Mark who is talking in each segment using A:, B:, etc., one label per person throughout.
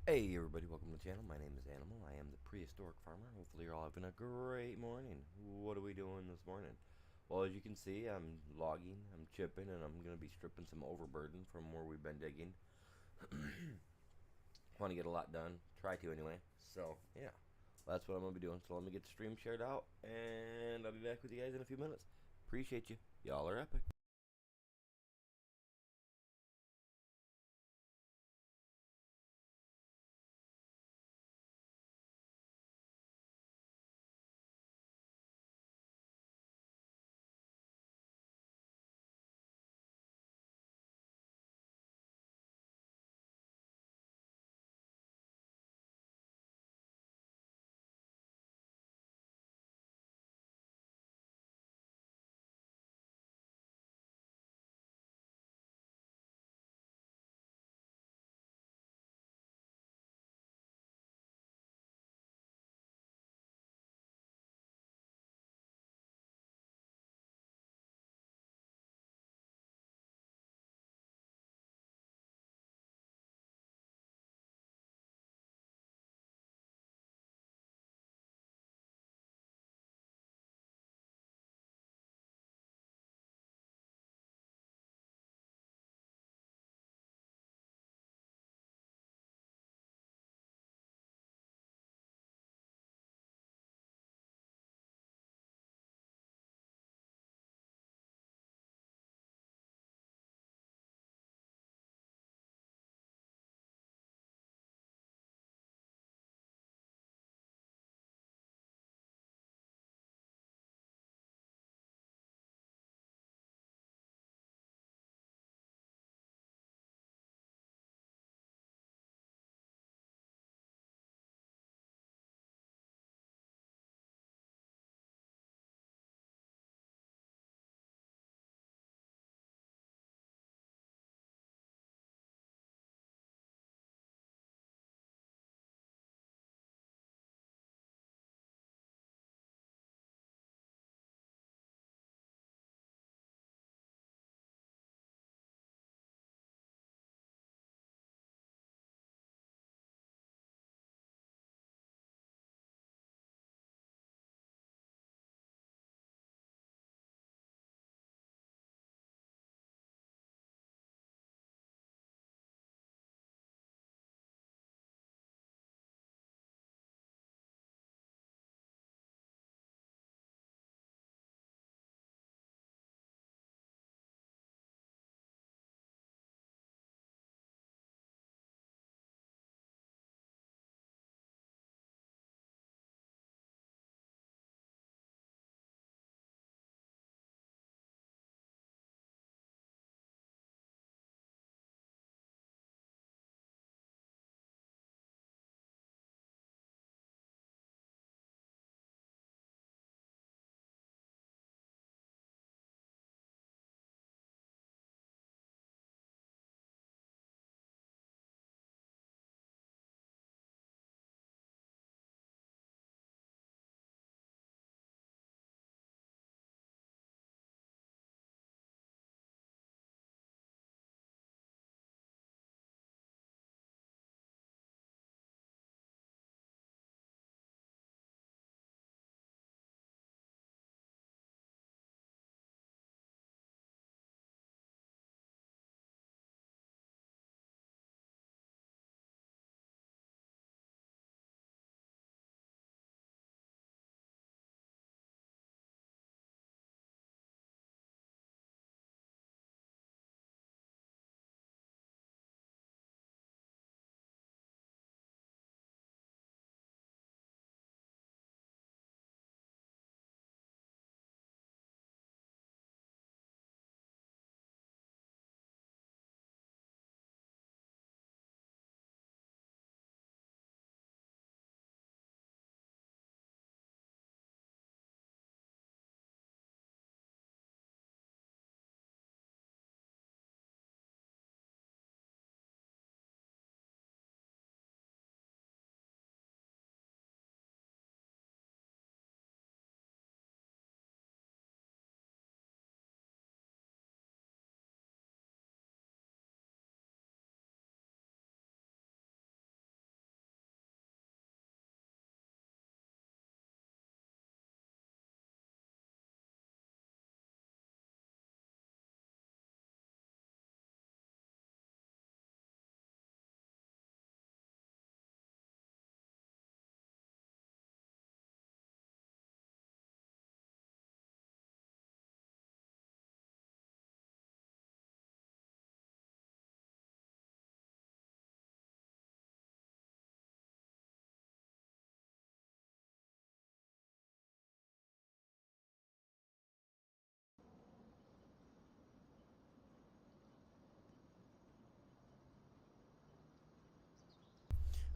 A: Hey everybody, welcome to the channel. My name is Animal. I am the prehistoric farmer. Hopefully you're all having a great morning. What are we doing this morning? Well, as you can see, I'm logging, I'm chipping, and I'm going to be stripping some overburden from where we've been digging. Want to get a lot done. Try to anyway. So, yeah. That's what I'm going to be doing. So let me get the stream shared out, and I'll be back with you guys in a few minutes. Appreciate you. Y'all are epic.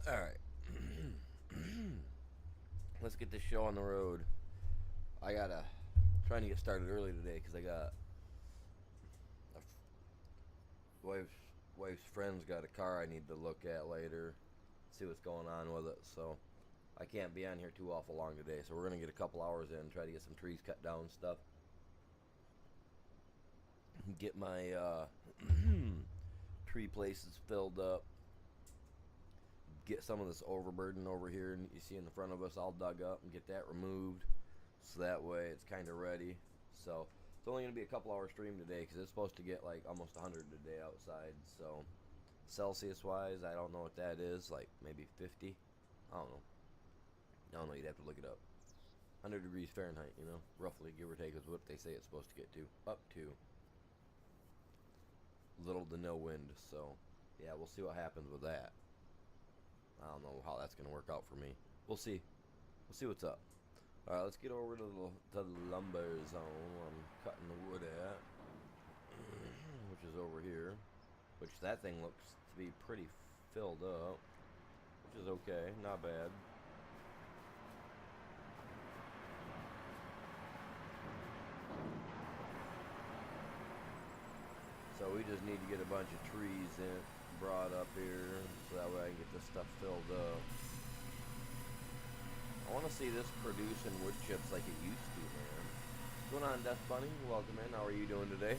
A: All right. Let's get this show on the road. I gotta trying to get started early today because I got a wife's friend's got a car I need to look at later, see what's going on with it. So I can't be on here too awful long today. So we're gonna get a couple hours in, try to get some trees cut down and stuff. Get my tree places filled up. Get some of this overburden over here and you see in the front of us all dug up and get that removed, so that way it's kind of ready. So it's only going to be a couple hour stream today because it's supposed to get like almost 100 today outside. So Celsius wise, I don't know what that is, like maybe 50. I don't know, you'd have to look it up. 100 degrees Fahrenheit, you know, roughly, give or take, is what they say it's supposed to get to. Up to. Little to no wind. So yeah, we'll see what happens with that. I don't know how that's going to work out for me. We'll see. We'll see what's up. Alright, let's get over to the lumber zone I'm cutting the wood at, which is over here. Which that thing looks to be pretty filled up, which is okay, not bad. So we just need to get a bunch of trees brought up here, so that way I can get this stuff filled up. I want to see this producing wood chips like it used to, man. What's going on, Death Bunny? Welcome in. How are you doing today?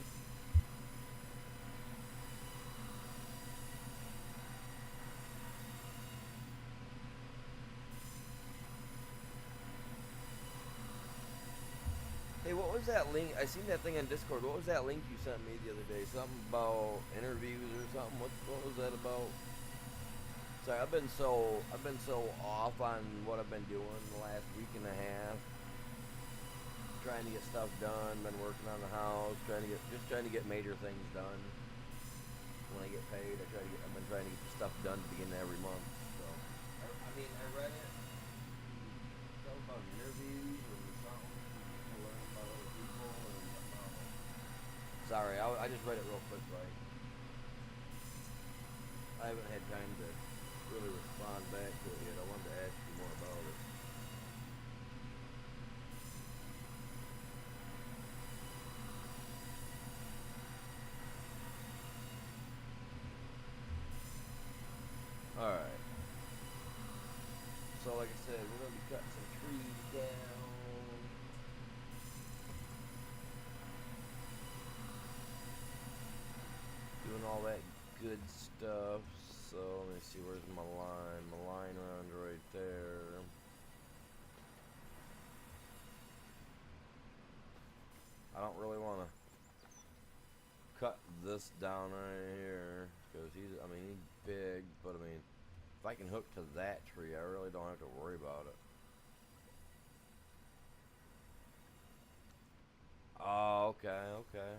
A: Hey, what was that link? I seen that thing on Discord. What was that link you sent me the other day? Something about interviews or something. What was that about? Sorry, I've been so off on what I've been doing the last week and a half. Trying to get stuff done. Been working on the house. Just trying to get major things done. When I get paid, I've been trying to get the stuff done at the beginning of every month. So, I mean, I read it. Something about interviews or something. To learn about other people. Sorry, I just read it real quick, right? I haven't had time to really respond back to it yet. I wanted to ask you more about it. Alright. So like I said, we're going to be cutting some trees down. Doing all that good stuff. So let me see, where's my line? My line runs right there. I don't really want to cut this down right here because he's big, but I mean, if I can hook to that tree, I really don't have to worry about it. Oh, okay, okay.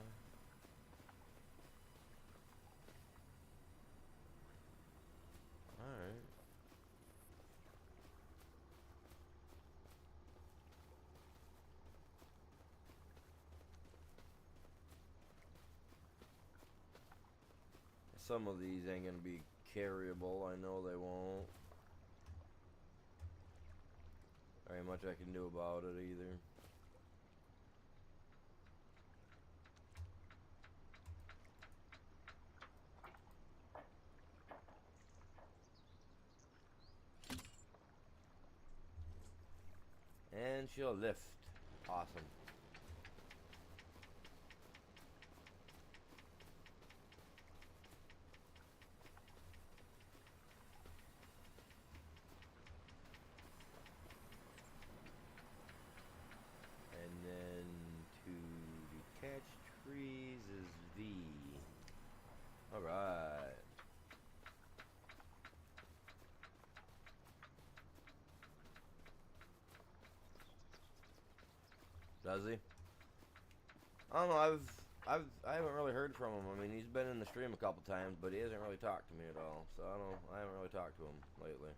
A: Alright. Some of these ain't gonna be carryable, I know they won't. There ain't much I can do about it either. And she'll lift. Awesome. And then to detach trees is V. Alright. Does he? I don't know, I haven't really heard from him. I mean, he's been in the stream a couple times, but he hasn't really talked to me at all. So I haven't really talked to him lately.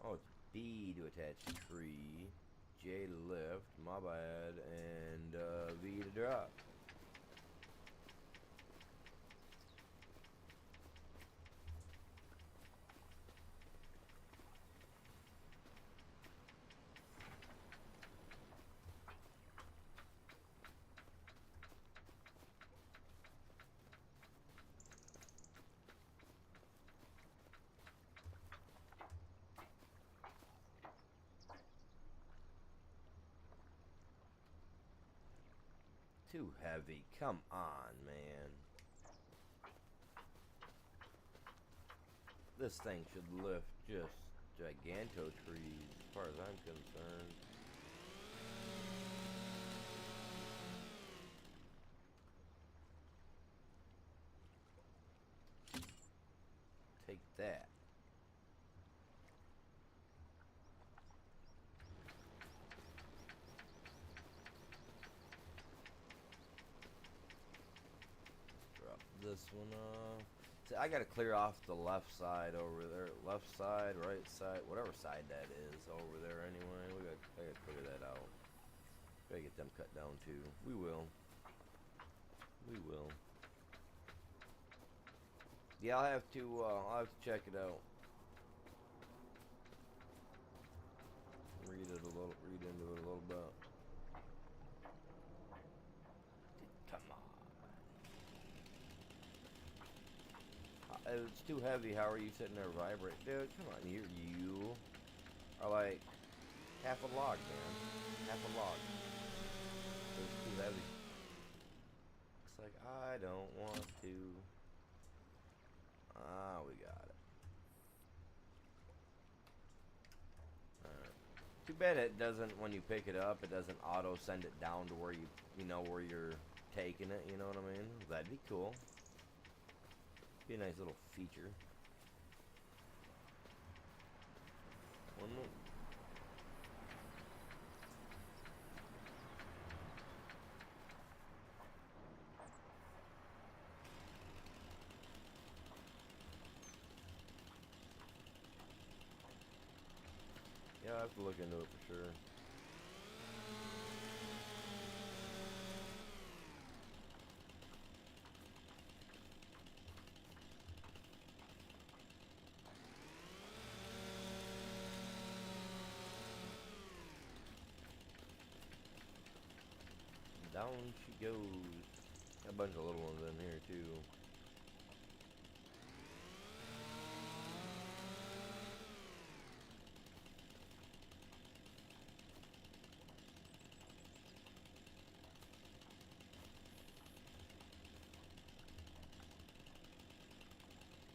A: Oh, it's B to attach tree, J to lift, my bad, and V to drop. Too heavy. Come on, man. This thing should lift just giganto trees, as far as I'm concerned. Take that. Drop this one off. See, I gotta clear off the left side over there. Left side, right side, whatever side that is over there anyway. I gotta clear that out. Gotta get them cut down too. We will. We will. Yeah, I'll have to check it out. Read into it a little bit. Come on. It's too heavy. How are you sitting there vibrating? Dude, come on. You are like half a log, man. Half a log. It's too heavy. It's like, I don't want to. Ah, we got it. Alright. Too bad it doesn't, when you pick it up, it doesn't auto send it down to where you know where you're taking it, you know what I mean? That'd be cool. Be a nice little feature. One more. Yeah, I have to look into it for sure. Down she goes. Got a bunch of little ones in here too.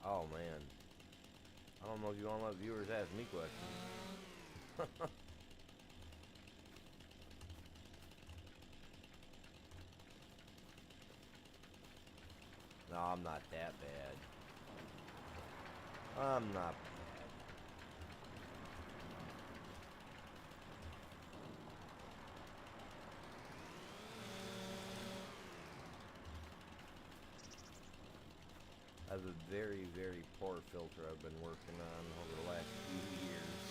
A: Oh man. I don't know if you want to let viewers ask me questions. No, I'm not that bad. I'm not bad. I have a very, very poor filter I've been working on over the last few years.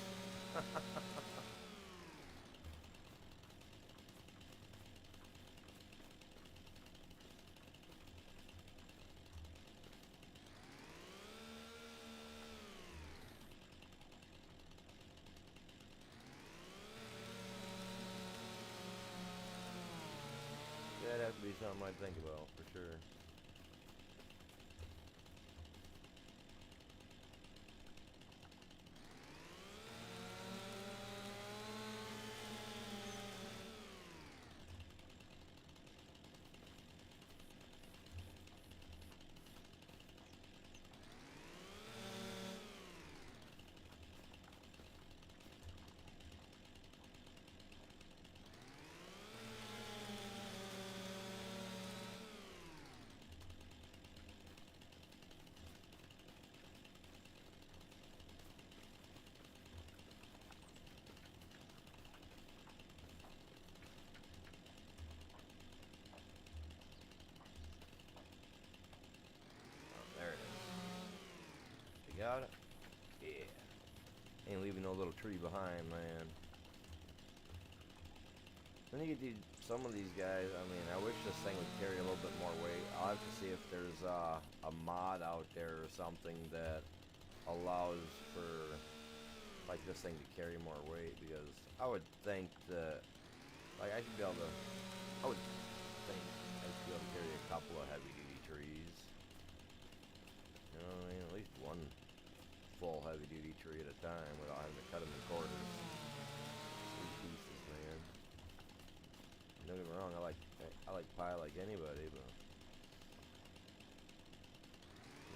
A: That'd have to be something I'd think about, for sure. There it is. You got it? Yeah. Ain't leaving no little tree behind, man. Then you get some of these guys, I mean, I wish this thing would carry a little bit more weight. I'll have to see if there's a mod out there or something that allows for, like, this thing to carry more weight, because I would think that, like, I should be able to, I would think I should be able to carry a couple of heavy-duty trees. You know what I mean? At least one full heavy-duty tree at a time without having to cut them in quarters. 3 pieces, man. Don't get me wrong, I like pie like anybody, but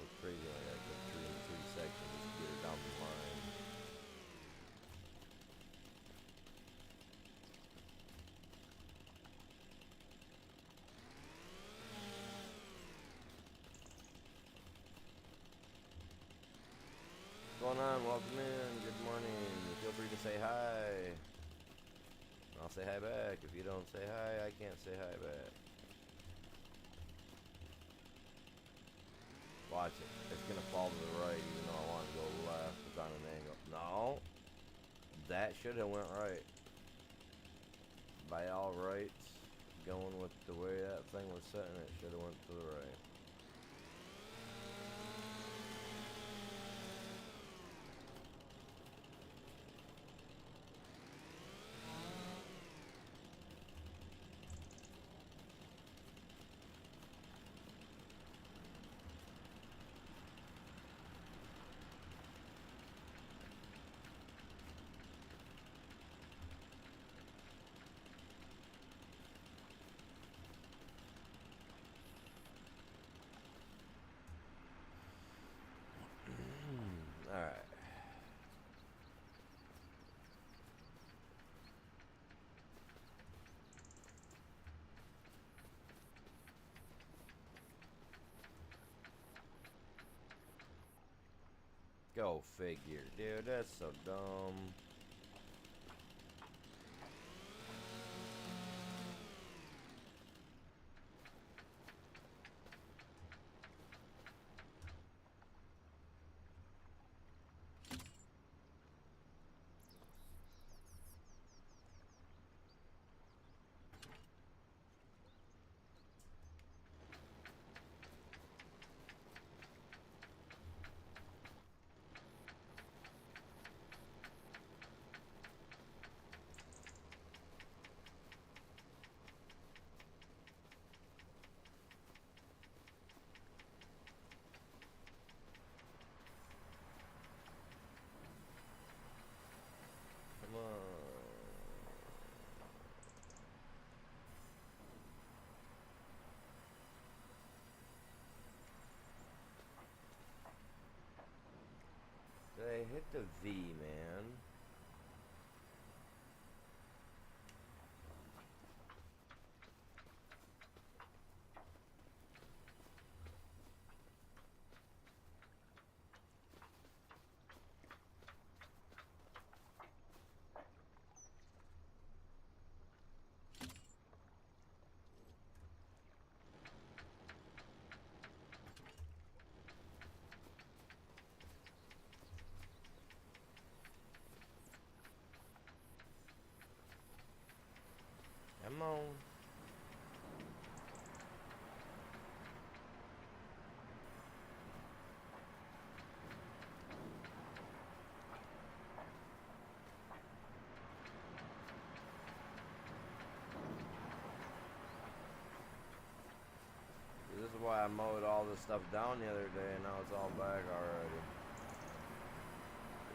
A: it's crazy. Like I got three sections just to get her down the line. What's going on? Welcome in. Good morning. Feel free to say hi. I'll say hi back. If you don't say hi, I can't say hi back. Watch it. It's gonna fall to the right even though I want to go left. It's on an angle. No. That should have went right. By all rights, going with the way that thing was sitting, it should have went to the right. Alright. Go figure, dude. That's so dumb. Come on. Did I hit the V, man? Come on. This is why I mowed all this stuff down the other day and now it's all back already.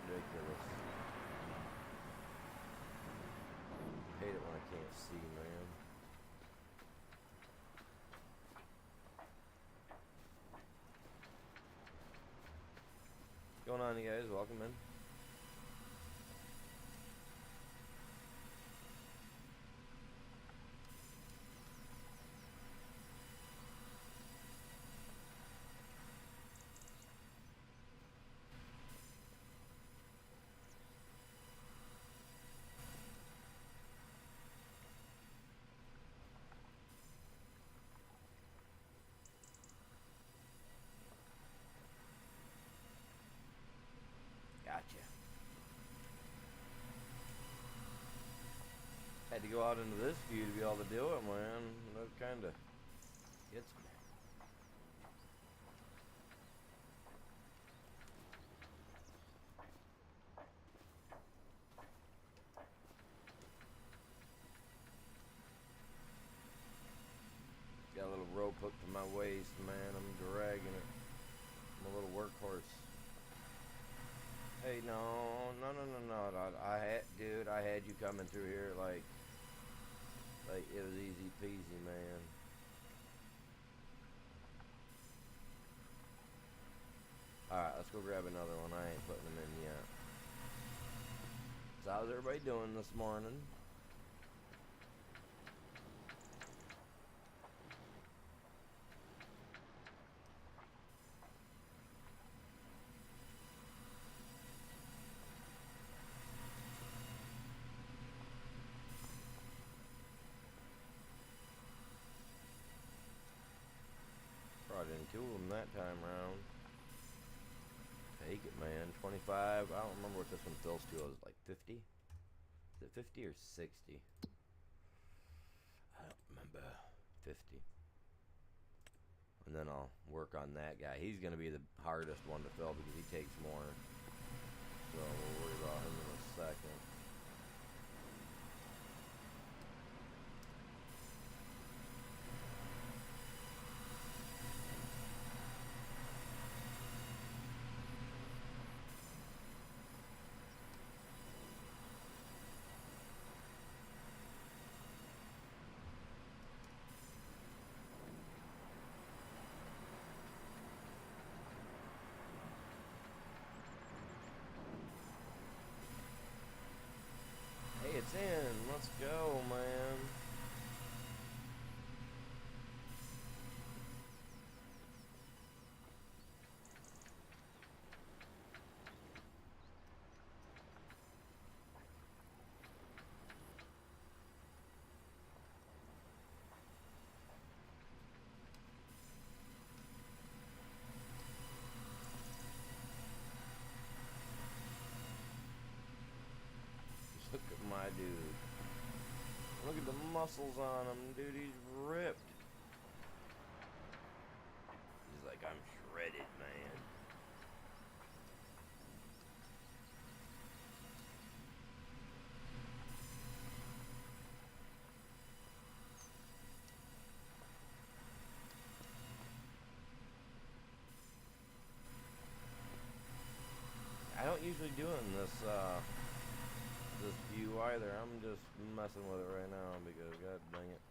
A: Ridiculous. I hate it when I can't see, man. What's going on, you guys? Welcome in. Gotcha. Had to go out into this view to be able to do it, man. That kind of gets me. Got a little rope hooked to my waist, man. I'm dragging it. I'm a little workhorse. Hey, no. I had, dude, I had you coming through here, like Like, it was easy peasy, man. Alright, let's go grab another one. I ain't putting them in yet. So how's everybody doing this morning? Brought in two of them that time round. Take it, man. 25. I don't remember what this one fills to. It was like 50? Is it 50 or 60? I don't remember. 50. And then I'll work on that guy. He's going to be the hardest one to fill because he takes more. So we'll worry about him in a second. Hey, it's in. Let's go, man. Look at my dude. Look at the muscles on him, dude. He's ripped. He's like, I'm shredded, man. I don't usually do it in this view either. I'm just messing with it right now because god dang it.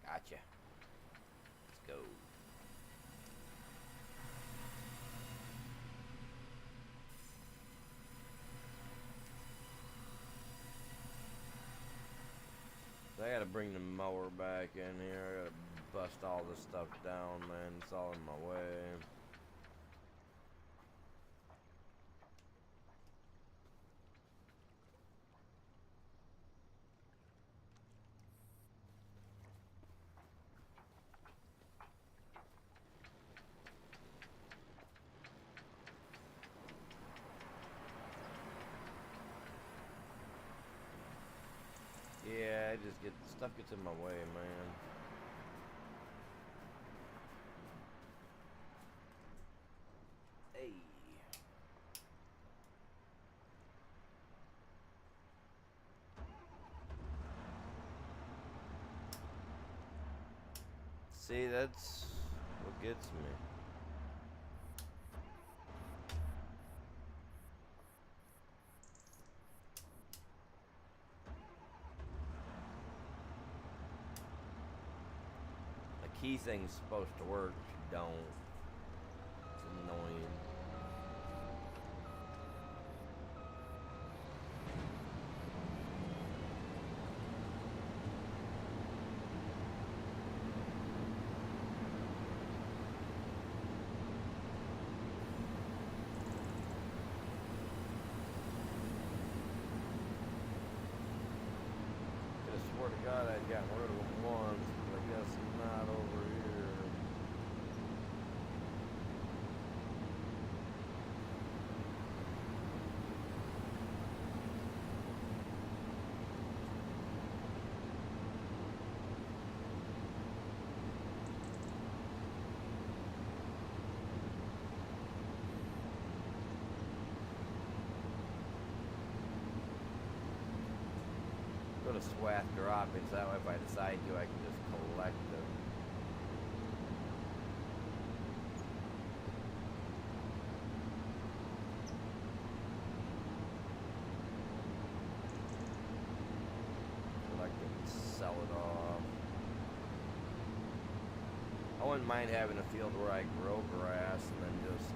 A: Gotcha. Let's go. I gotta bring the mower back in here. I gotta bust all this stuff down, man. It's all in my way. Yeah, I just get stuff gets in my way, man. Hey. See, that's what gets me. The key thing's supposed to work, but you don't. It's annoying. I swear to God I'd gotten rid of them once, but I guess not over here. put a swath drop in, so that way if I decide to, I can just collect them. Collect it and sell it off. I wouldn't mind having a field where I grow grass and then just,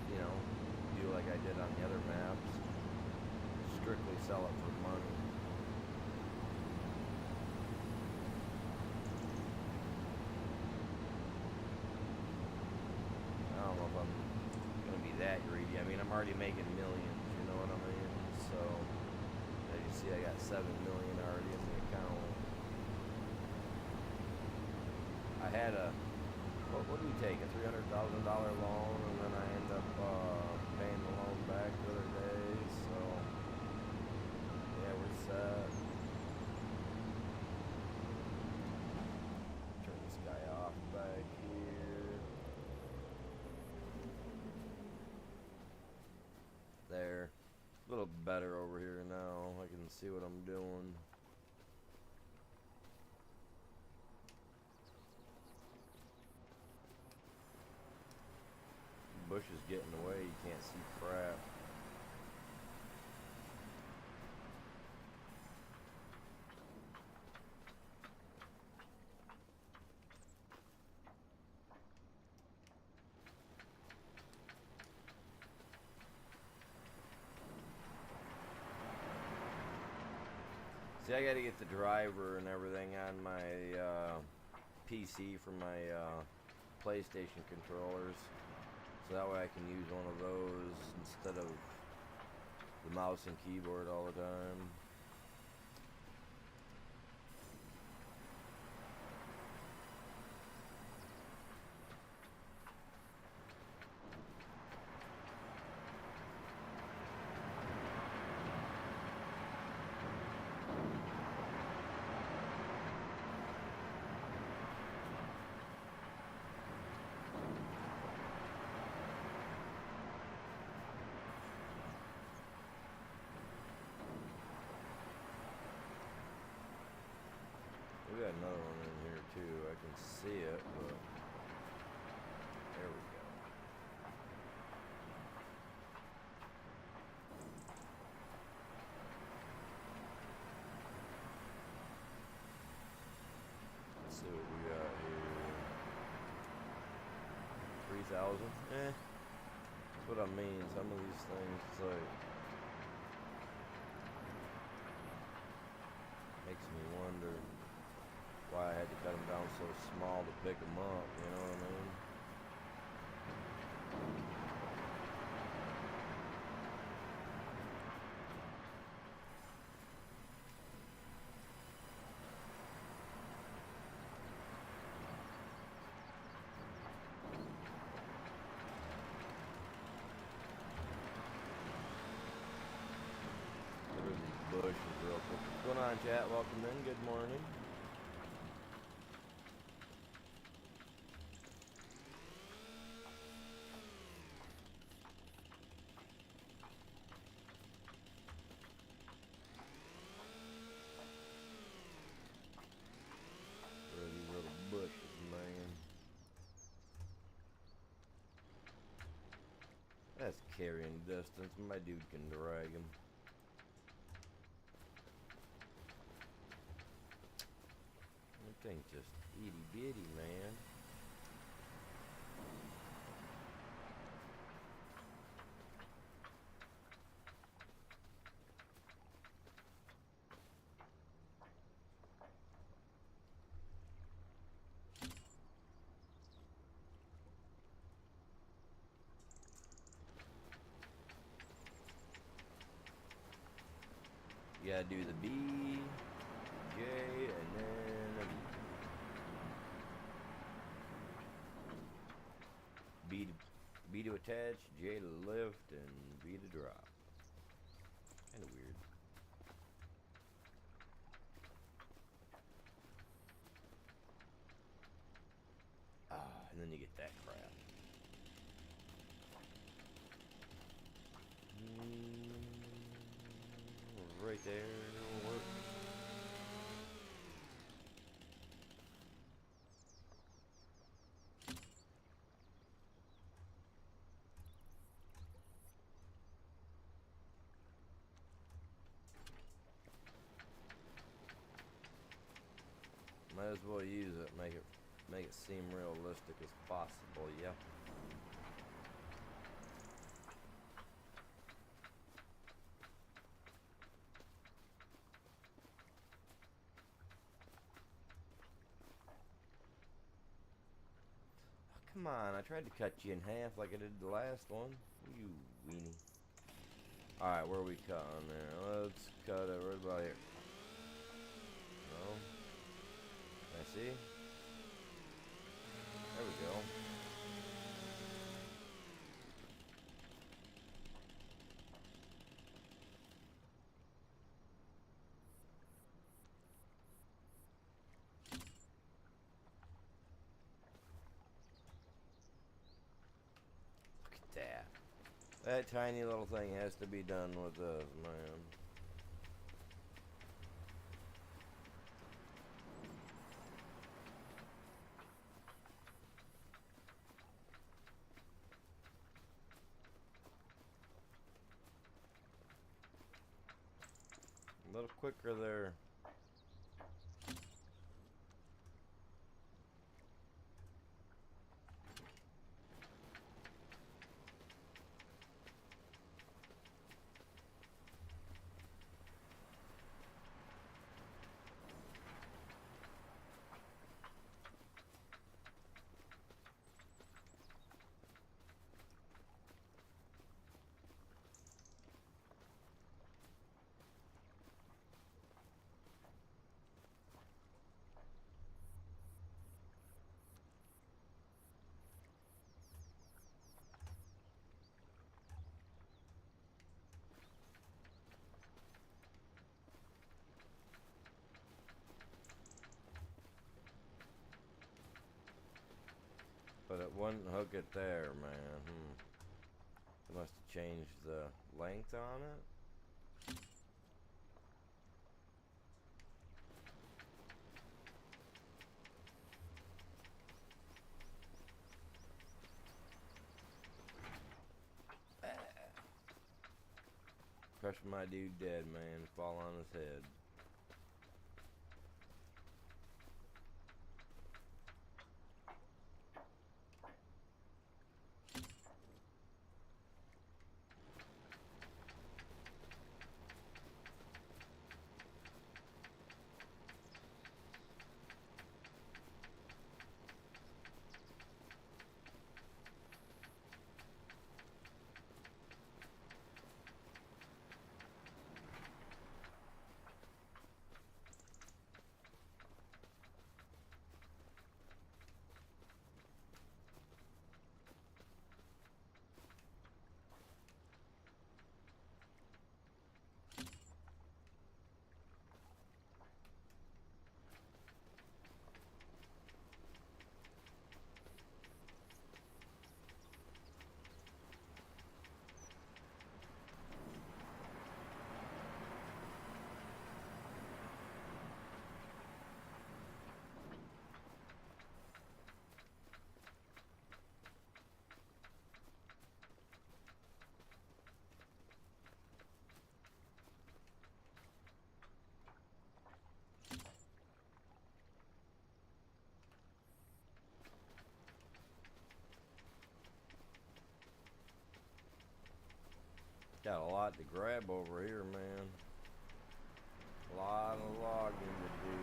A: you know, do like I did on the other maps. Strictly sell it for money. I don't know if I'm gonna be that greedy. I mean, I'm already making millions, you know what I mean? So, as you see, I got 7 million already in the account. I had a, what do we take, a $300,000 loan, and then I end up paying the loan back the other day, so, yeah, we're set. Turn this guy off back here. There. A little better over here now. I can see what I'm doing. Bush is getting away. You can't see crap. See, I gotta get the driver and everything on my PC for my PlayStation controllers, so that way I can use one of those instead of the mouse and keyboard all the time. We got another one in here too. I can see it, but there we go. Let's see what we got here. 3,000. That's what I mean. Some of these things, it's like, makes me wonder why I had to cut them down so small to pick them up, you know what I mean? Look at these bushes real quick. What's going on, chat? Welcome in. Good morning. Bushes, man. That's carrying distance. My dude can drag him. That thing's just itty bitty, man. You gotta do the B, J, and then a B. B to attach, J to lift, and B to drop. Kinda weird. And then you get that crap. Right there, it'll work. Might as well use it. Make it seem realistic as possible. Yep. Come on, I tried to cut you in half like I did the last one. You weenie. Alright, where are we cutting there? Let's cut it right about here. No. I see. There we go. Look at that. That tiny little thing has to be done with this, man. A little quicker there. But it wouldn't hook it there, man. They must have changed the length on it. Crush my dude dead, man. Fall on his head. Got a lot to grab over here, man. A lot of logging to do.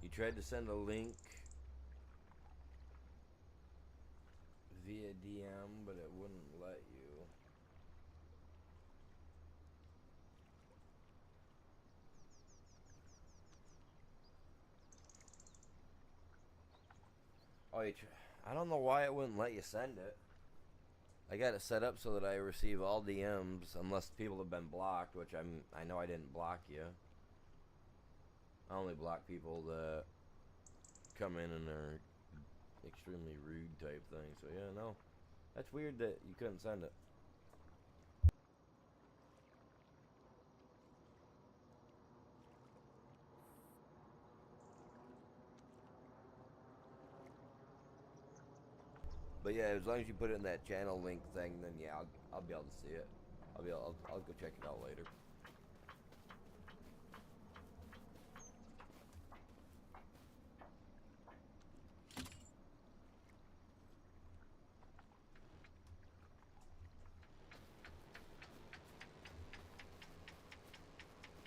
A: You tried to send a link via DM, but it wouldn't let you. Oh, I don't know why it wouldn't let you send it. I got it set up so that I receive all DMs unless people have been blocked, which I know I didn't block you. I only block people that come in and are extremely rude type thing. So yeah, no. That's weird that you couldn't send it. But yeah, as long as you put it in that channel link thing, then yeah, I'll be able to see it. I'll go check it out later.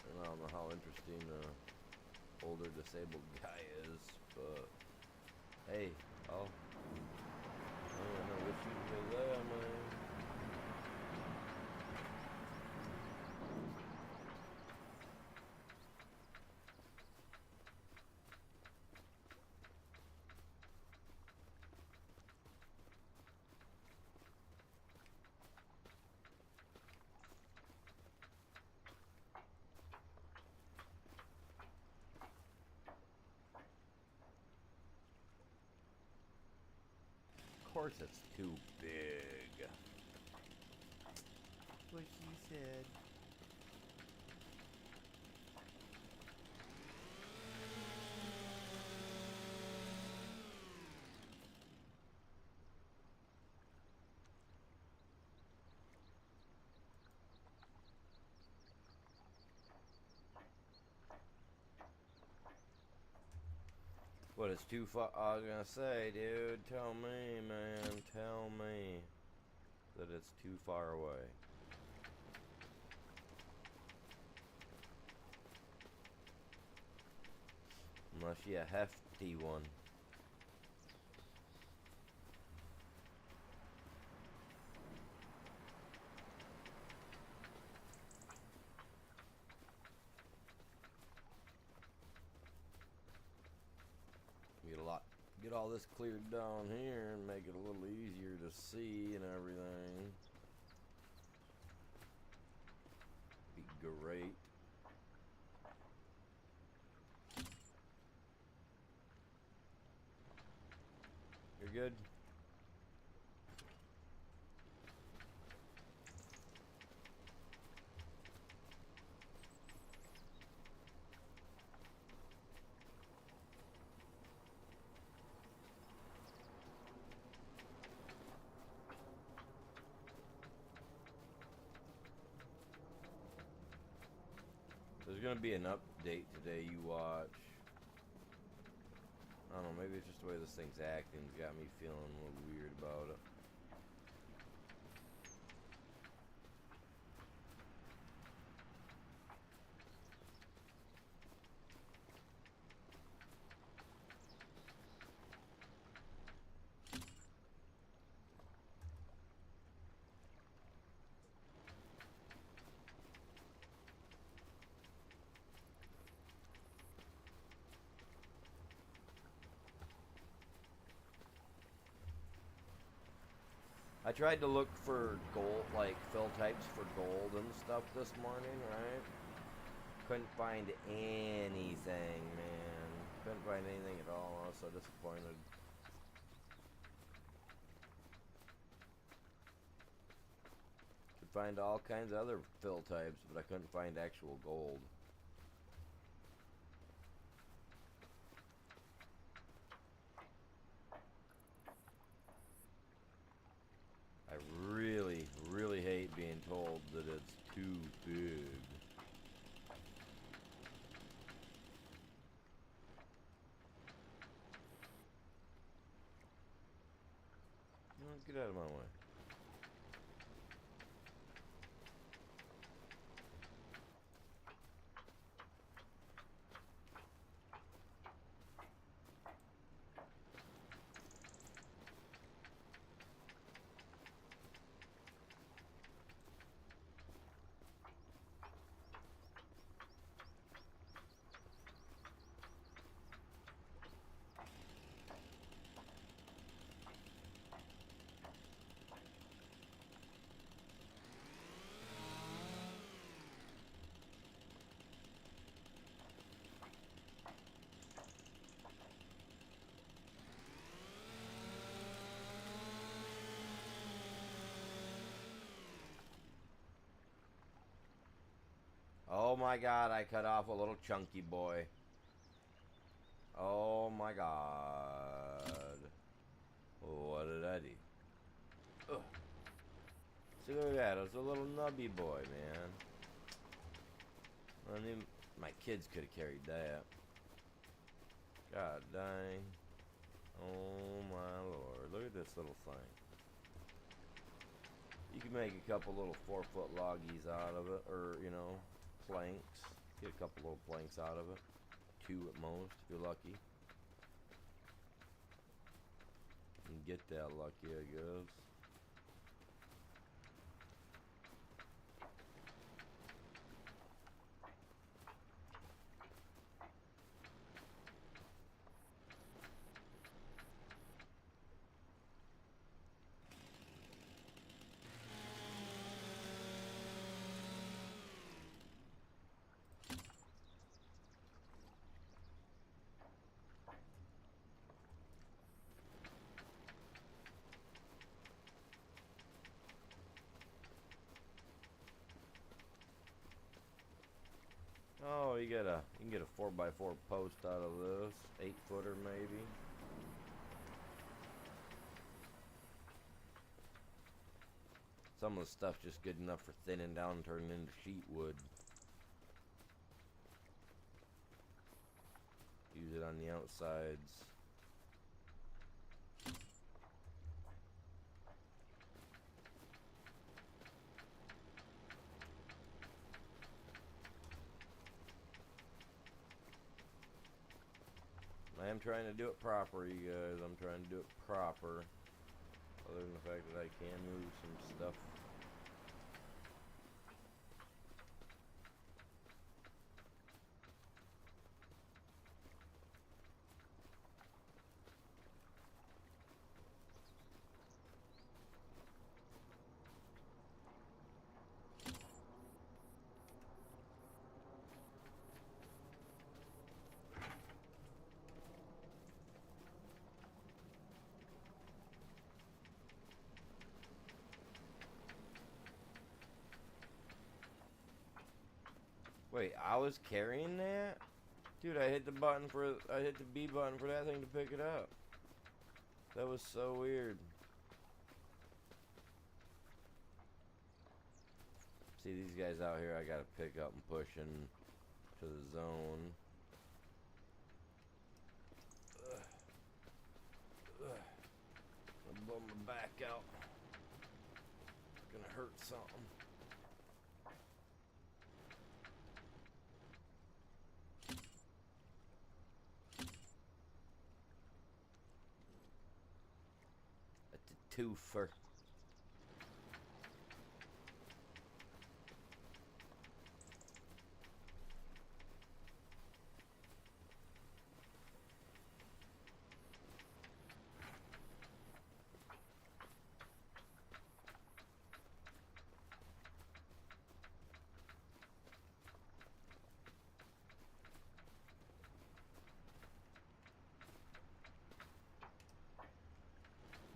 A: And I don't know how interesting the older disabled guy is, but hey, oh, I don't know what you do there, man. Of course it's too big. What she said. What is too far? I was gonna say, dude, tell me, man, tell me that it's too far away. Unless you a hefty one. Get all this cleared down here and make it a little easier to see and everything. Be great. You're good? There's gonna be an update today, you watch. I don't know, maybe it's just the way this thing's acting's got me feeling a little weird about it. I tried to look for gold, like fill types for gold and stuff this morning, right? Couldn't find anything, man. Couldn't find anything at all. I was so disappointed. Could find all kinds of other fill types, but I couldn't find actual gold. I really, really hate being told that it's too big. Get out of my way. Oh my god, I cut off a little chunky boy. Oh my god. What did I do? Ugh. See, look at that. It's a little nubby boy, man. I mean, my kids could have carried that. God dang. Oh my lord. Look at this little thing. You can make a couple little 4-foot loggies out of it, or, you know, planks. Get a couple little planks out of it. 2 at most, if you're lucky. You can get that lucky, I guess. Oh, you can get a 4x4 post out of this, 8-footer maybe. Some of the stuff's just good enough for thinning down and turning into sheet wood. Use it on the outsides. I am trying to do it proper, you guys. I'm trying to do it proper. Other than the fact that I can move some stuff. Wait, I was carrying that? Dude, I hit the B button for that thing to pick it up. That was so weird. See these guys out here, I gotta pick up and push in to the zone. I'll blow my back out. It's gonna hurt something. That's a twofer.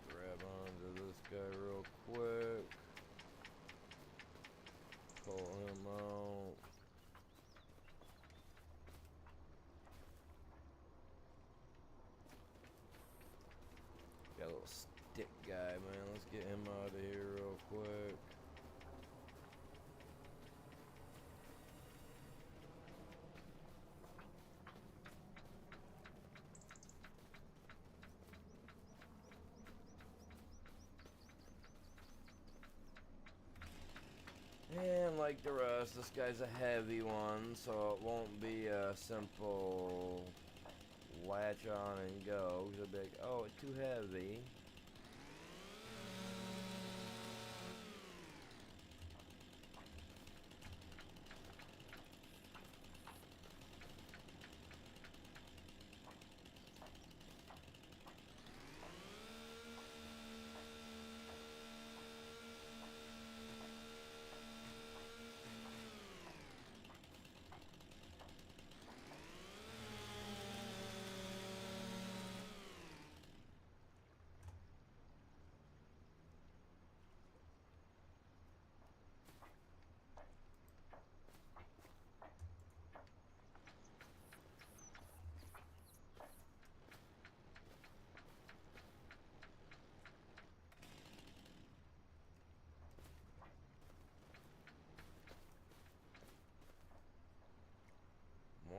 A: Grab onto this guy real quick. Pull him out. Got a little stick guy, man. Let's get him out of here real quick. And like the rest, this guy's a heavy one, so it won't be a simple latch on and go. He'll be like, oh, it's too heavy.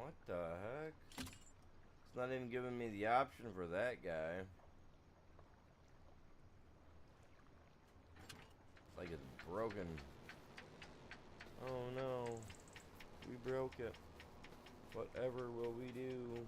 A: What the heck? It's not even giving me the option for that guy. It's like it's broken. Oh no. We broke it. Whatever will we do?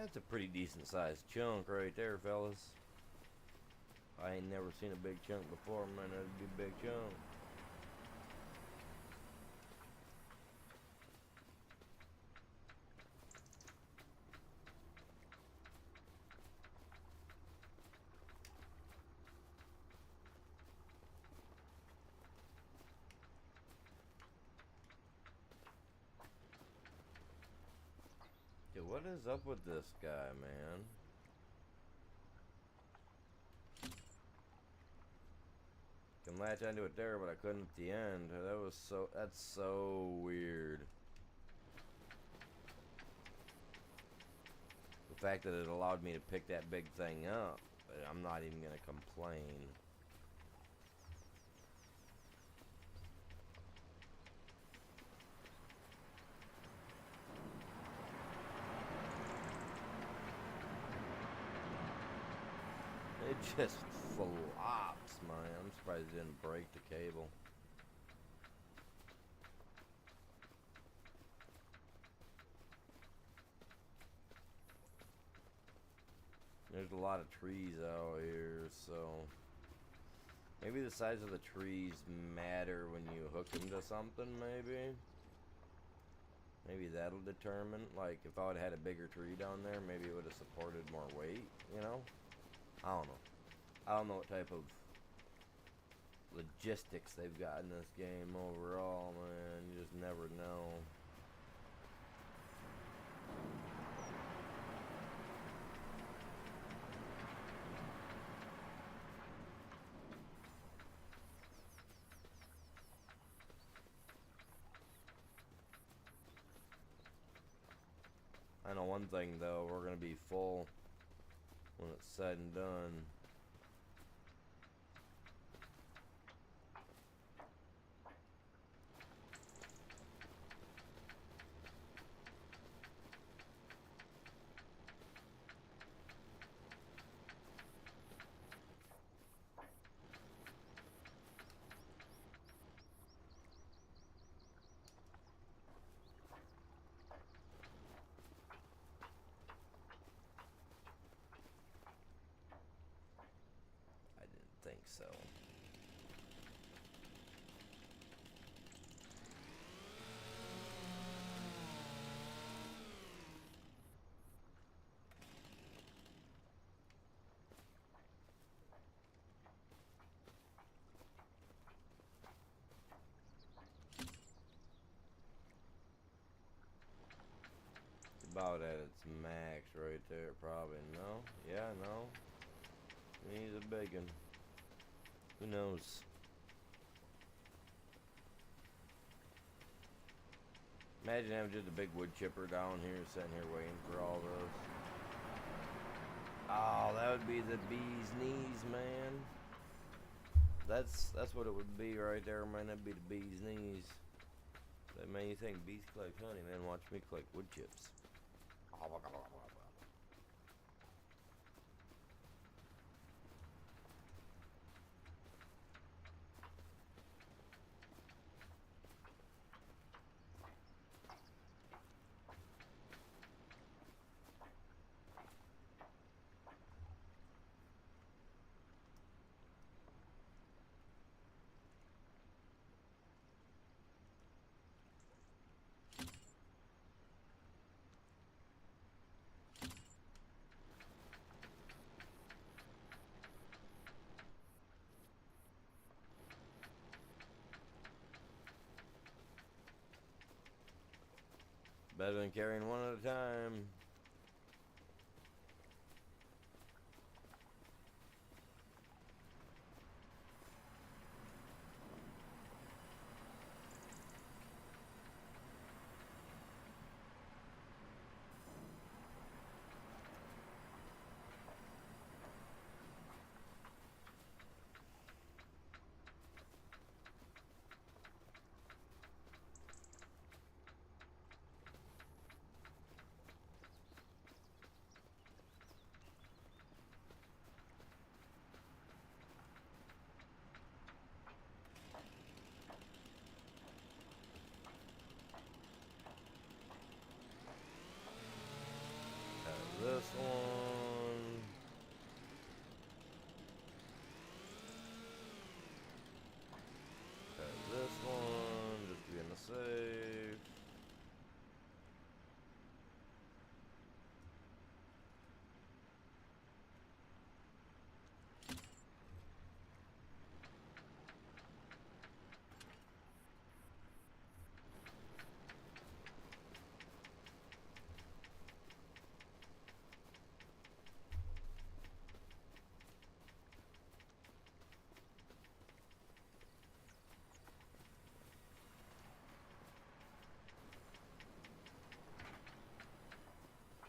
A: That's a pretty decent sized chunk right there, fellas. I ain't never seen a big chunk before, man. That'd be a big chunk. Dude, what is up with this guy, man? Can latch onto it there, but I couldn't at the end. That's so weird. The fact that it allowed me to pick that big thing up, I'm not even gonna complain. It just flops, man. I'm surprised it didn't break the cable. There's a lot of trees out here, so maybe the size of the trees matter when you hook them to something, maybe? Maybe that'll determine, like, if I would've had a bigger tree down there, maybe it would've supported more weight, you know? I don't know. I don't know what type of logistics they've got in this game overall, man. You just never know. I know one thing, though. We're going to be full when it's said and done. I didn't think so. About at its max right there, probably. No? Yeah, no? He's a big one. Who knows? Imagine having just a big wood chipper down here, sitting here waiting for all those. Oh, that would be the bee's knees, man. That's what it would be right there, man. That'd be the bee's knees. That man, you think bees collect honey, man? Watch me collect wood chips. Better than carrying one at a time. This one. This one. Just to be in the safe.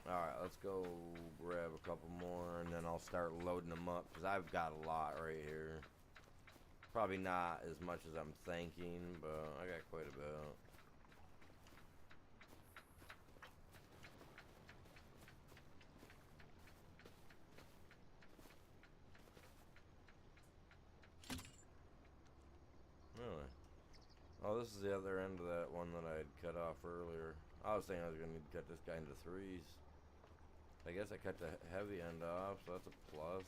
A: Alright, let's go grab a couple more and then I'll start loading them up because I've got a lot right here. Probably not as much as I'm thinking, but I got quite a bit. Really? Oh, this is the other end of that one that I had cut off earlier. I was thinking I was going to need to cut this guy into threes. I guess I cut the heavy end off, so that's a plus.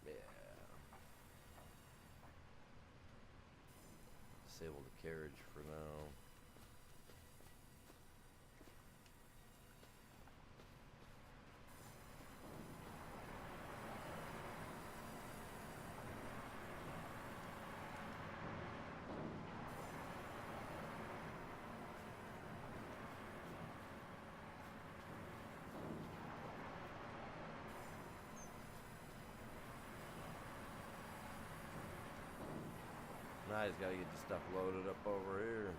A: Yeah. Disable the carriage for now. Now he's got to get the stuff loaded up over here.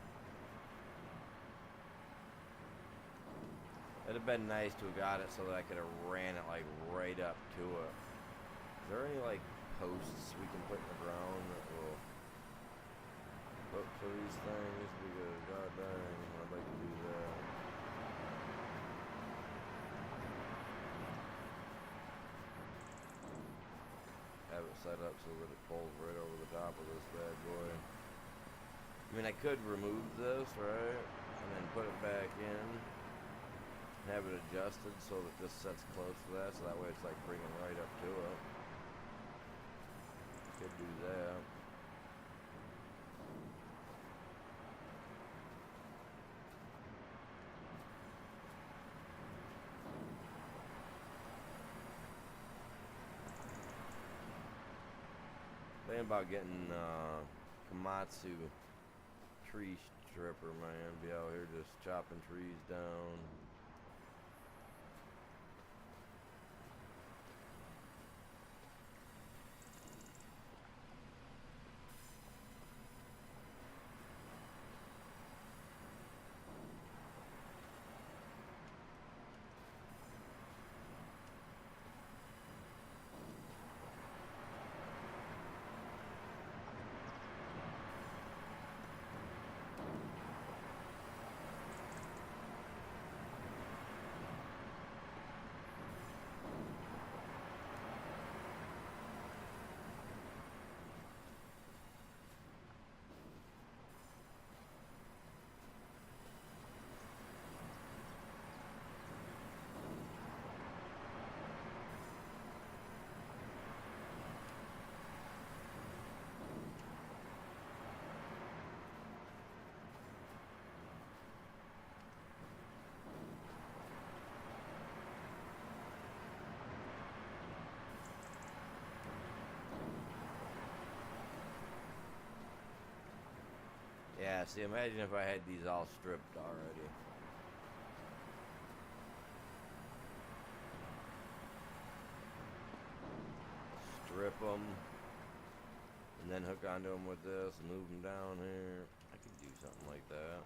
A: It'd have been nice to have got it so that I could have ran it like right up to it. Is there any like posts we can put in the ground that will hook to these things? Because god dang, I'd like to do that. Have it set up so that it pulls right over the top of this bad boy. I mean, I could remove this, right? And then put it back in. Have it adjusted so that this sets close to that, so that way it's like bringing right up to it. Could do that. Thinking about getting Komatsu tree stripper, man. Be out here just chopping trees down. see, imagine if I had these all stripped already. Strip them, and then hook onto them with this, and move them down here. I could do something like that.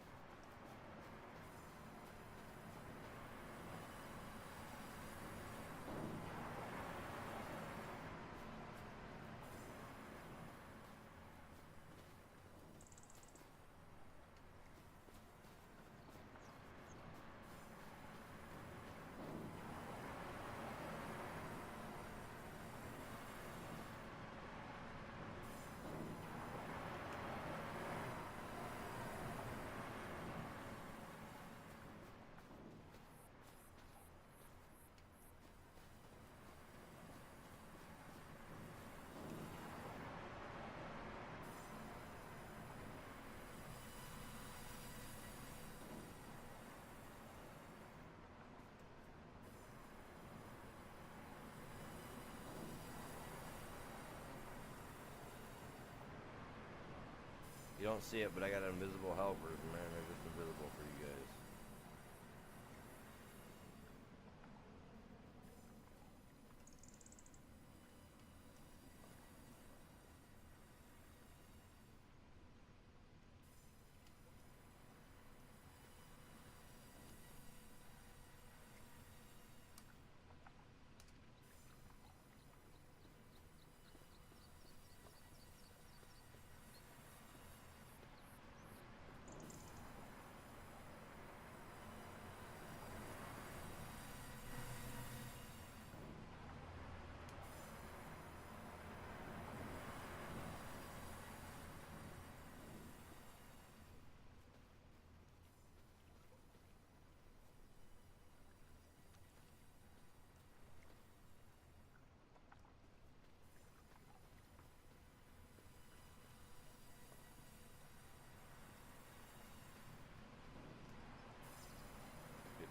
A: You don't see it, but I got invisible helpers, man. They're just invisible for you guys.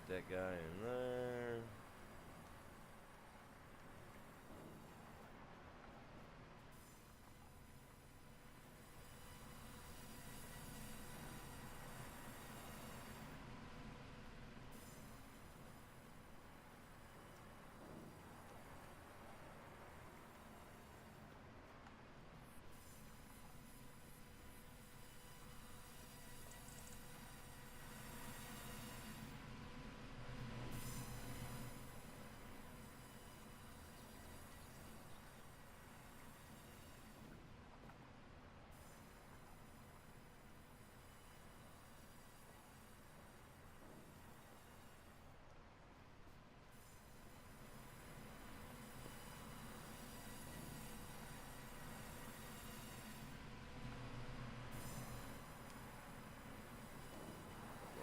A: Get that guy in there.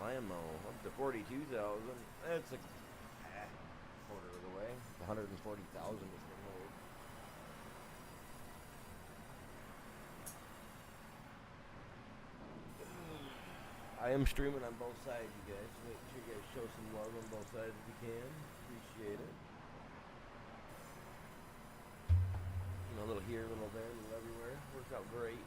A: Lamo up to 42,000. That's a quarter of the way. 140,000 is the load. I am streaming on both sides, you guys. Make sure you guys show some love on both sides if you can. Appreciate it. You know, a little here, a little there, a little everywhere. Works out great.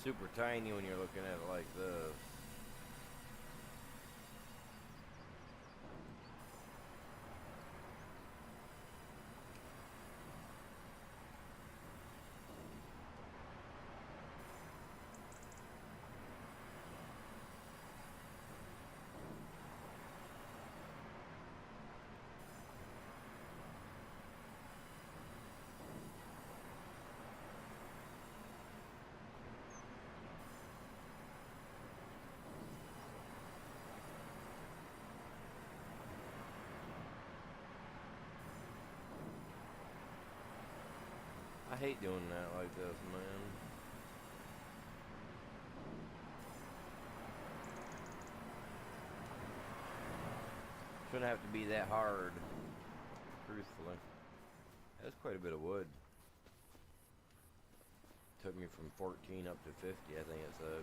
A: super tiny when you're looking at it like this. I hate doing that like this, man. Shouldn't have to be that hard, truthfully. That's quite a bit of wood. Took me from 14 up to 50, I think it said.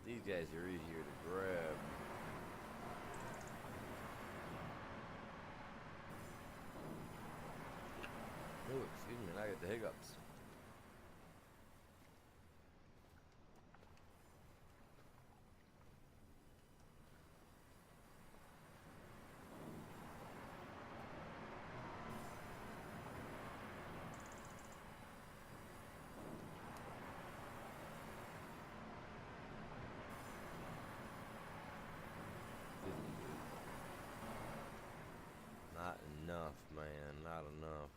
A: These guys are easier to grab. Oh, excuse me, I got the hiccups. Not enough, man, not enough.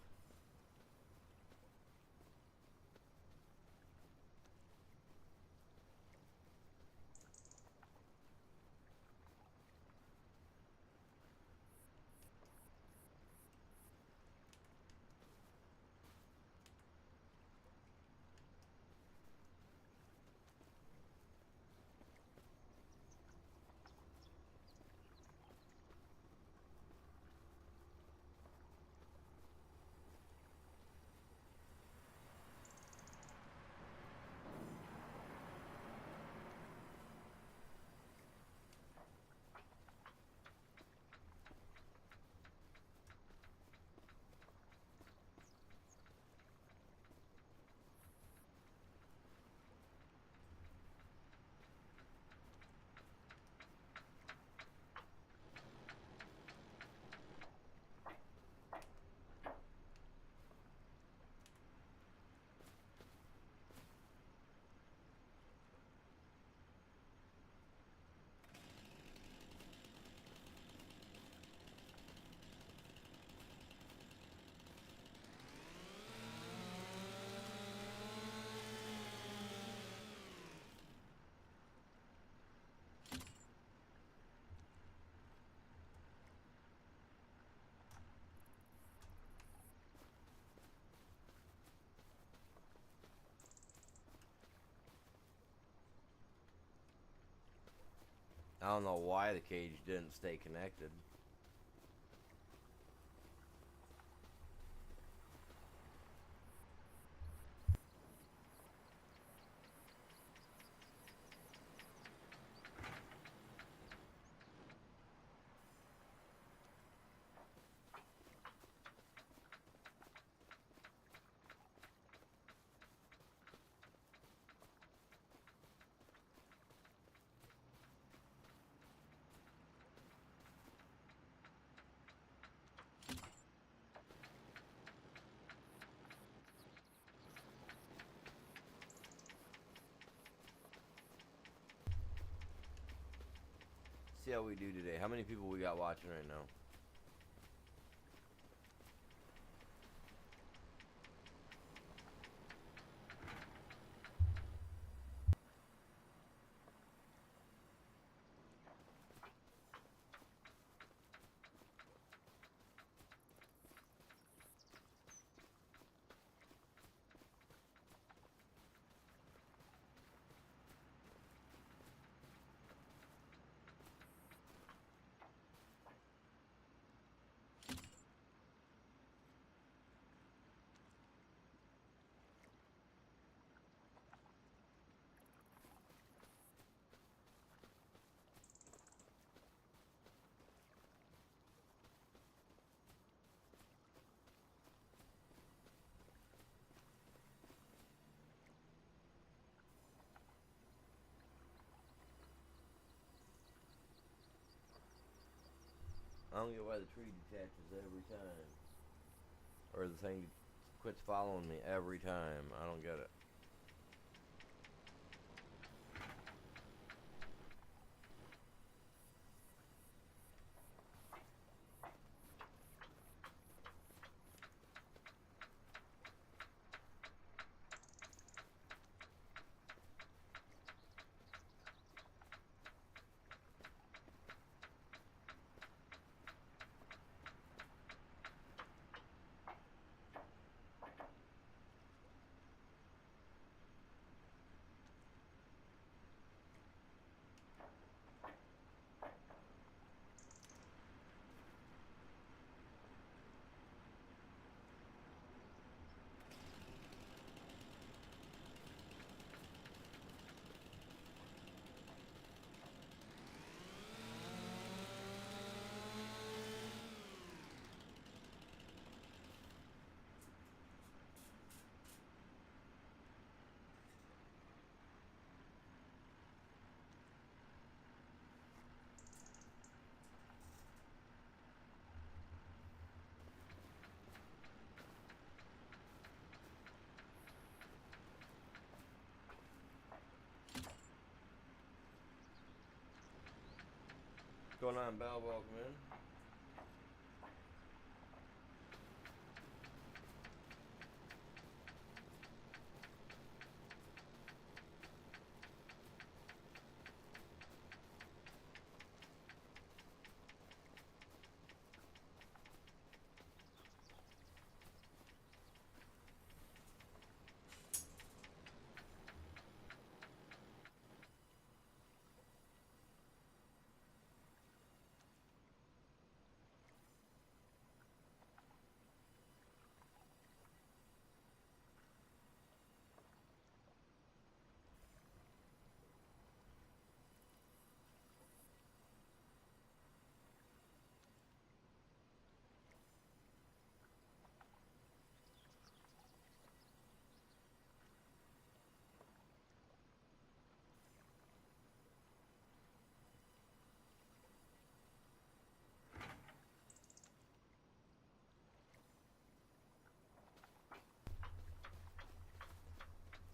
A: I don't know why the cage didn't stay connected. See how we do today. How many people we got watching right now? I don't get why the tree detaches every time. Or the thing quits following me every time. I don't get it. What's going on, Bell? Welcome in.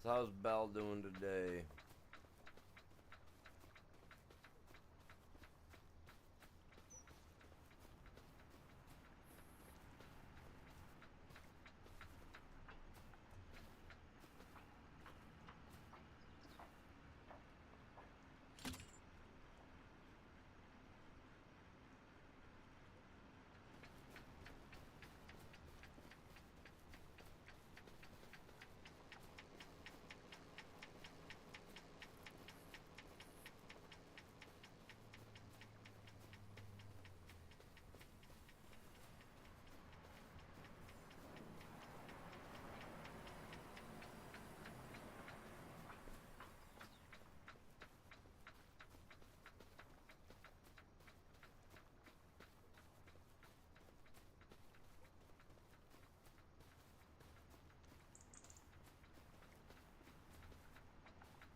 A: So how's Bell doing today?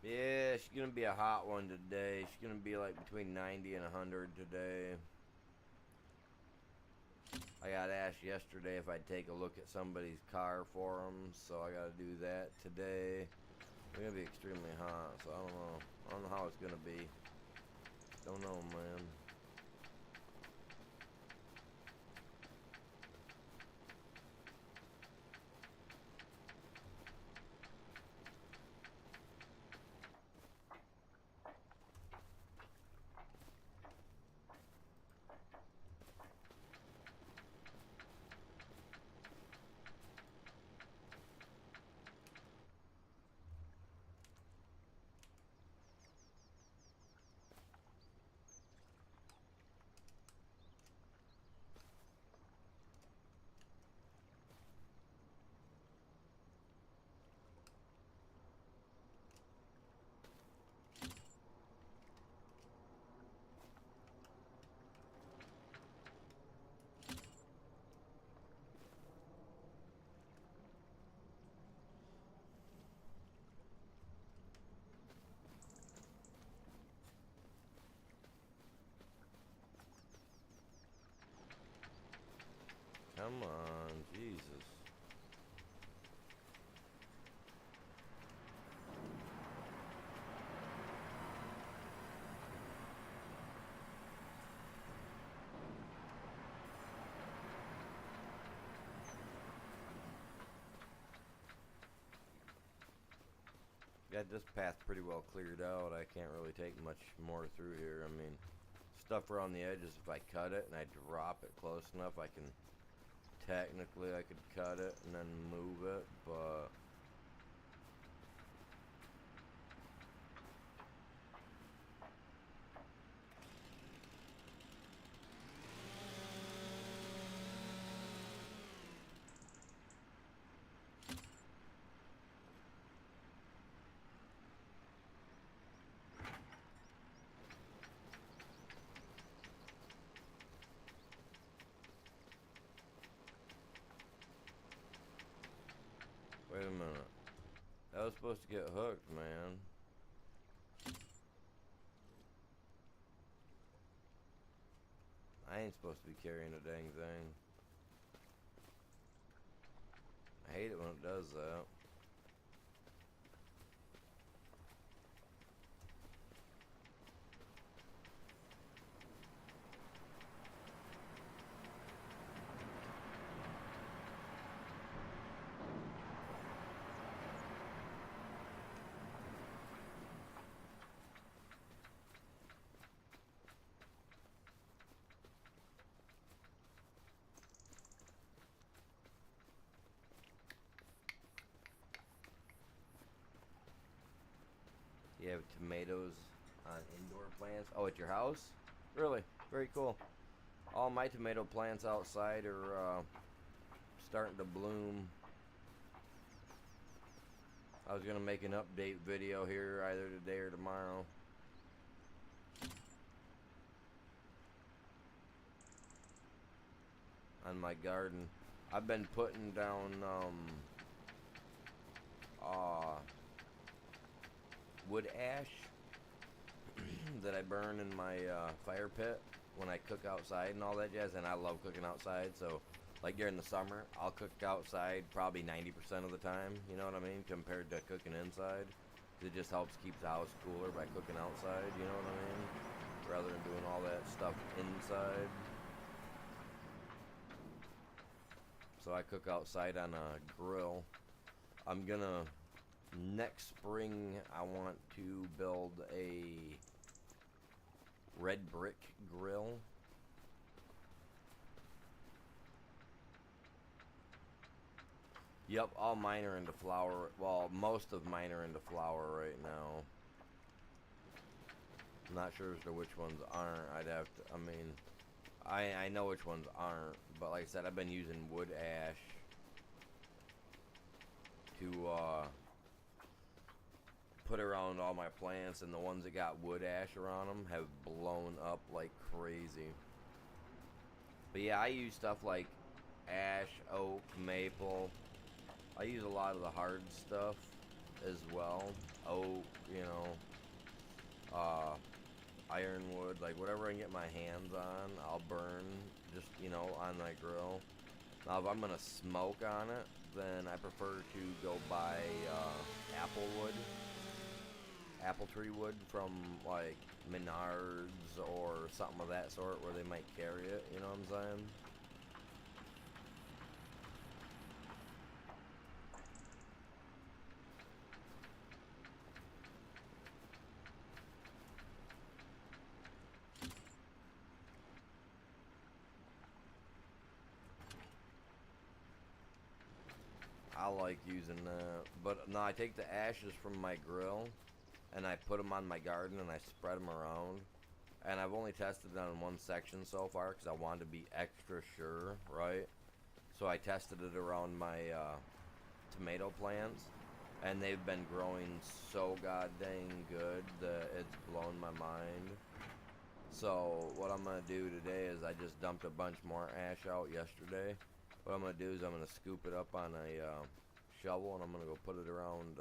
A: Yeah, she's gonna be a hot one today. She's gonna be like between 90 and 100 today. I got asked yesterday if I'd take a look at somebody's car for them, so I gotta do that today. It's gonna be extremely hot, so I don't know. I don't know how it's gonna be. Don't know, man. Come on, Jesus. Got this path pretty well cleared out. I can't really take much more through here. I mean, stuff around the edges, if I cut it and I drop it close enough, I can, technically I could cut it and then move it, but wait a minute. That was supposed to get hooked, man. I ain't supposed to be carrying a dang thing. I hate it when it does that. You have tomatoes on indoor plants. Oh, at your house? Really? Very cool. All my tomato plants outside are starting to bloom. I was gonna make an update video here either today or tomorrow. On my garden. I've been putting down wood ash that I burn in my fire pit when I cook outside and all that jazz, and I love cooking outside, so like during the summer I'll cook outside probably 90% of the time, you know what I mean, compared to cooking inside. It just helps keep the house cooler by cooking outside, you know what I mean, rather than doing all that stuff inside. So I cook outside on a grill. I'm gonna, next spring, I want to build a red brick grill. Yep, all mine are into flour. Well, most of mine are into flour right now. I'm not sure as to which ones aren't. I'd have to, I mean, I know which ones aren't, but like I said, I've been using wood ash to put around all my plants, and the ones that got wood ash around them have blown up like crazy. But yeah, I use stuff like ash, oak, maple. I use a lot of the hard stuff as well. Oak, you know, ironwood, like whatever I can get my hands on, I'll burn just, you know, on my grill. Now, if I'm gonna smoke on it, then I prefer to go buy apple wood, apple tree wood from like Menards or something of that sort, where they might carry it. You know what I'm saying? I like using that, but no, I take the ashes from my grill and I put them on my garden and I spread them around. And I've only tested it on one section so far because I wanted to be extra sure, right? So I tested it around my tomato plants, and they've been growing so god dang good that it's blown my mind. So what I'm gonna do today is I just dumped a bunch more ash out yesterday. What I'm gonna do is I'm gonna scoop it up on a shovel, and I'm gonna go put it around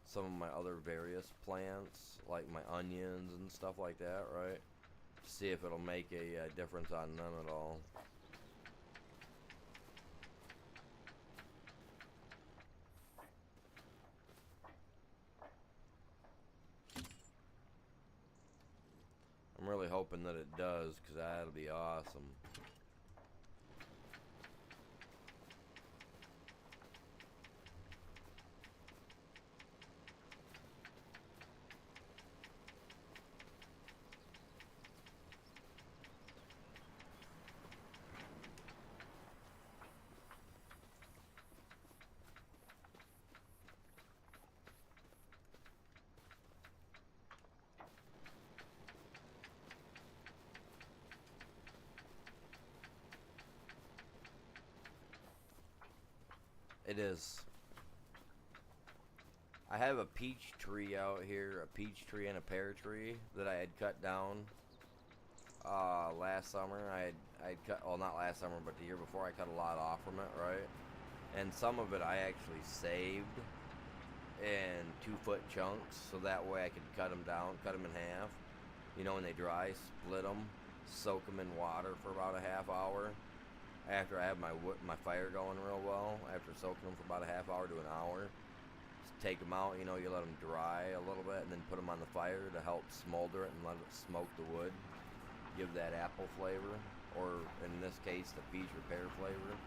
A: some of my other various plants, like my onions and stuff like that, right? See if it'll make a difference on them at all. hoping that it does, because that'll be awesome. It is. I have a peach tree out here, a peach tree and a pear tree that I had cut down last summer. I'd cut, well, not last summer, but the year before. I cut a lot off from it, right? And some of it I actually saved in 2-foot chunks, so that way I could cut them down, cut them in half. You know, when they dry, split them, soak them in water for about a half hour. After I have my fire going real well, after soaking them for about a half hour to an hour, just take them out, you know, you let them dry a little bit, and then put them on the fire to help smolder it and let it smoke the wood, give that apple flavor, or in this case, the peach or pear flavor.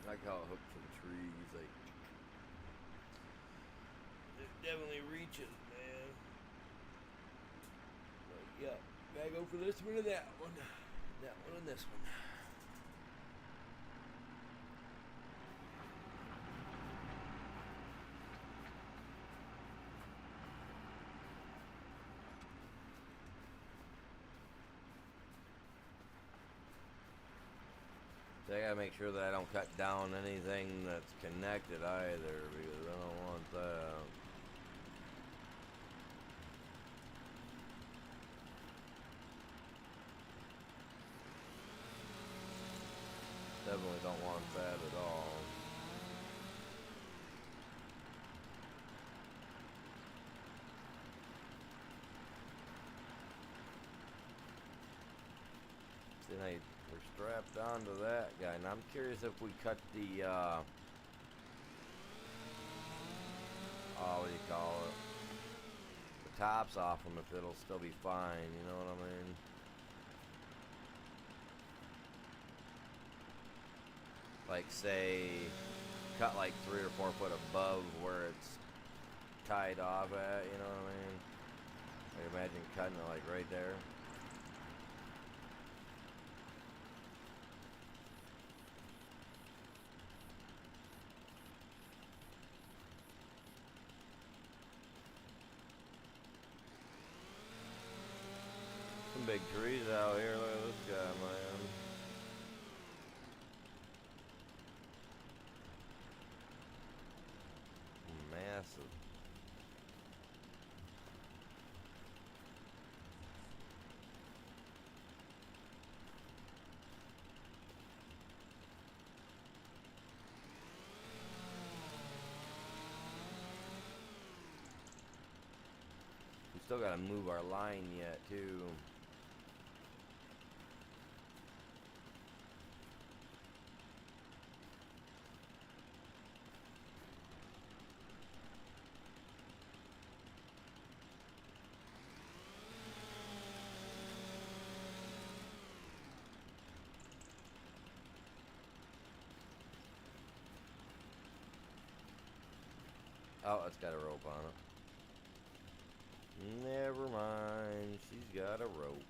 A: I like how it hooked to the trees, like, it definitely reaches, man. Like, yeah, gotta go for this one or that one and this one. So I gotta make sure that I don't cut down anything that's connected either, because I don't want that. Definitely don't want that at all. See, now we're strapped onto that guy. Now I'm curious if we cut the, what do you call it? The tops off them, if it'll still be fine, you know what I mean? Like, say, cut like 3 or 4 foot above where it's tied off at, you know what I mean? Like, imagine cutting it like right there. Some big trees out here. Look at this guy, man. Massive. We still gotta move our line yet, too. Oh, it's got a rope on it. Never mind. She's got a rope.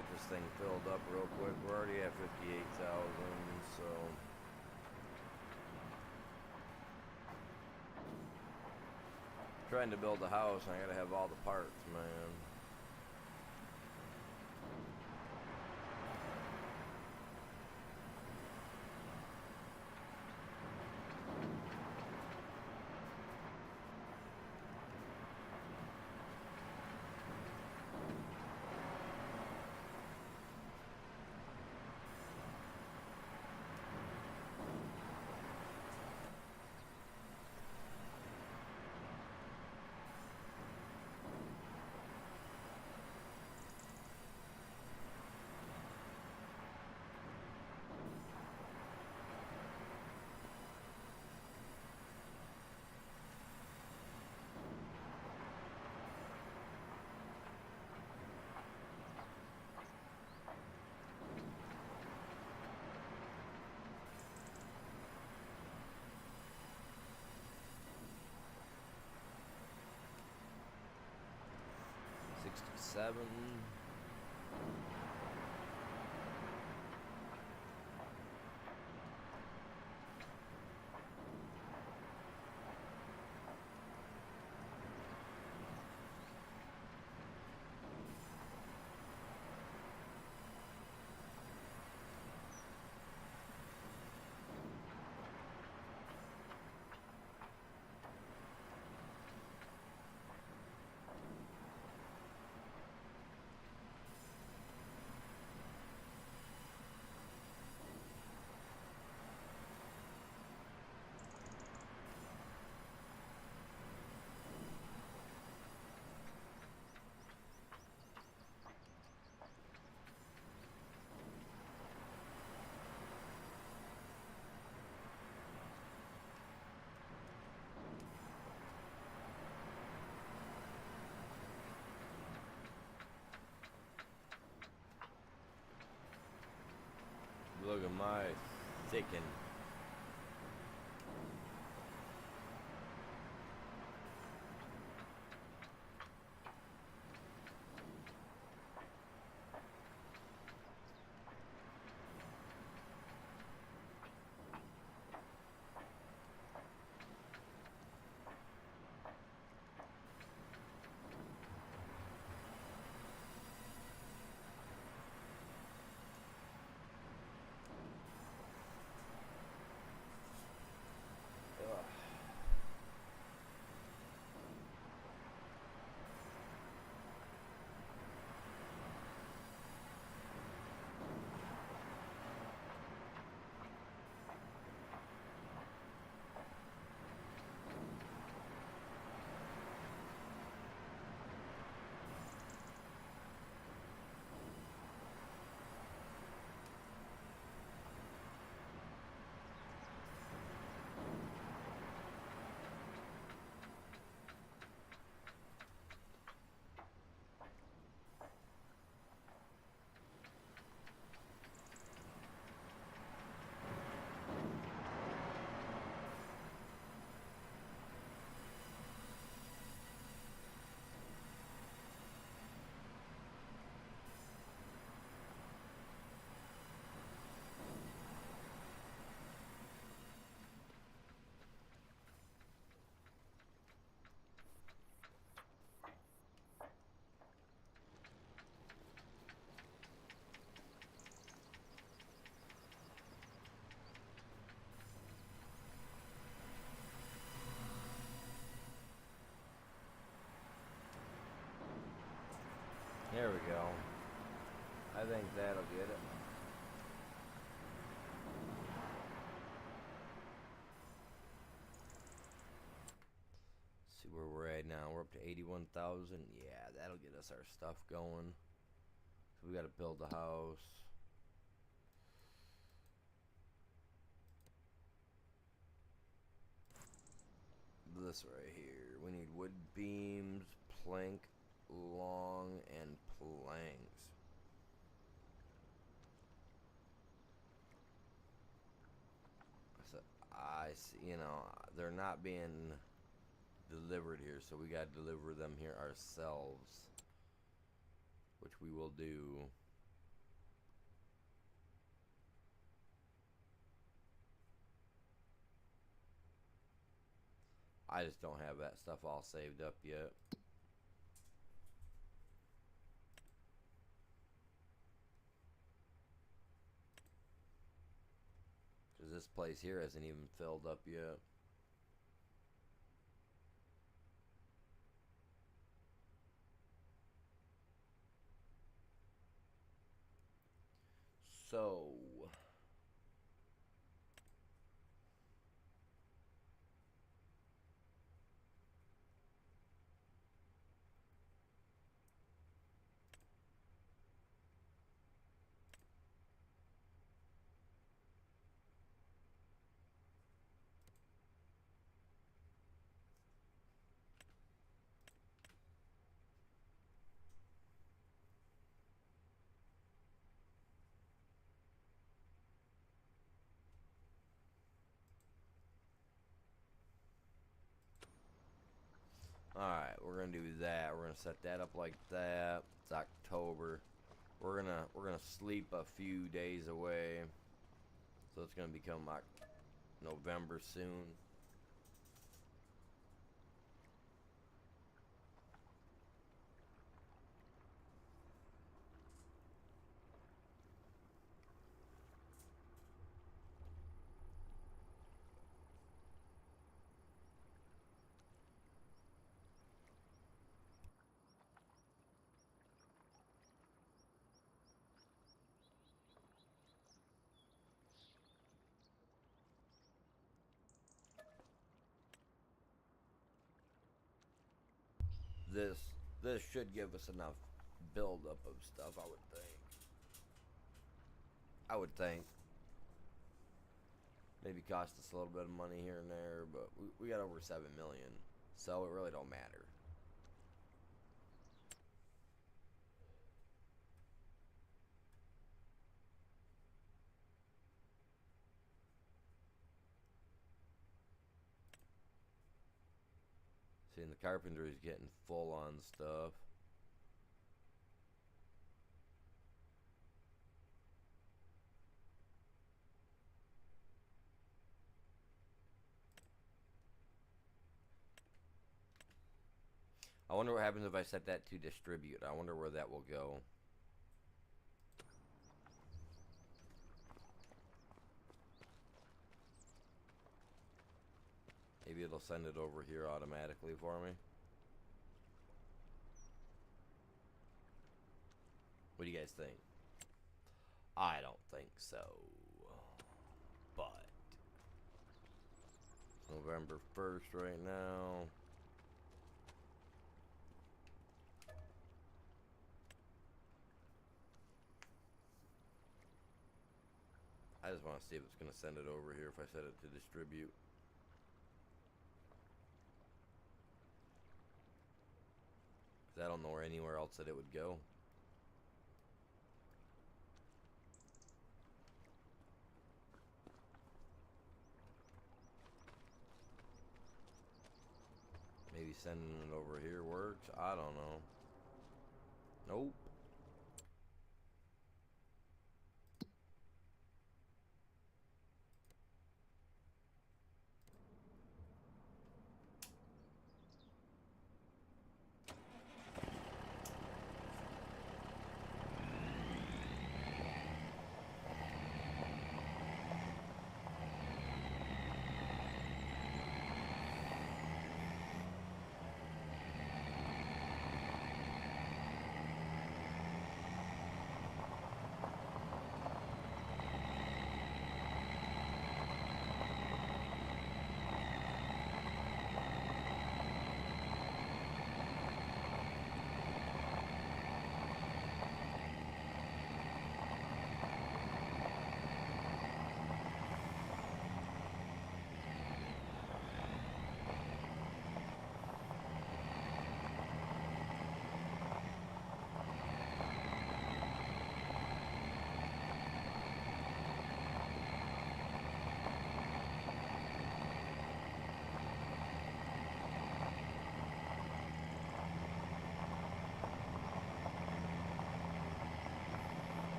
A: get this thing filled up real quick. We're already at 58,000, so trying to build a house, I gotta have all the parts, man. Seven. Look at my thicken. There we go. I think that'll get it. See where we're at now. We're up to 81,000. Yeah, that'll get us our stuff going. So we got to build the house. This right here. We need wood beams, plank, long, and planks. So I see, you know, they're not being delivered here, so we got to deliver them here ourselves, which we will do. I just don't have that stuff all saved up yet. Because this place here hasn't even filled up yet. So alright, we're gonna do that. We're gonna set that up like that. It's October. We're gonna sleep a few days away. So it's gonna become like November soon. This this should give us enough buildup of stuff, I would think. I would think. Maybe cost us a little bit of money here and there, but we got over 7 million, so it really don't matter. Seeing the carpenter is getting full on stuff. I wonder what happens if I set that to distribute. I wonder where that will go. Maybe it'll send it over here automatically for me. What do you guys think? I don't think so. But November 1st right now. I just want to see if it's going to send it over here if I set it to distribute. Because I don't know anywhere else that it would go. Maybe sending it over here works. I don't know. Nope.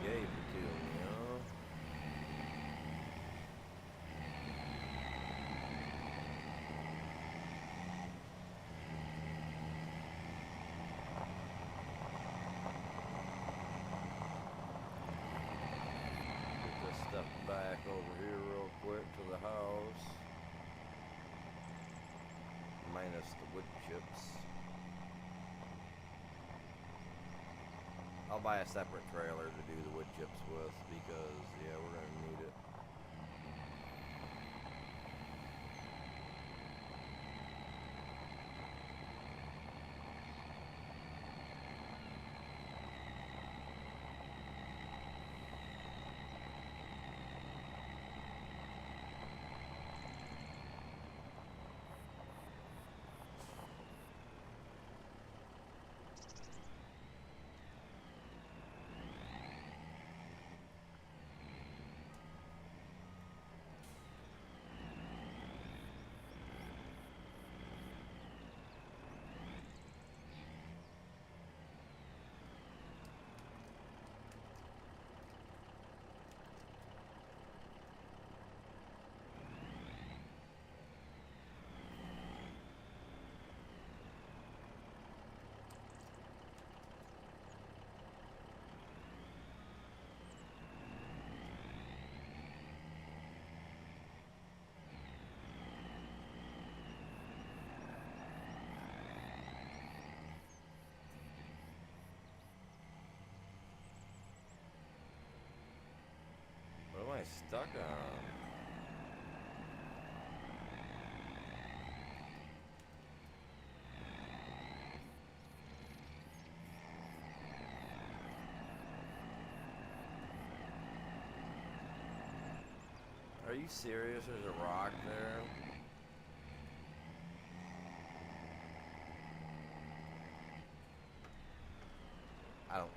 A: gave it to me, huh? Get this stuff back over here real quick to the house. Minus the wood chips. I'll buy a separate trailer to do the wood chips with because, yeah, we're going to need it. What am I stuck on? Are you serious? There's a rock there? I don't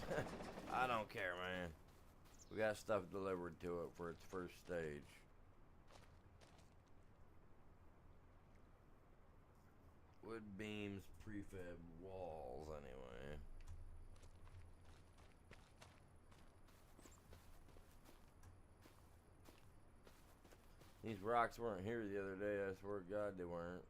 A: care. I don't care, man. We got stuff delivered to it for its first stage. Wood beams, prefab walls, anyway. These rocks weren't here the other day, I swear to God they weren't.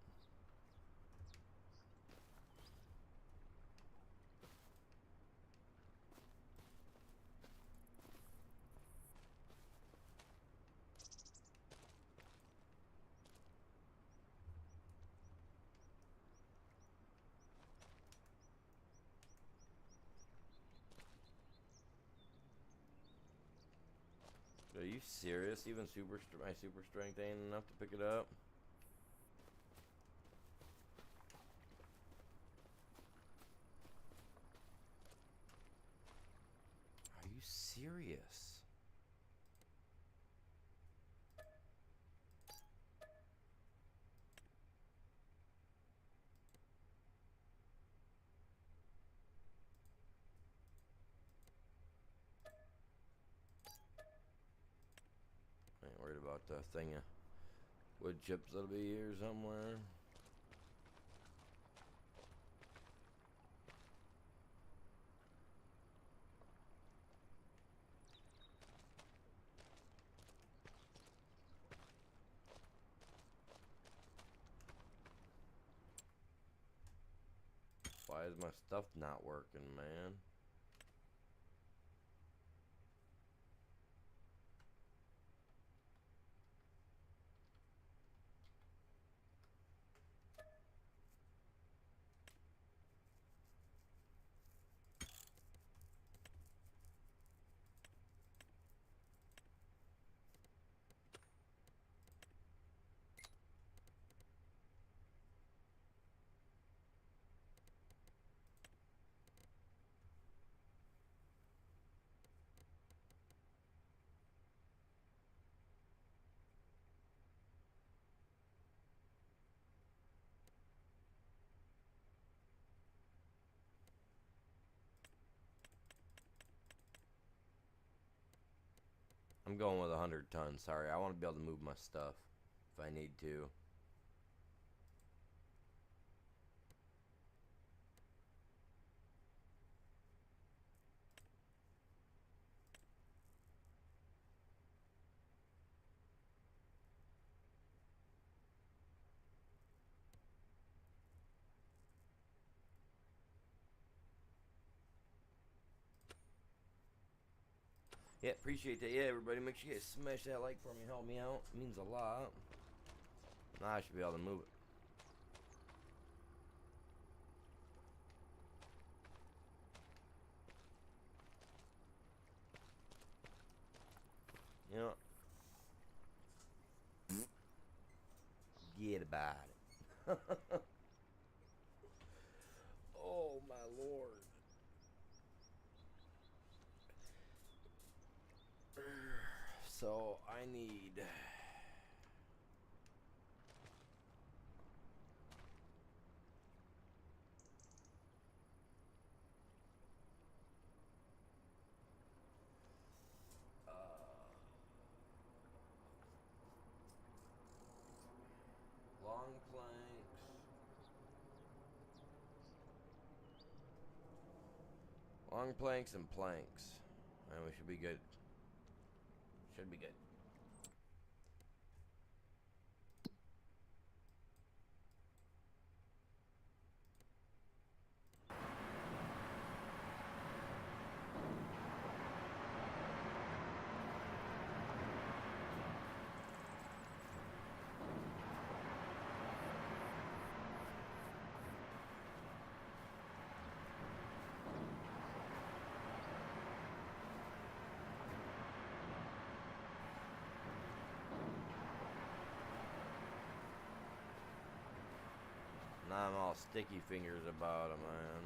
A: Are you serious? Even my super strength ain't enough to pick it up? Are you serious? I ain't worried about the thing of wood chips that'll be here somewhere. Why is my stuff not working, man? I'm going with 100 tons. Sorry, I want to be able to move my stuff if I need to. Yeah, appreciate that. Yeah, everybody, make sure you guys smash that like for me. Help me out. It means a lot. Now I should be able to move it. You know, get about it. Oh my lord. So I need. Long planks. Long planks and planks. And we should be good. Should be good. Now I'm all sticky fingers about it, man.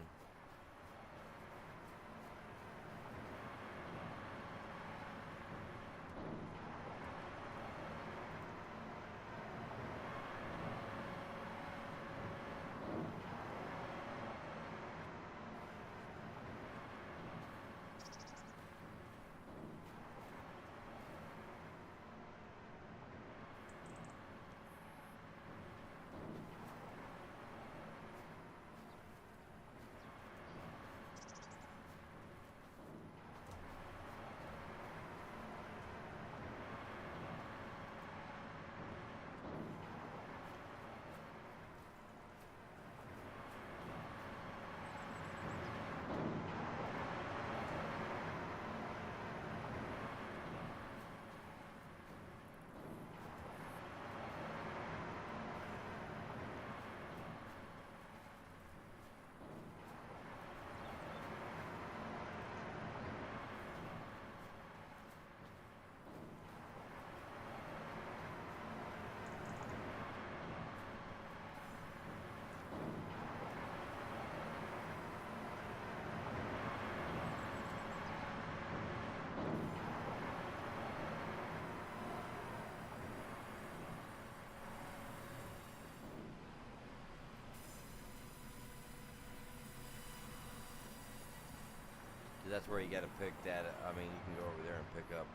A: That's where you gotta pick that. I mean, you can go over there and pick up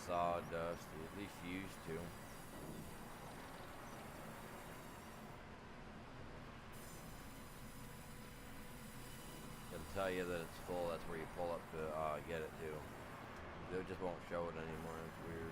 A: sawdust. At least you used to. It'll tell you that it's full. That's where you pull up to get it to. It just won't show it anymore. It's weird.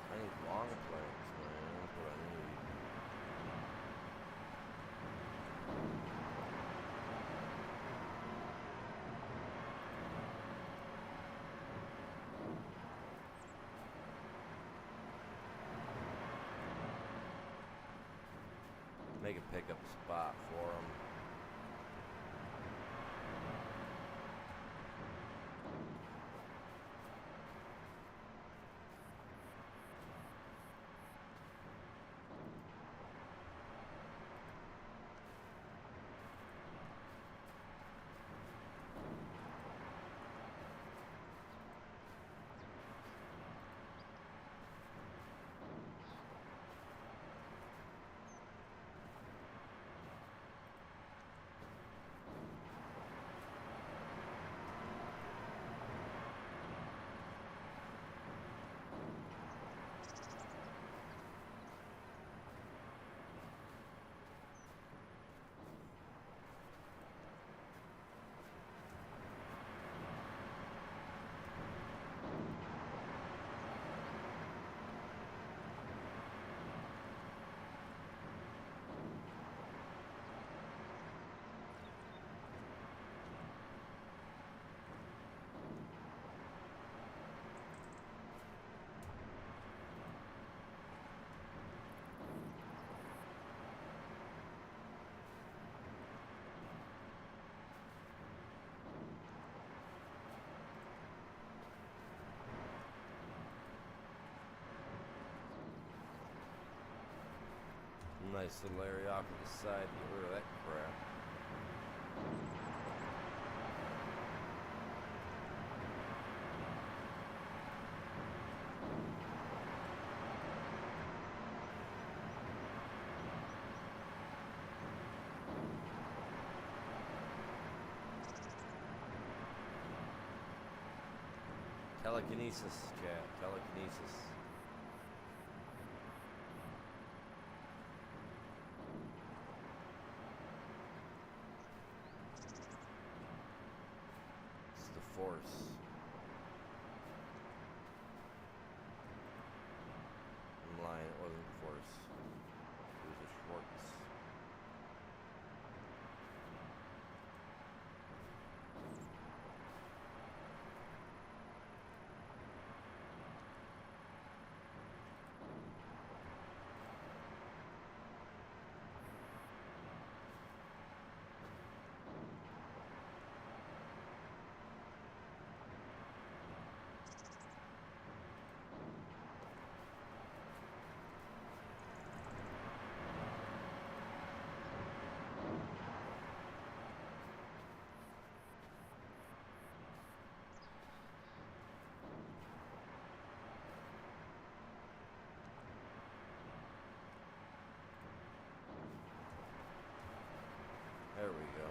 A: I need long planks, man. That's what I need. Make a pickup spot for them. Nice little area off to the side to get rid of that crap. Telekinesis, chat. Telekinesis. It's the Force. I'm lying, it wasn't the Force. It was the Schwartz. There we go.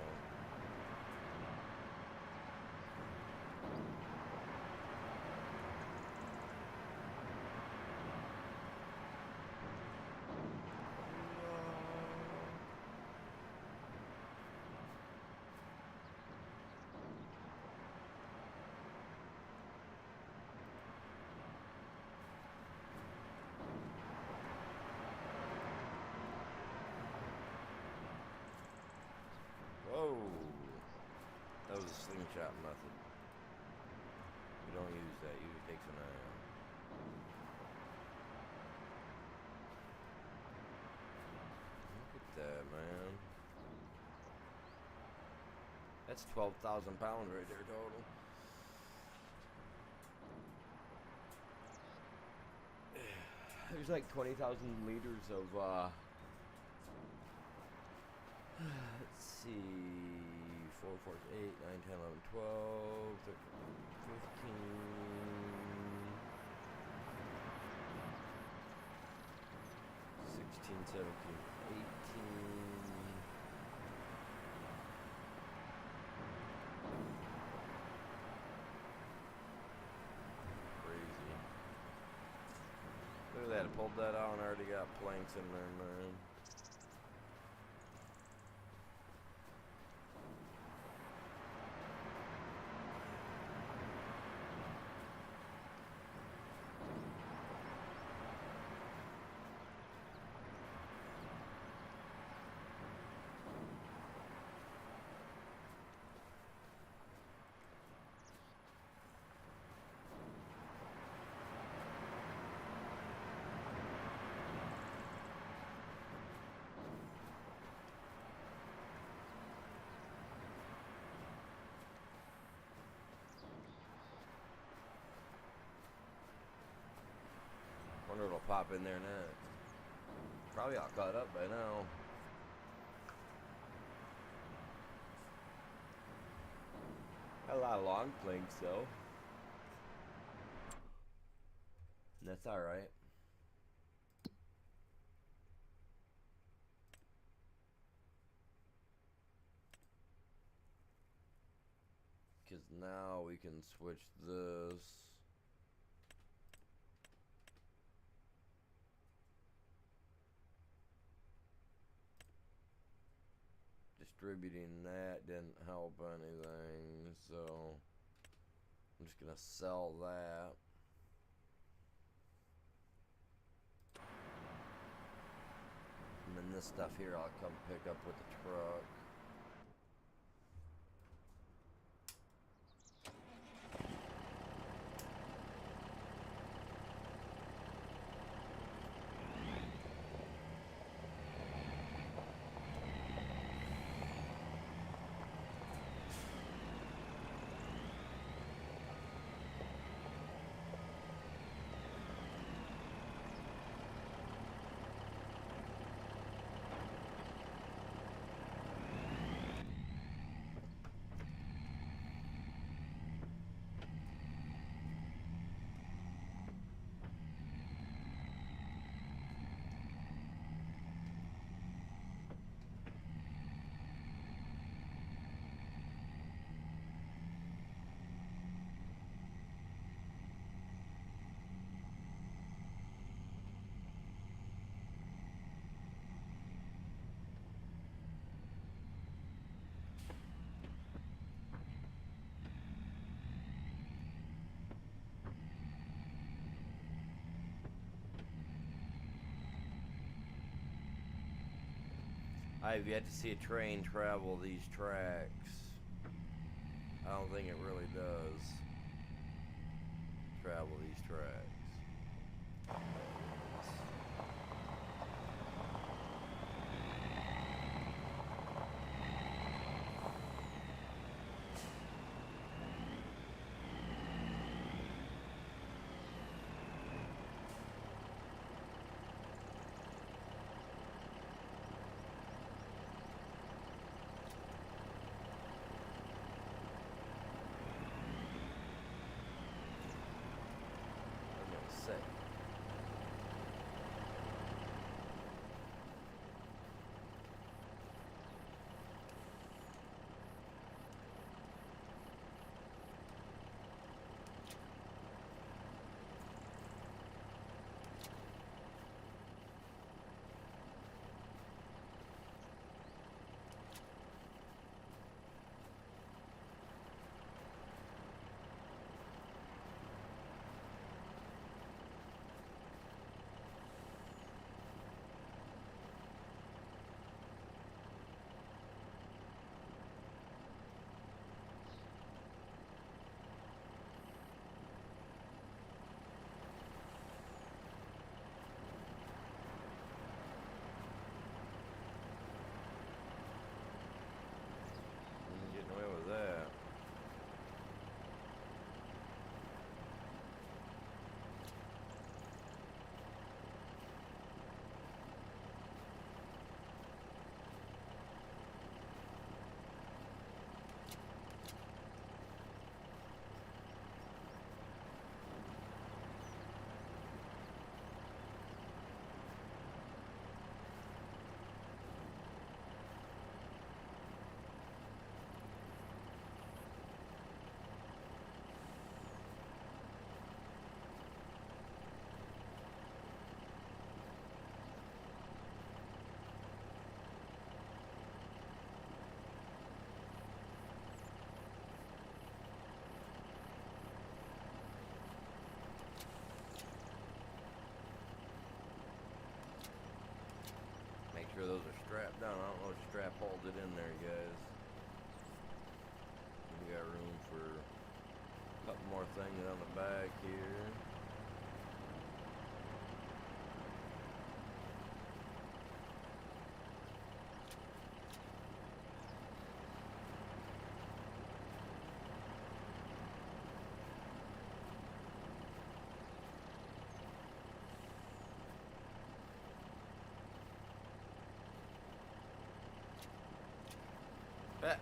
A: Whoa! That was a slingshot method. We don't use that. Usually takes an eye out. Look at that, man. That's 12,000 pounds right there total. There's like 20,000 liters of, let's see, 4, 4, 8, 9, 10, 11, 12, 13, 15, 16, 17, 18. Crazy. Look at that, I pulled that out and I already got planks in there, man. Wonder it'll pop in there next. Probably all caught up by now. Got a lot of long planks though. And that's alright. Because now we can switch this. Distributing that didn't help anything, so I'm just gonna sell that. And then this stuff here I'll come pick up with the truck. I've yet to see a train travel these tracks. I don't think it really does travel these tracks. Say. Getting away with that. Make sure those are strapped down. I don't know if strap holds it in there, guys. We got room for a couple more things on the back here. Bet.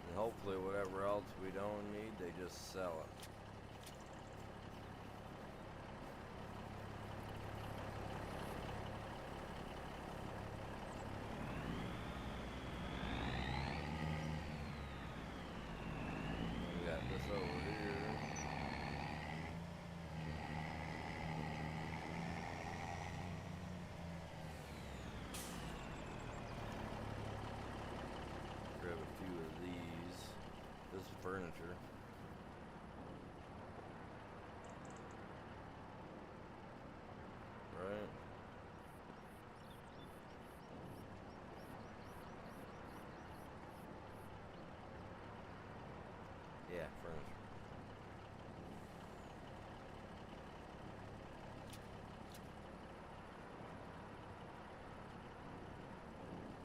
A: And hopefully whatever else we don't need, they just sell it. We got this over here. Grab a few of these. This is furniture. Right? Yeah, furniture.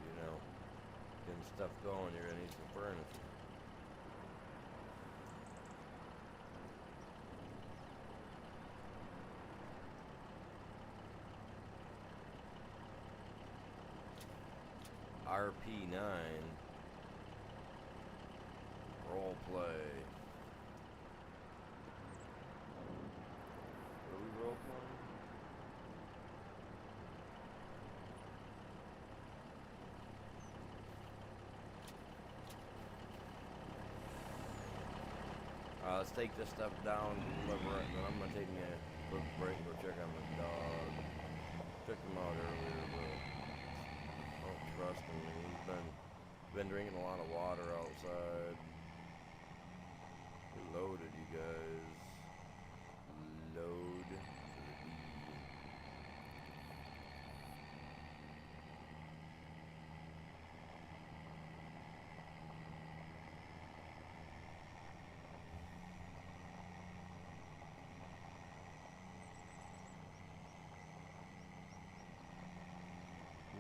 A: You know, getting stuff going, you're gonna need some furniture. RP9 role play. What are we role playing? Let's take this stuff down, deliver it, and then I'm gonna take me a quick break and go check on my dog. Took him out earlier, but I don't trust him. He's been Been drinking a lot of water outside. We're loaded, you guys. Load to the D.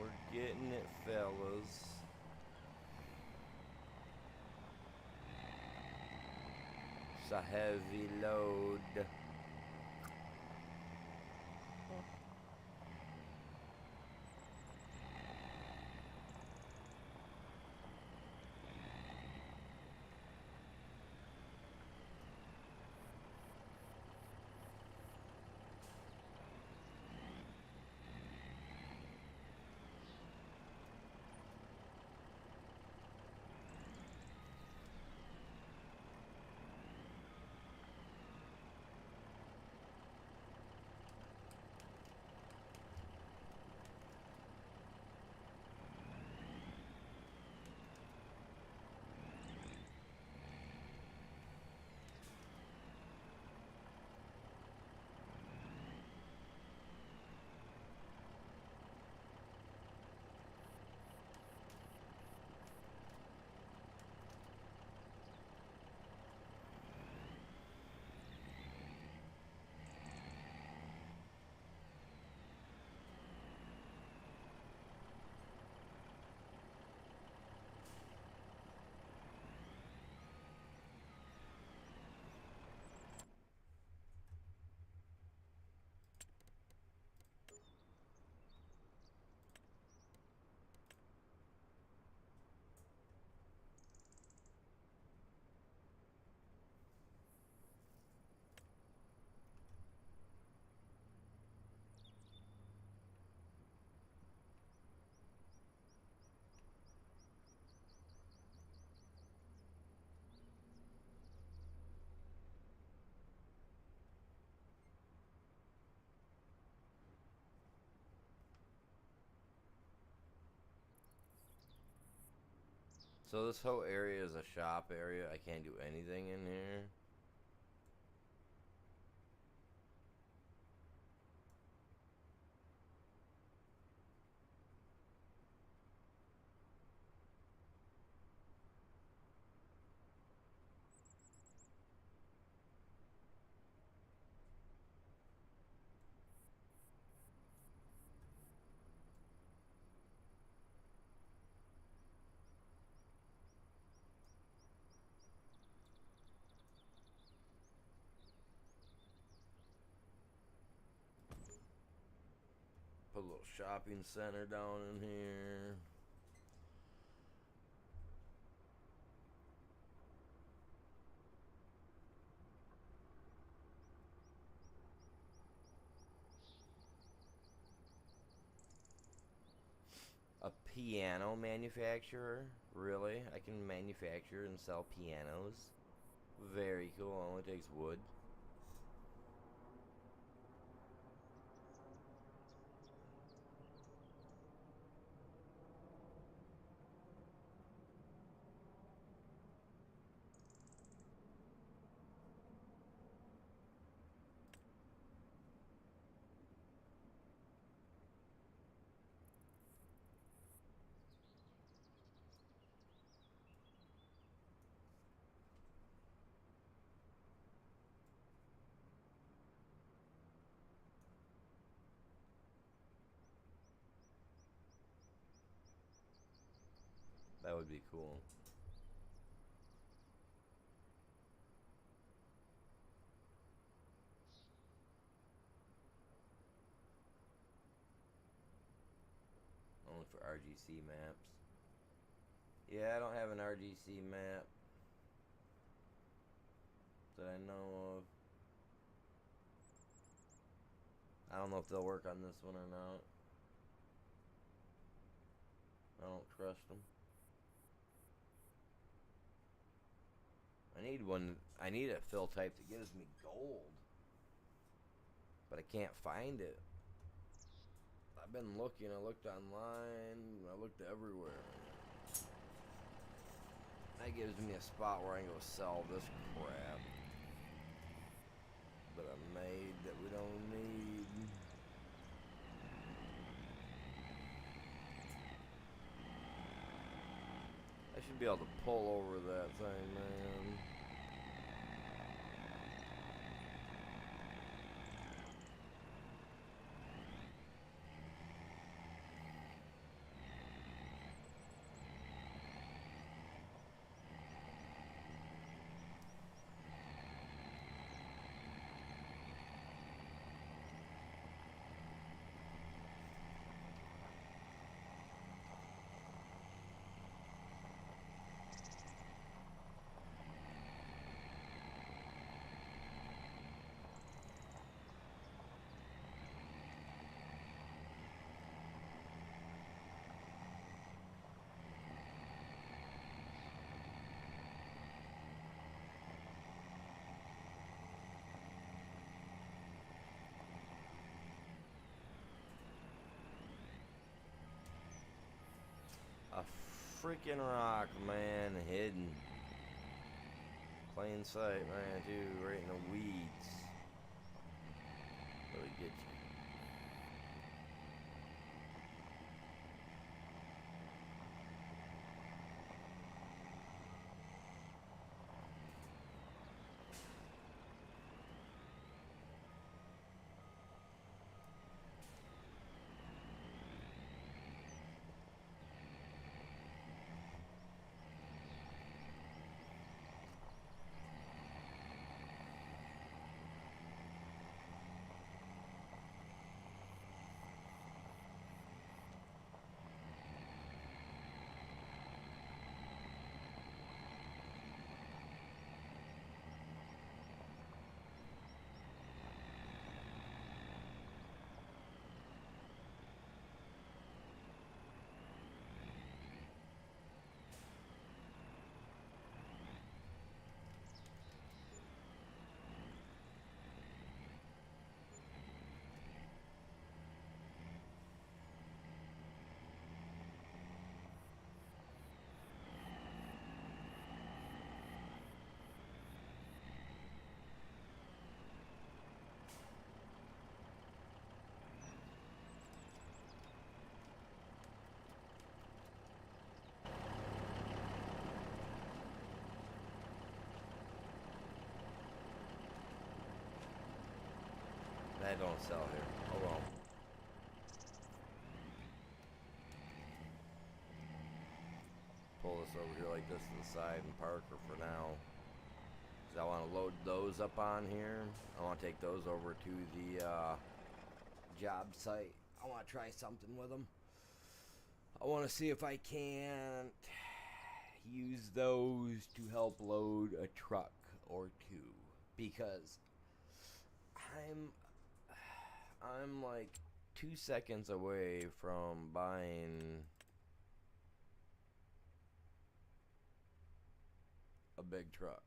A: We're getting it, fellas. It's a heavy load. So this whole area is a shop area. I can't do anything in here. Put a little shopping center down in here. A piano manufacturer? Really? I can manufacture and sell pianos? Very cool. Only takes wood. That would be cool. Only for RGC maps. Yeah, I don't have an RGC map that I know of. I don't know if they'll work on this one or not. I don't trust them. I need one. I need a fill type that gives me gold, but I can't find it. I've been looking. I looked online. I looked everywhere. That gives me a spot where I can go sell this crap that I made that we don't need. I should be able to pull over that thing, man. A freaking rock, man, hidden. Plain sight, man, too, right in the weeds. Really get you. That don't sell here. Oh well. Pull this over here like this to the side and park her for now. Cause I want to load those up on here. I want to take those over to the job site. I want to try something with them. I want to see if I can't use those to help load a truck or two, because I'm like 2 seconds away from buying a big truck.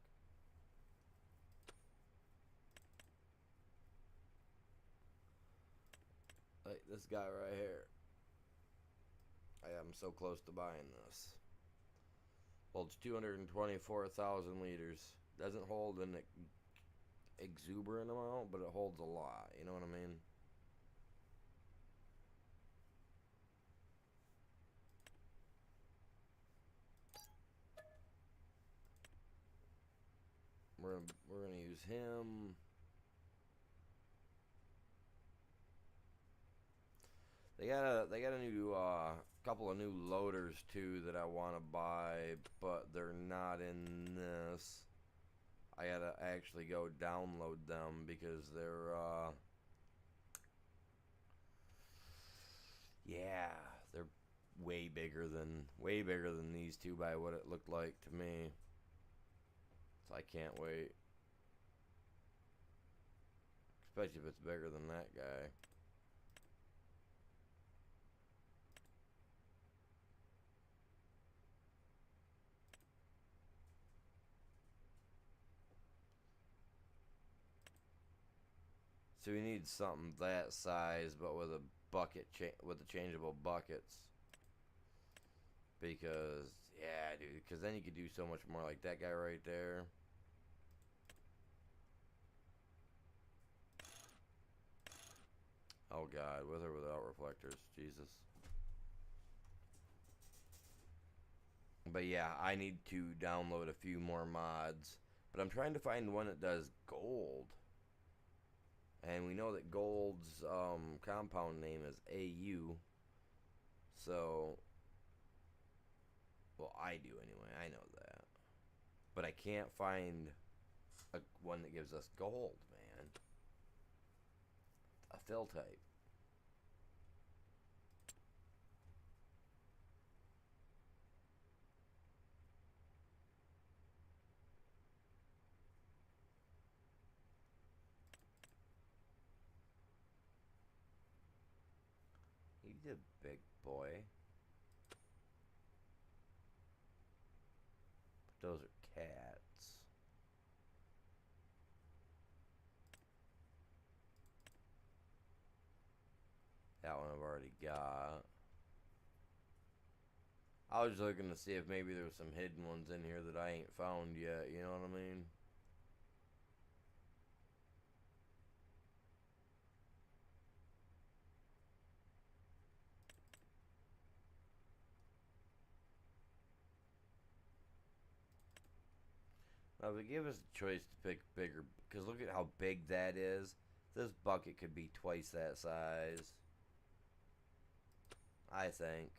A: Like this guy right here. I am so close to buying this. Holds 224,000 liters. Doesn't hold an exuberant amount, but it holds a lot. You know what I mean? We're gonna use him. They got a new couple of new loaders too that I want to buy, but they're not in this. I gotta actually go download them because they're yeah, they're way bigger than these two by what it looked like to me. So I can't wait. Especially if it's bigger than that guy. So we need something that size, but with a bucket with the changeable buckets. Because Yeah, dude, because then you could do so much more like that guy right there. Oh god, with or without reflectors, Jesus. But yeah, I need to download a few more mods. But I'm trying to find one that does gold. And we know that gold's compound name is AU. So, well, I do anyway. I know that. But I can't find one that gives us gold, man. A fill type. He's a big boy. But those are cats. That one I've already got. I was looking to see if maybe there was some hidden ones in here that I ain't found yet. You know what I mean? Now, if they give us a choice to pick bigger, because look at how big that is. This bucket could be twice that size. I think.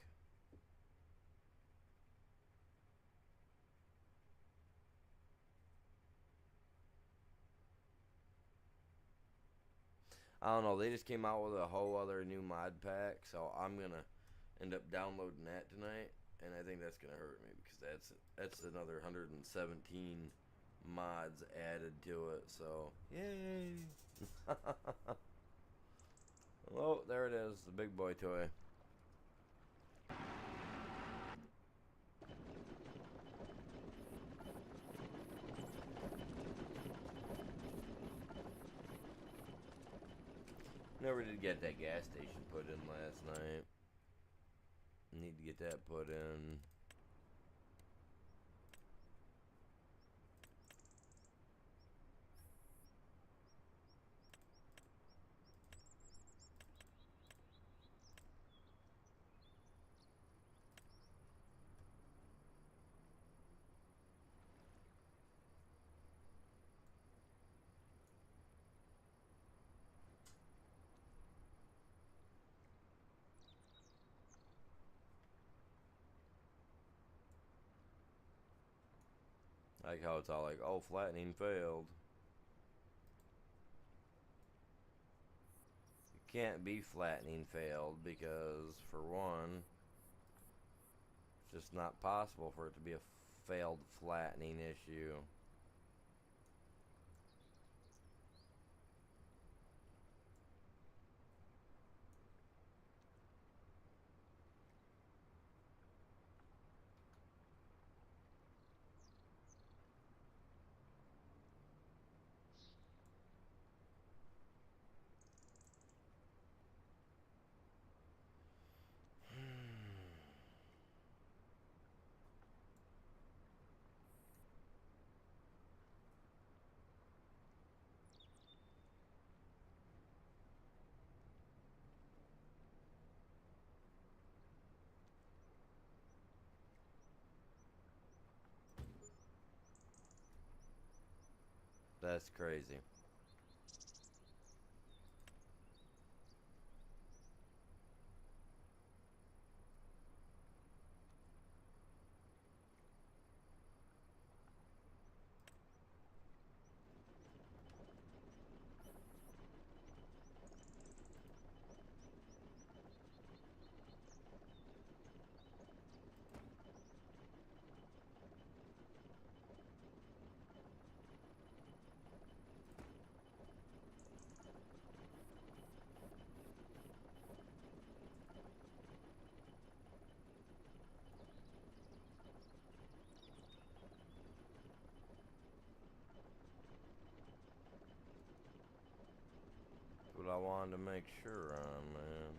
A: I don't know. They just came out with a whole other new mod pack, so I'm gonna end up downloading that tonight, and I think that's gonna hurt me because that's another 117 mods added to it. So yay! Oh, there it is, the big boy toy. Never did get that gas station put in last night. Need to get that put in. Like how it's all like, oh, flattening failed. It can't be flattening failed because, for one, it's just not possible for it to be a failed flattening issue. That's crazy. What I wanted to make sure on, man.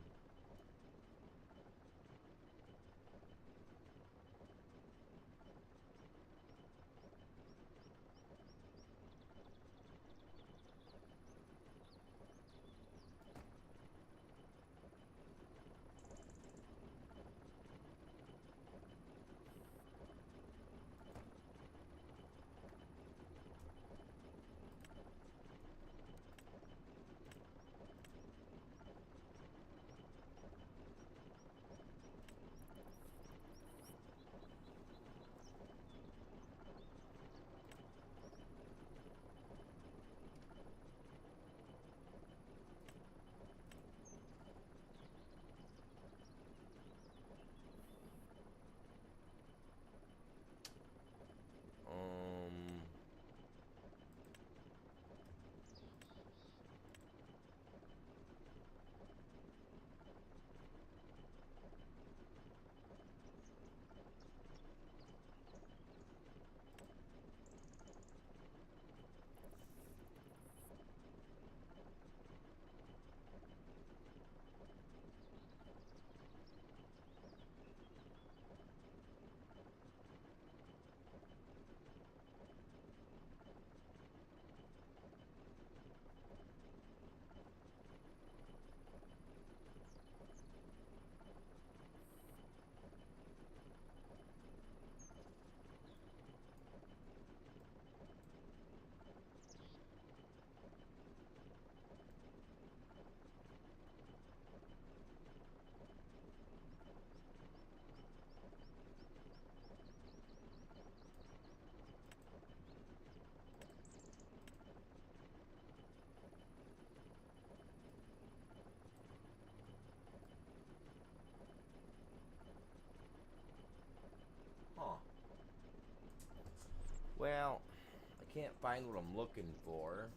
A: find what I'm looking for,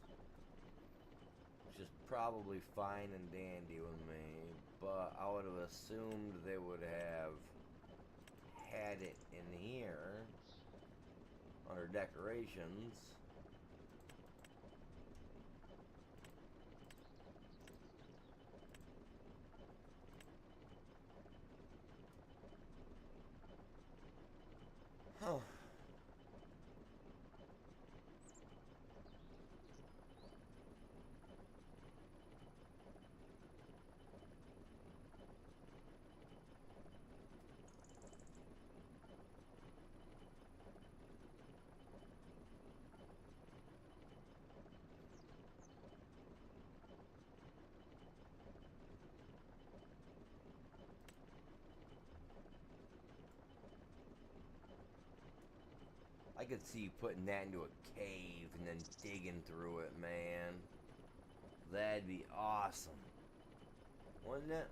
A: which is probably fine and dandy with me, but I would have assumed they would have had it in here under decorations. Huh. I could see you putting that into a cave and then digging through it, man. That'd be awesome. Wouldn't it?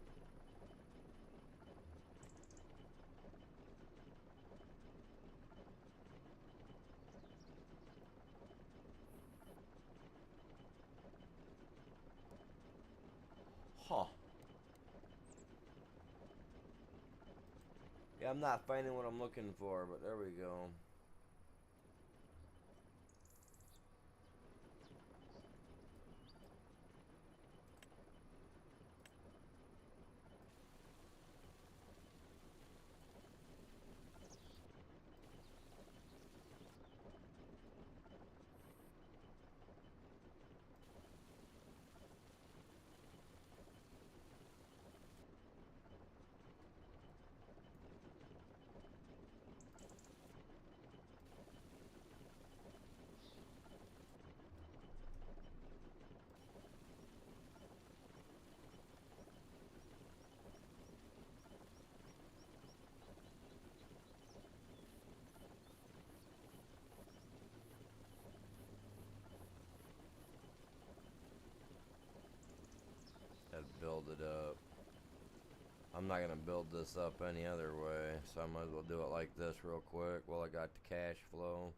A: Huh. Yeah, I'm not finding what I'm looking for, but there we go. Gotta build it up. I'm not gonna build this up any other way, so I might as well do it like this real quick while I got the cash flow.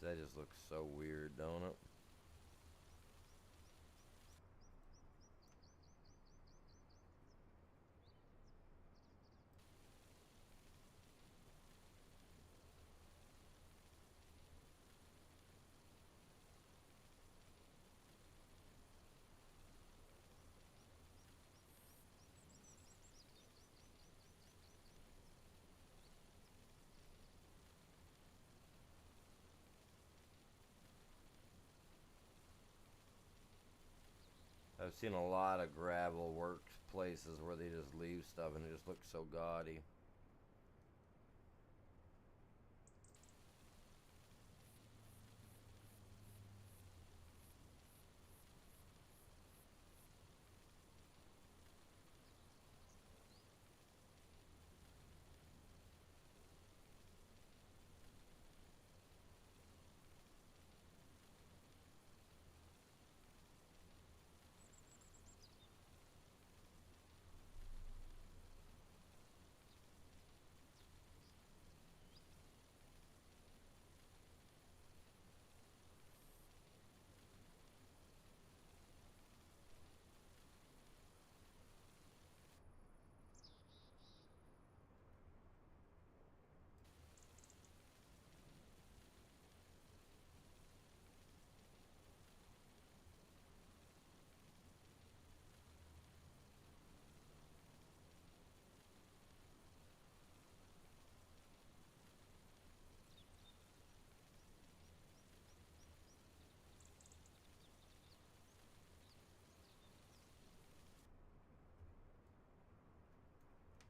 A: That just looks so weird, don't it? I've seen a lot of gravel works places where they just leave stuff and it just looks so gaudy.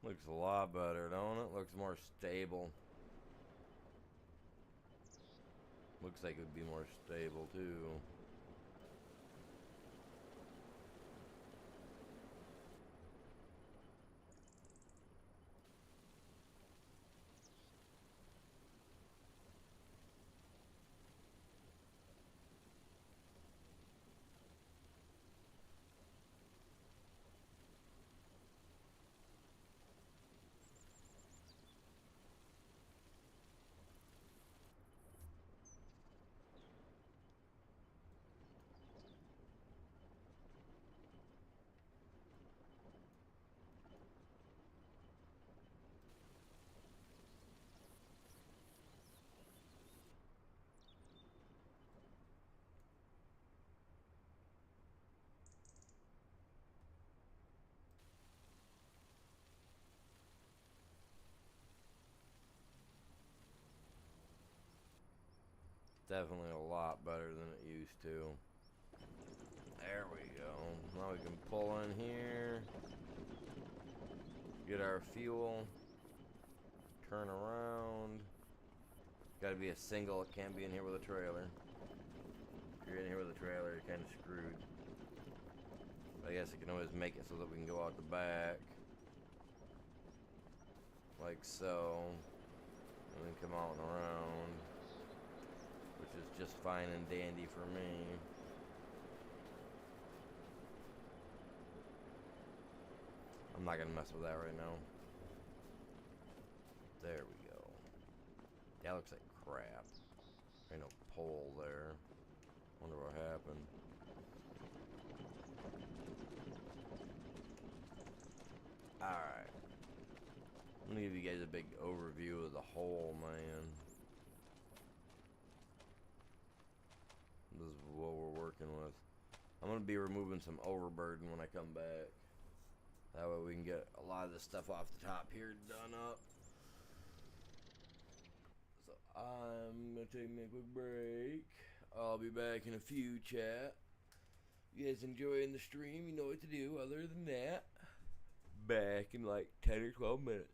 A: Looks a lot better, don't it? Looks more stable. Looks like it would be more stable too. Definitely a lot better than it used to. There we go. Now we can pull in here. Get our fuel. Turn around. Gotta be a single, it can't be in here with a trailer. If you're in here with a trailer, you're kind of screwed. But I guess I can always make it so that we can go out the back. Like so. And then come out and around. Which is just fine and dandy for me. I'm not gonna mess with that right now. There we go. That looks like crap. Ain't no pole there. Wonder what happened. Alright. Let me give you guys a big overview of the hole, man. This is what we're working with. I'm going to be removing some overburden when I come back. That way we can get a lot of this stuff off the top here done up. So I'm going to take me a quick break. I'll be back in a few, chat. You guys enjoying the stream? You know what to do. Other than that, back in like 10 or 12 minutes.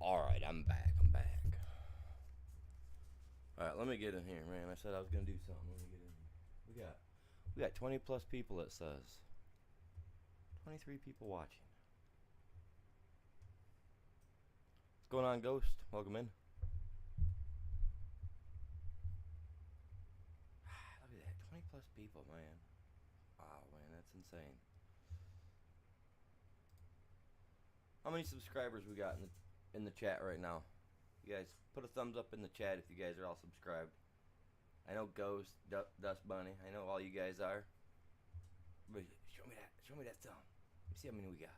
A: Alright, I'm back. I'm back. Alright, let me get in here, man. I said I was gonna do something. Let me get in here. We got 20 plus people, it says. 23 people watching. What's going on, Ghost? Welcome in. Look at that, 20 plus people, man. Wow, man, that's insane. How many subscribers we got in the chat right now? You guys put a thumbs up in the chat if you guys are all subscribed. I know Ghost, Dust Bunny, I know all you guys are. But show me that thumb. Let me see how many we got.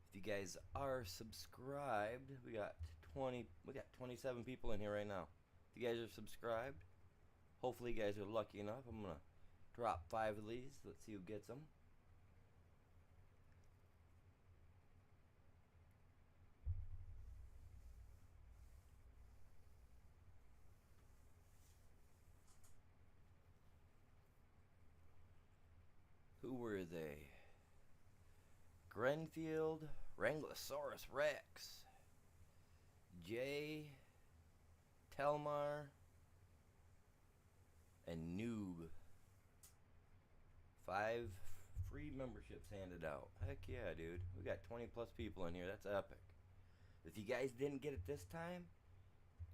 A: If you guys are subscribed, we got 27 people in here right now. If you guys are subscribed, hopefully you guys are lucky enough. I'm gonna drop 5 of these. Let's see who gets them. Who were they? Grenfield, Wranglosaurus Rex, Jay, Telmar, and Noob. 5 free memberships handed out. Heck yeah, dude. We got 20 plus people in here. That's epic. If you guys didn't get it this time,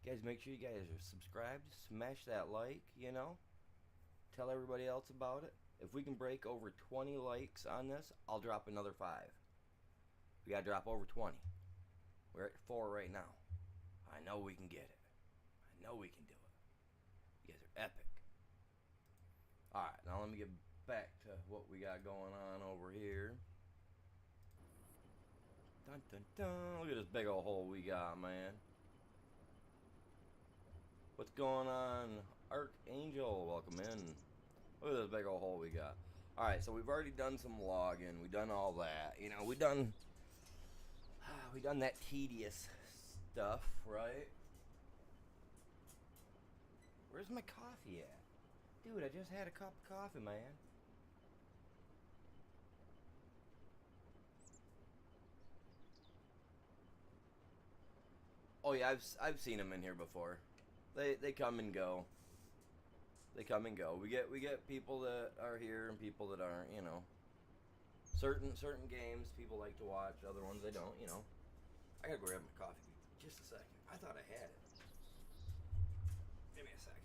A: guys, make sure you guys are subscribed. Smash that like, you know. Tell everybody else about it. If we can break over 20 likes on this, I'll drop another 5. We gotta drop over 20. We're at 4 right now. I know we can get it. I know we can do it. You guys are epic. Alright, now let me get back to what we got going on over here. Dun dun dun. Look at this big old hole we got, man. What's going on? Archangel, welcome in. Look at this big old hole we got. Alright, so we've already done some logging. We've done all that. You know, we done that tedious stuff, right? Where's my coffee at? Dude, I just had a cup of coffee, man. Oh yeah, I've seen them in here before. They come and go. They come and go. We get people that are here and people that aren't, you know. Certain games people like to watch, other ones they don't, you know. I gotta go grab my coffee. Just a second. I thought I had it. Give me a second.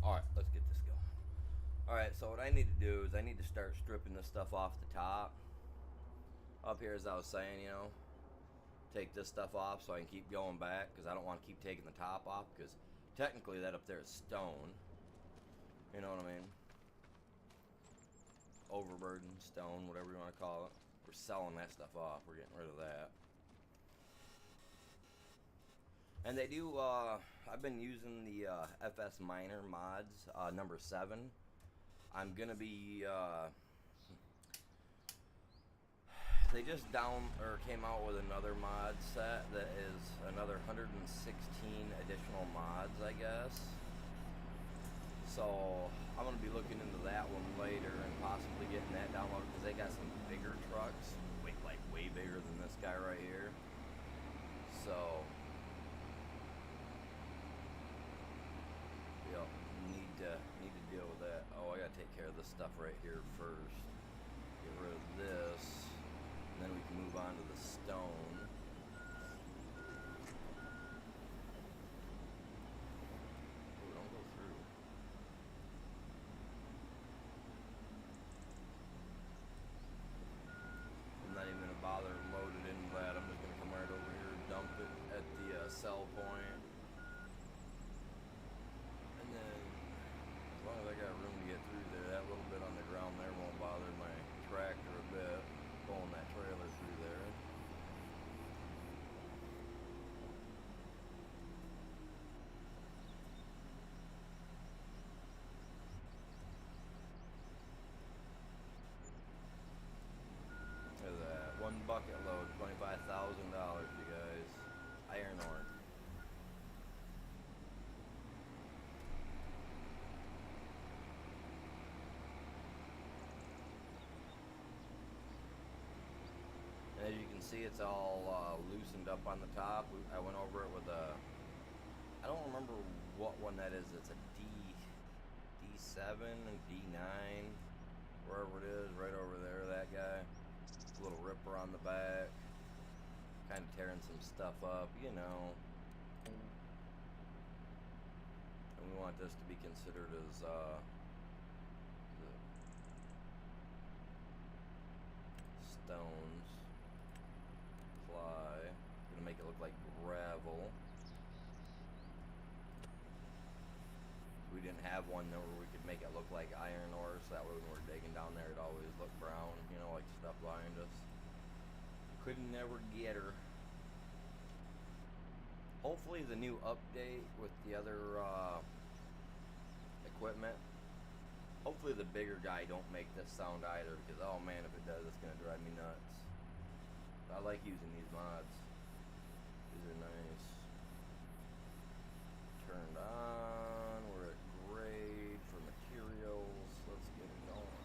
A: Alright, let's get this going. Alright, so what I need to do is I need to start stripping this stuff off the top. Up here, as I was saying, you know, take this stuff off so I can keep going back, because I don't want to keep taking the top off, because technically that up there is stone. You know what I mean? Overburden, stone, whatever you want to call it. We're selling that stuff off. We're getting rid of that. And they do, I've been using the FS Miner mods, number 7. I'm going to be, they just came out with another mod set that is another 116 additional mods, I guess. So, I'm going to be looking into that one later and possibly getting that downloaded, because they got some bigger trucks, way bigger than this guy right here. So, need to deal with that. Oh, I gotta take care of this stuff right here first. Get rid of this, and then we can move on to the stone. see, it's all loosened up on the top. I went over it with a, I don't remember what one that is. It's a D7 and D9, wherever it is, right over there, that guy. A little ripper on the back, kind of tearing some stuff up, you know. And we want this to be considered as the stones fly. Gonna make it look like gravel. We didn't have one there where we could make it look like iron ore, so that way when we're digging down there it always looked brown, you know, like stuff behind us. Couldn't never get her. Hopefully the new update with the other equipment, hopefully the bigger guy don't make this sound either, because oh man, if it does, it's gonna drive me nuts. I like using these mods. These are nice. Turned on. We're at grade for materials. Let's get it going.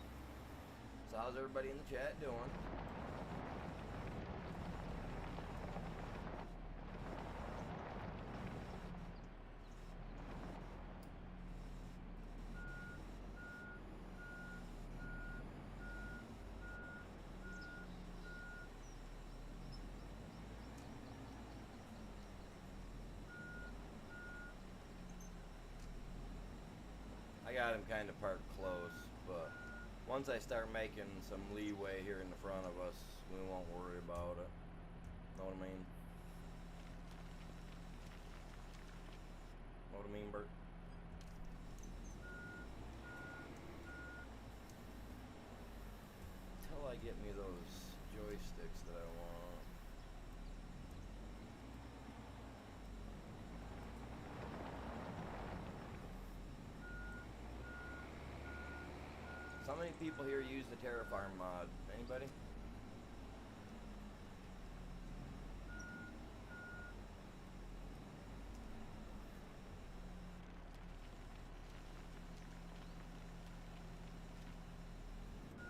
A: So how's everybody in the chat doing? I got him kind of parked close, but once I start making some leeway here in the front of us, we won't worry about it. Know what I mean? Know what I mean, Bert? Until I get me those joysticks that I want. So how many people here use the TerraFarm mod? Anybody?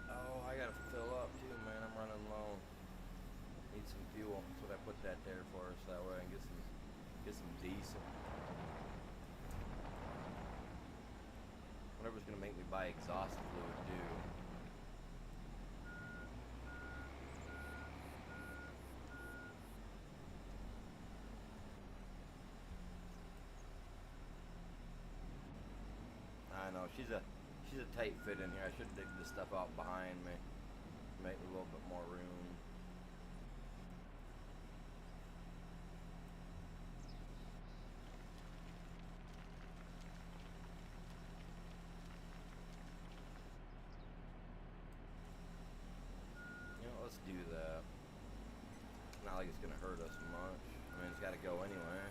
A: Oh, I gotta fill up too, man. I'm running low. Need some fuel. That's what I put that there for, so that way I can get some decent. Whatever's gonna make me buy exhaust fluid, do. I know she's a tight fit in here. I should dig this stuff out behind me, make a little bit more room. Let's do that. It's not like it's gonna hurt us much. I mean, it's gotta go anyway.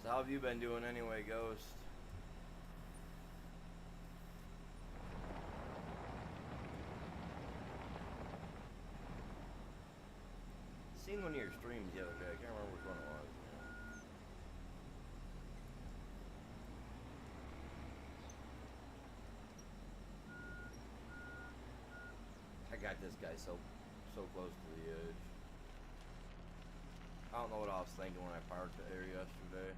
A: So how have you been doing anyway, Ghost? Seen one of your streams the other day. I can't remember which one it was. I got this guy so close to the edge. I don't know what I was thinking when I parked the area yesterday.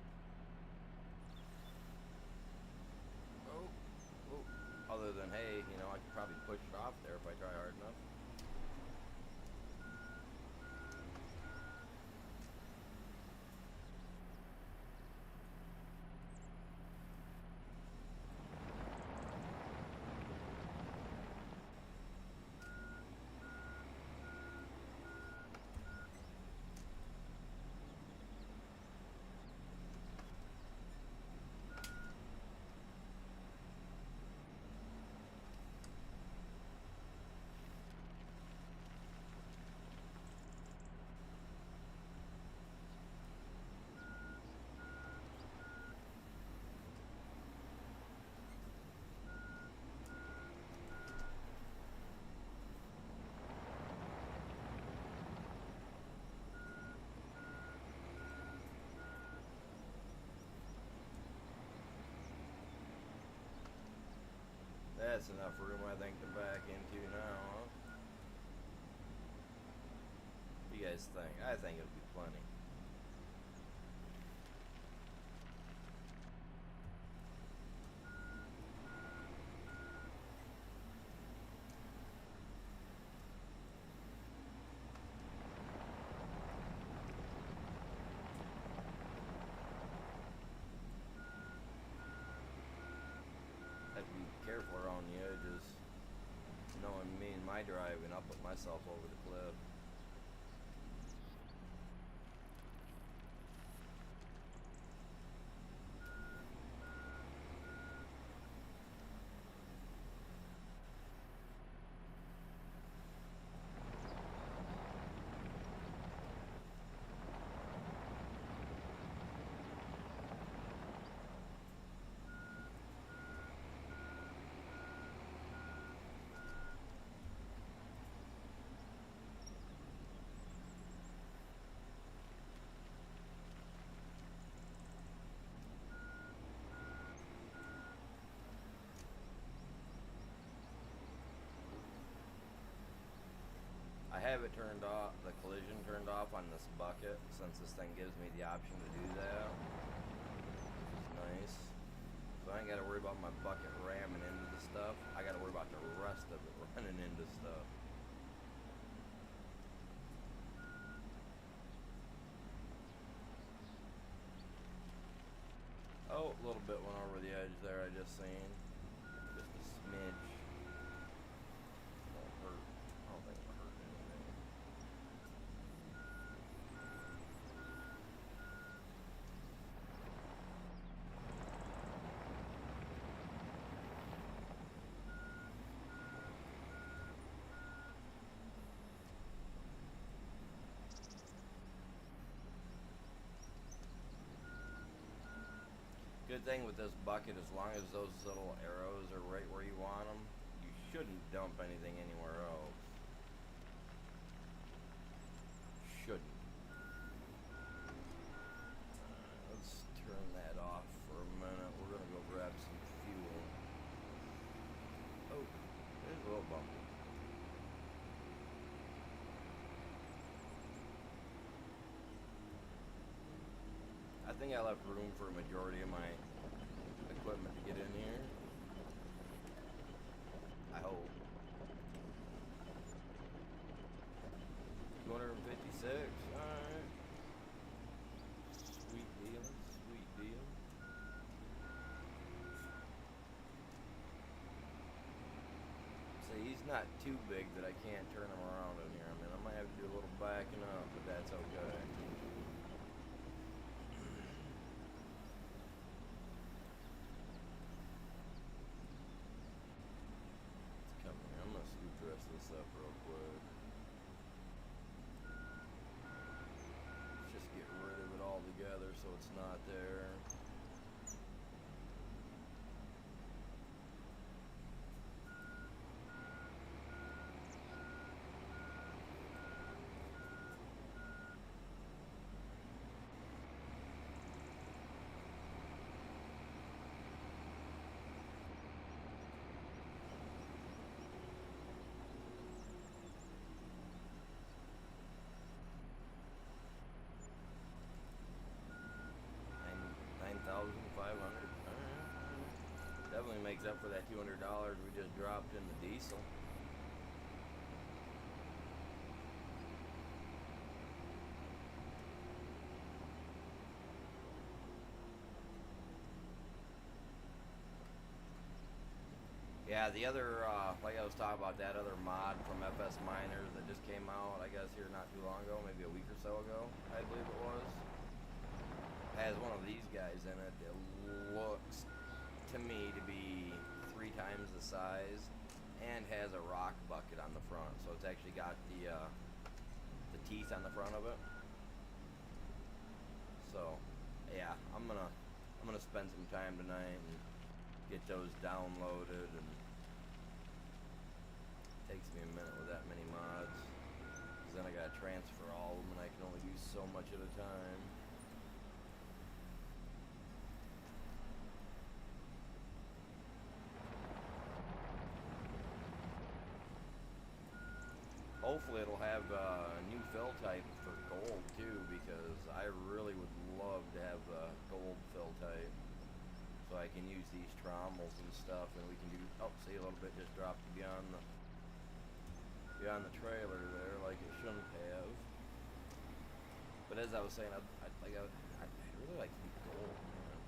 A: Oh. Other than, hey, you know, I could probably push it off there if I try hard enough. That's enough room, I think, to back into now, huh? What do you guys think? I think it'll be plenty. Have to be careful around the edges. Knowing me and my driving, I'll put myself over the cliff. I have it turned off, the collision turned off on this bucket, since this thing gives me the option to do that, which is nice. So I ain't gotta worry about my bucket ramming into the stuff. I gotta worry about the rest of it running into stuff. Oh, a little bit went over the edge there, I just seen. Just a smidge. Won't hurt. I don't think it'll hurt anything. Good thing with this bucket, as long as those little arrows are right where you want them, you shouldn't dump anything anywhere else. Shouldn't. Let's turn that off for a minute. We're gonna go grab some fuel. Oh, there's a little bumpy. I think I left room for a majority of my equipment to get in here. I hope. 256, alright. Sweet deal, sweet deal. See, he's not too big that I can't turn him around in here. I mean, I might have to do a little backing up, but that's okay. This up real quick. Let's just get rid of it all together so it's not there. Definitely makes up for that $200 we just dropped in the diesel. Yeah, the other, like I was talking about, that other mod from FS Miners that just came out, I guess, here not too long ago, maybe a week or so ago, I believe it was, has one of these guys in it. It looks to me to be 3 times the size and has a rock bucket on the front, so it's actually got the teeth on the front of it. So yeah, I'm gonna spend some time tonight and get those downloaded, and it takes me a minute with that many mods, because then I gotta transfer all of them and I can only use so much at a time. hopefully it'll have a new fill type for gold too, because I really would love to have the gold fill type, so I can use these trommels and stuff, and we can do. Oh, see, a little bit just dropped beyond the trailer there, like it shouldn't have. But as I was saying, I really like the gold, man.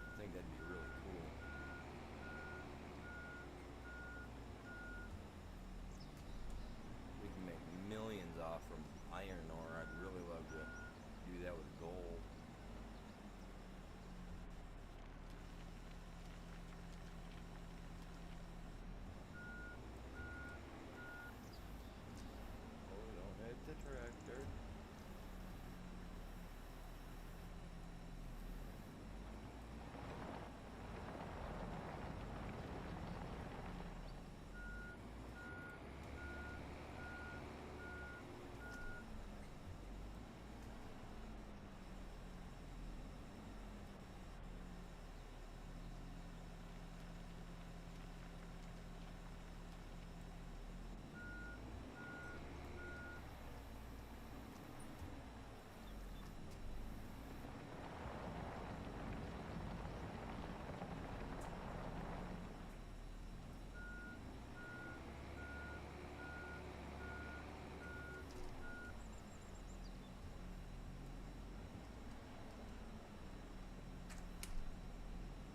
A: I think that'd be really cool. We can make millions off from iron ore. I'd really love to do that with gold. Oh, don't hit the tractor.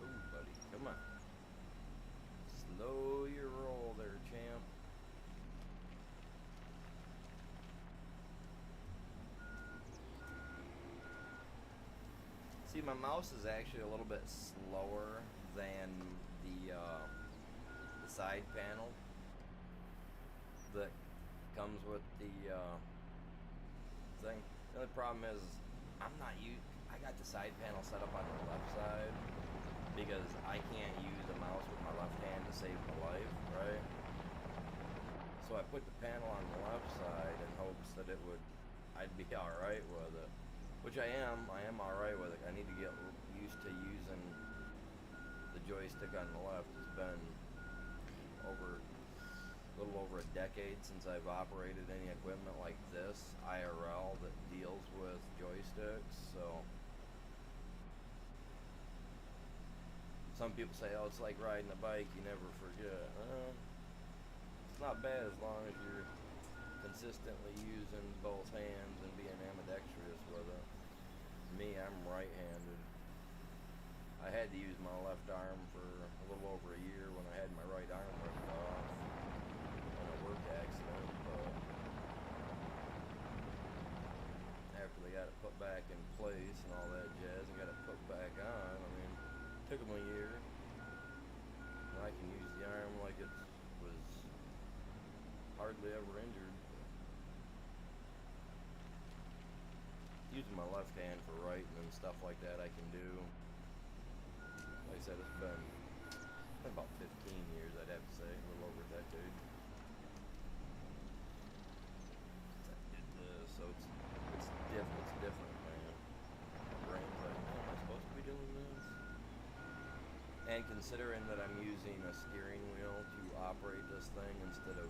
A: Ooh, buddy, come on. Slow your roll there, champ. See, my mouse is actually a little bit slower than the side panel that comes with the thing. The only problem is I got the side panel set up on the left side because I can't use the mouse with my left hand to save my life, right? So I put the panel on the left side in hopes that I'd be alright with it. Which I am alright with it. I need to get used to using the joystick on the left. It's been a little over a decade since I've operated any equipment like this, IRL, that deals with joysticks, so some people say, oh, it's like riding a bike, you never forget. It's not bad as long as you're consistently using both hands and being ambidextrous with it. Me, I'm right-handed. I had to use my left arm for a little over a year when I had my right arm ripped off in a work accident, but after they got it put back in place and all that jazz and got it put back on, I mean, it took them a year. And I can use the arm like it was hardly ever injured. Using my left hand for writing and stuff like that I can do. Like I said, it's been about 15 years, I'd have to say, a little over a decade. Since I did this, so it's different, man. My brain's like, man, am I supposed to be doing this? And considering that I'm using a steering wheel to operate this thing instead of,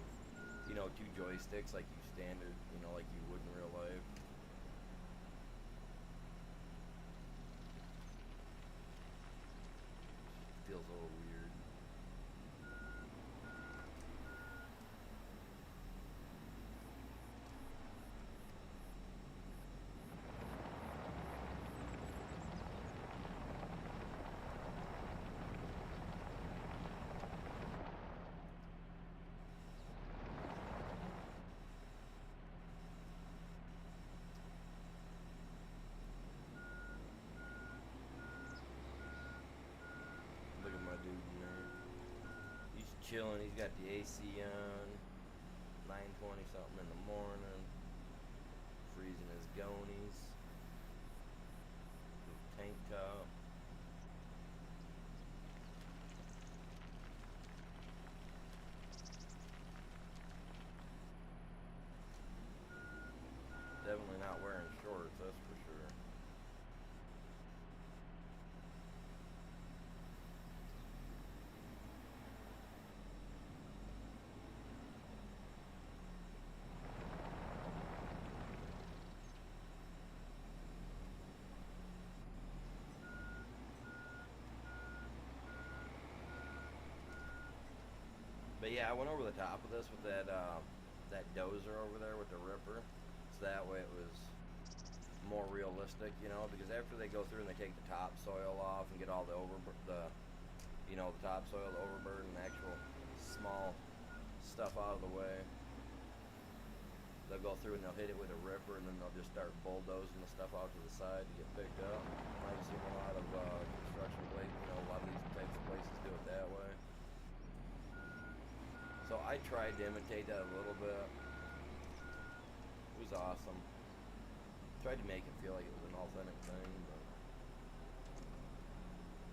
A: two joysticks like you standard, like you would in real life. Feels a little weird. Look at my dude in there. He's chilling. He's got the AC on. 9:20 something in the morning. Freezing his gonies. His tank top. Definitely not wearing shorts, that's for sure. Yeah, I went over the top of this with that dozer over there with the ripper, so that way it was more realistic, you know, because after they go through and they take the topsoil off and get all the the topsoil, the overburden, the actual small stuff out of the way, they'll go through and they'll hit it with a ripper, and then they'll just start bulldozing the stuff out to the side to get picked up. I've seen a lot of construction place, you know, a lot of these types of places do it that way. So I tried to imitate that a little bit. It was awesome. Tried to make it feel like it was an authentic thing, but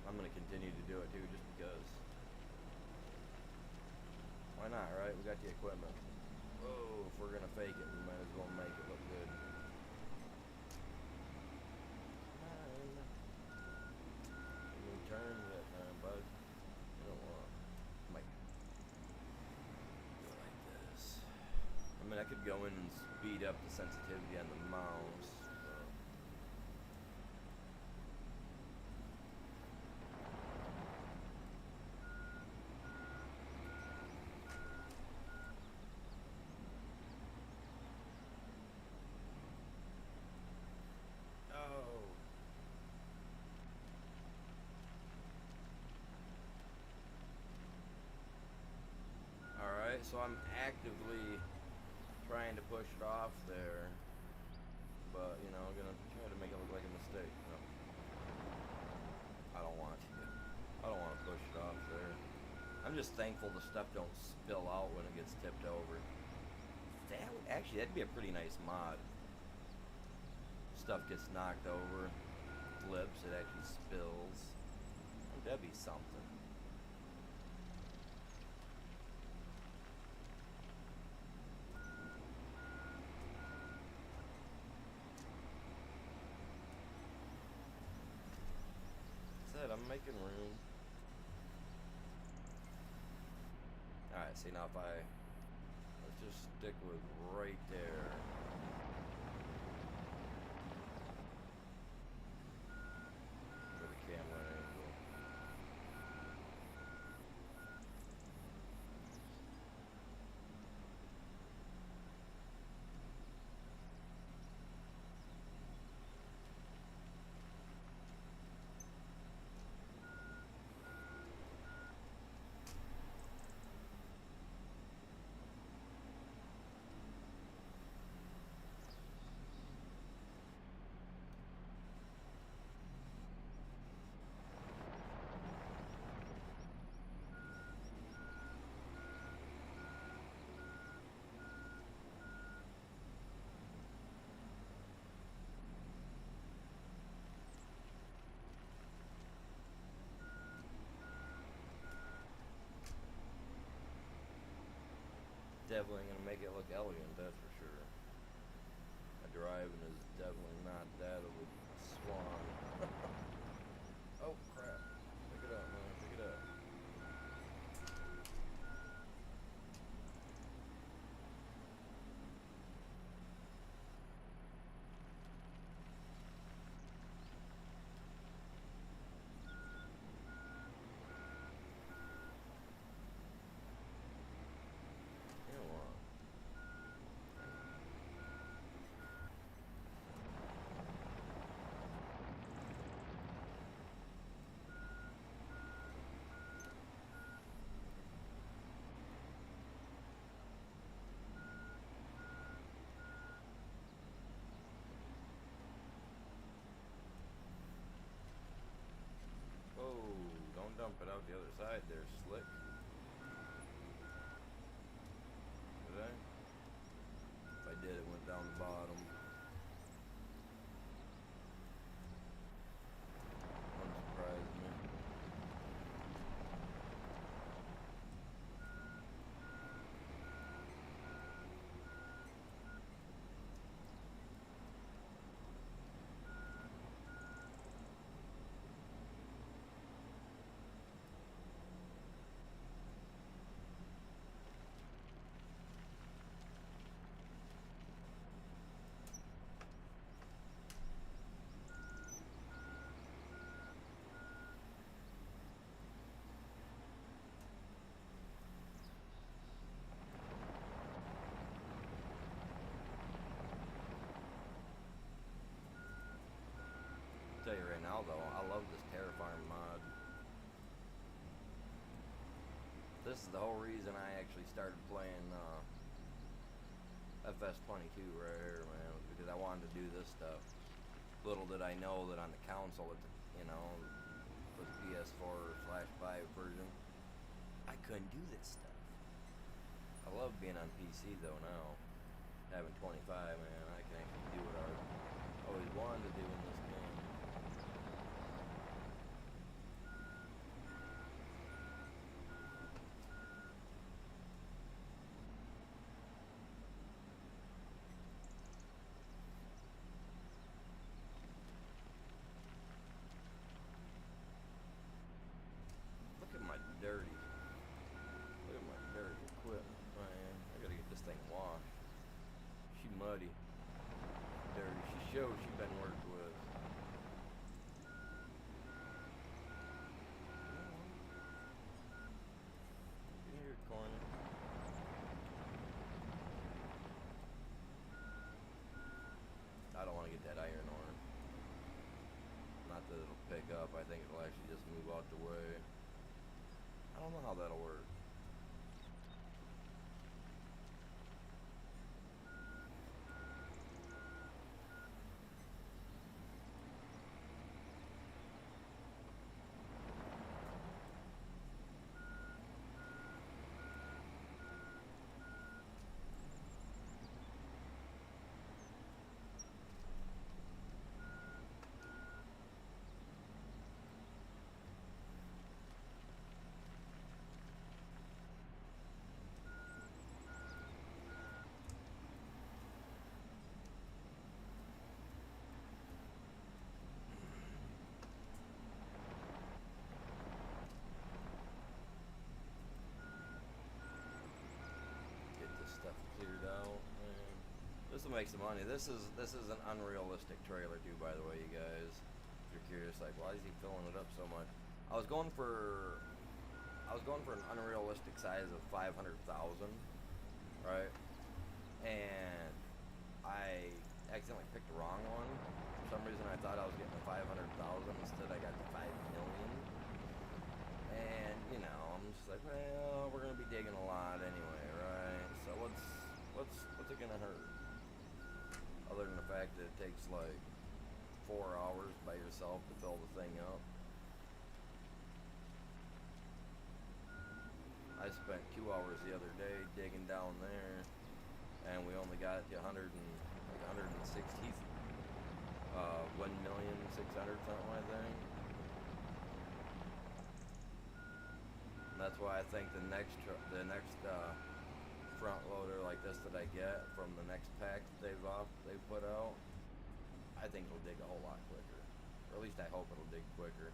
A: I'm gonna continue to do it too, just because. Why not, right? We got the equipment. Oh, if we're gonna fake it, we might as well make it look good. Come on. Turn that time, bud. You don't want. Might go like this. I mean, I could go in and speed up the sensitivity on the mouse. Alright, so I'm actively trying to push it off there, but, you know, I'm gonna try to make it look like a mistake. No. I don't want to. I don't want to push it off there. I'm just thankful the stuff don't spill out when it gets tipped over. Actually, that'd be a pretty nice mod. Stuff gets knocked over, flips, it actually spills. That'd be something. I'm making room. Alright, see now if let's just stick with right there. For the camera angle. Definitely gonna make it look elegant, that's for sure. My driving is definitely not that of a swan. Oh crap. Pick it up, man, pick it up. Dump it out the other side there, slick. Did I? If I did, it went down the bottom. Wouldn't surprise me. now though. I love this Terra Farm mod. This is the whole reason I actually started playing FS22 right here, man, was because I wanted to do this stuff. Little did I know that on the console, it's, you know, for the PS4/5 version, I couldn't do this stuff. I love being on PC though now. Having 25, man, I can actually do what I always wanted to do in this game. Look at my dirty equipment, man. I gotta get this thing washed. She muddy, dirty. She shows she been worked with. Get in your corner. I don't want to get that iron ore. Not that it'll pick up. I think it'll actually just move out the way. I don't know how that'll work. Stuff cleared out, man. This will make some money. This is an unrealistic trailer too, by the way, you guys. If you're curious, like, why is he filling it up so much? I was going for an unrealistic size of 500,000, right? And I accidentally picked the wrong one. For some reason, I thought I was getting the 500,000. Instead, I got the 5 million. And you know, I'm just like, well, we're gonna be digging a lot anyway, right? So what's it gonna hurt? Other than the fact that it takes like 4 hours by yourself to fill the thing up. I spent 2 hours the other day digging down there, and we only got 160, 1,600,000 something, I think. And that's why I think the next front loader like this that I get from the next pack they put out, I think it'll dig a whole lot quicker. Or at least I hope it'll dig quicker.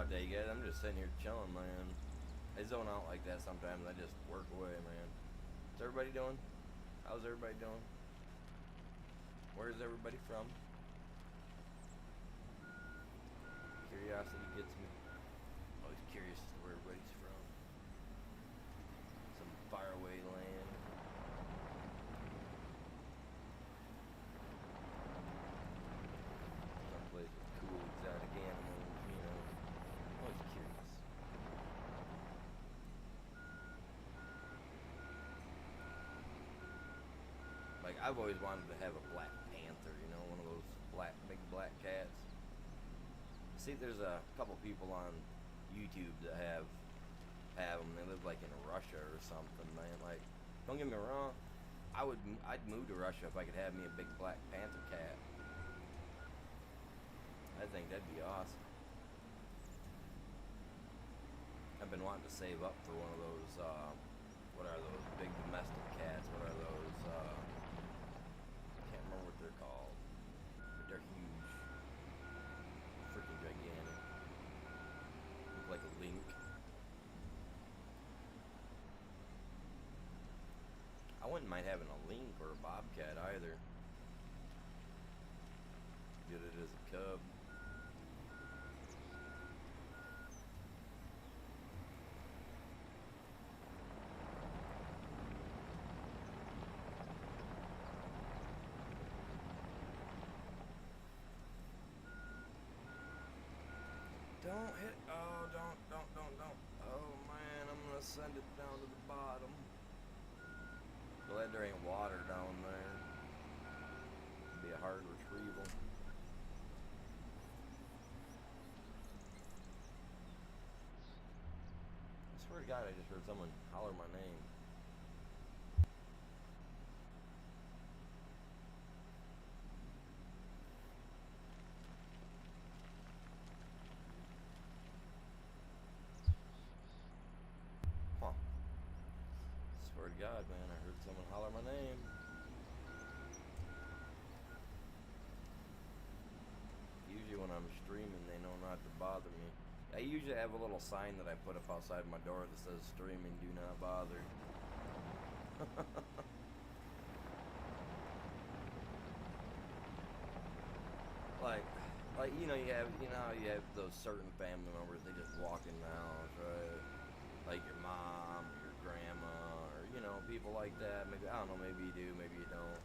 A: I'll tell you guys, I'm just sitting here chilling, man. I zone out like that sometimes. I just work away, man. What's everybody doing? How's everybody doing? Where's everybody from? Curiosity gets me. Always curious as to where everybody's from. Some faraway land. Someplace with cool exotic animals, you know. Always curious. Like, I've always wanted to have a black panther, you know, one of those big black cats. See, there's a couple people on YouTube that have them. They live like in Russia or something, man. Like, don't get me wrong, I'd move to Russia if I could have me a big black panther cat. I think that'd be awesome. I've been wanting to save up for one of those, what are those, big domestic cats, what are those, can't remember what they're called, but they're huge, freaking gigantic, look like a link. I wouldn't mind having a link or a bobcat either. Get it as a cub. Don't hit, oh, don't. Oh man, I'm gonna send it down to the bottom. Glad there ain't water down there. It'd be a hard retrieval. I swear to God, I just heard someone holler my name. Huh. Swear to God, man, I heard someone holler my name. Usually when I'm streaming, they know not to bother me. I usually have a little sign that I put up outside my door that says streaming, do not bother. like you have those certain family members, they just walk in the house, right? Like your mom or your grandma or people like that. Maybe, I don't know, maybe you do, maybe you don't.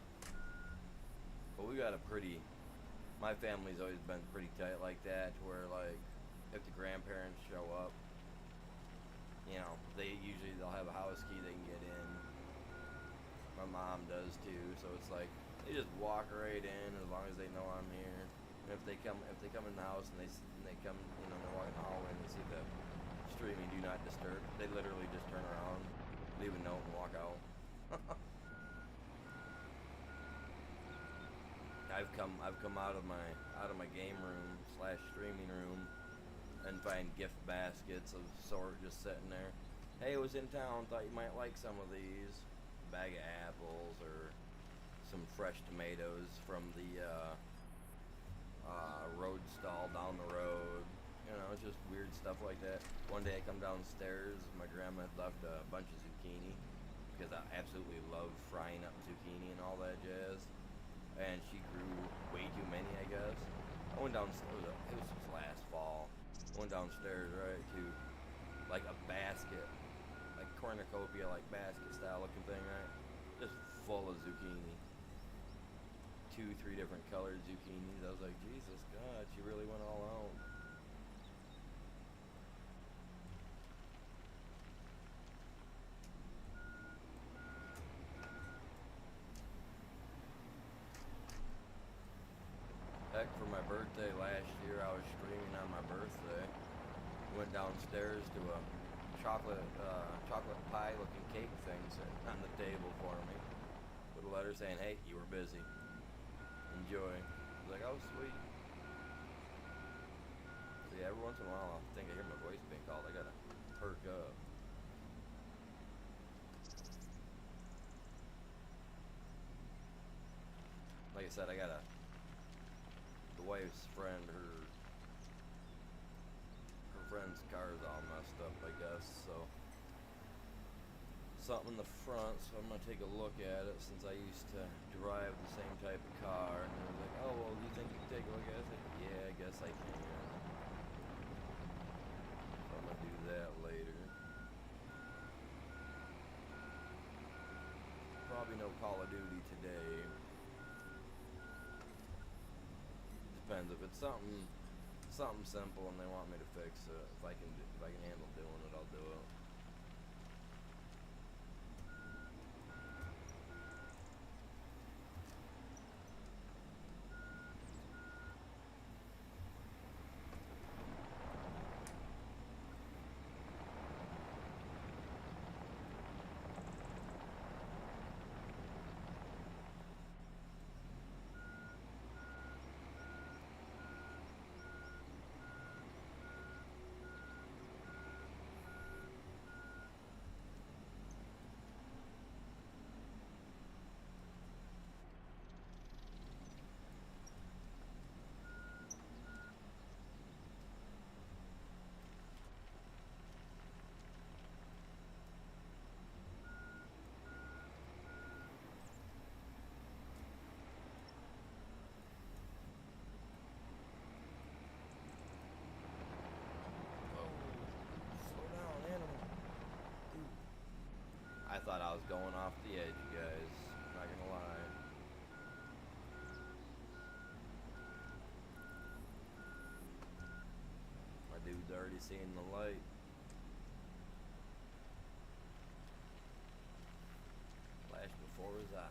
A: But we got my family's always been pretty tight like that, to where like if the grandparents show up, they'll have a house key, they can get in. My mom does too, so it's like they just walk right in as long as they know I'm here. And if they come in the house and they come, they're walking the hallway and they see the streaming do not disturb, they literally just turn around, leave a note and walk out. I've come out of my game room / streaming room and find gift baskets of sort just sitting there. Hey, I was in town, thought you might like some of these. Bag of apples or some fresh tomatoes from the road stall down the road. It's just weird stuff like that. One day I come downstairs, my grandma had left a bunch of zucchini because I absolutely love frying up zucchini and all that jazz. And she grew way too many, I guess. I went downstairs, it was just last fall. I went downstairs, right, to like a basket, like cornucopia, like basket style looking thing, right? Just full of zucchini. 2-3 different colored zucchinis. I was like, Jesus God, she really went all out. Heck, for my birthday last year, I was streaming on my birthday. Went downstairs to a chocolate pie looking cake thing sitting on the table for me with a letter saying, hey, you were busy. Enjoy. I was like, oh, sweet. So yeah, every once in a while I think I hear my voice being called. I gotta perk up. Like I said, the wife's friend, her something in the front, so I'm gonna take a look at it since I used to drive the same type of car. And they was like, oh, well, do you think you can take a look at it? I said, yeah, I guess I can. So I'm gonna do that later. Probably no Call of Duty today. Depends if it's something simple and they want me to fix it. If I can handle doing it, I'll do it. I thought I was going off the edge, you guys. Not gonna lie. My dude's already seeing the light. Flash before his eyes.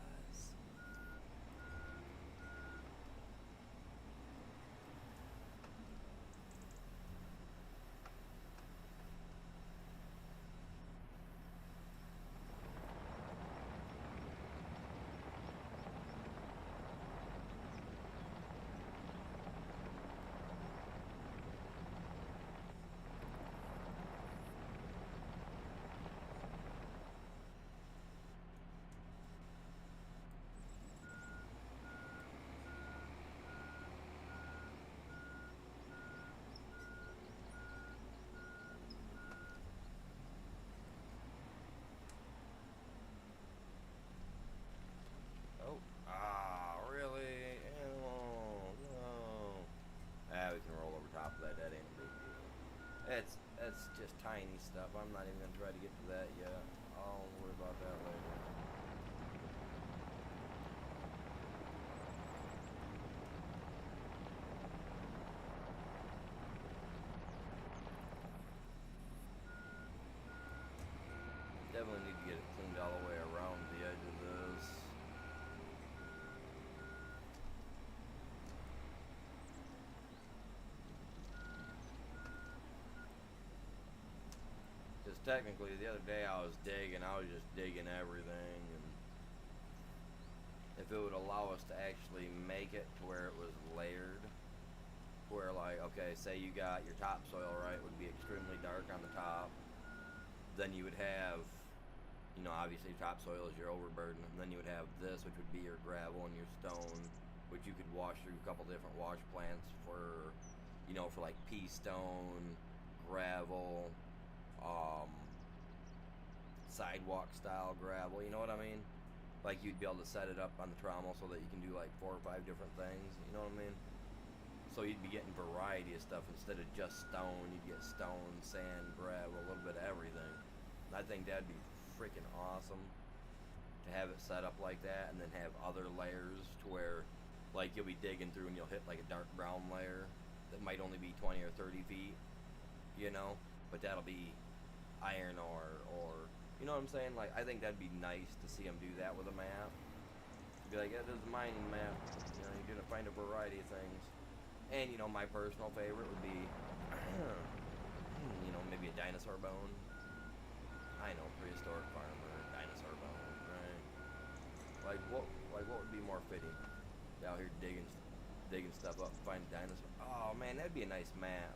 A: Really? Animal, no. Ah, we can roll over top of that. That ain't a big deal. That's just tiny stuff. I'm not even gonna try to get to that yet. I'll worry about that later. Definitely need to get it cleaned all the way around the edge of this. Because technically the other day I was just digging everything, and if it would allow us to actually make it to where it was layered, where like, okay, say you got your topsoil, right, would be extremely dark on the top, then you would have, you know, obviously topsoil is your overburden, and then you would have this, which would be your gravel and your stone, which you could wash through a couple different wash plants for, you know, for like pea stone, gravel, sidewalk style gravel, you know what I mean? Like you'd be able to set it up on the trommel so that you can do like 4 or 5 different things, you know what I mean? So you'd be getting variety of stuff instead of just stone. You'd get stone, sand, gravel, a little bit of everything. And I think that'd be freaking awesome to have it set up like that, and then have other layers to where like you'll be digging through and you'll hit like a dark brown layer that might only be 20 or 30 feet, you know, but that'll be iron ore, or you know what I'm saying? Like, I think that'd be nice to see them do that with a map. Be like, yeah, this is a mining map. You know, you're gonna find a variety of things. And you know, my personal favorite would be, you know, maybe a dinosaur bone. I know, prehistoric farmer, dinosaur bone, right? Like what would be more fitting? Out here digging stuff up, find a dinosaur. Oh man, that'd be a nice map.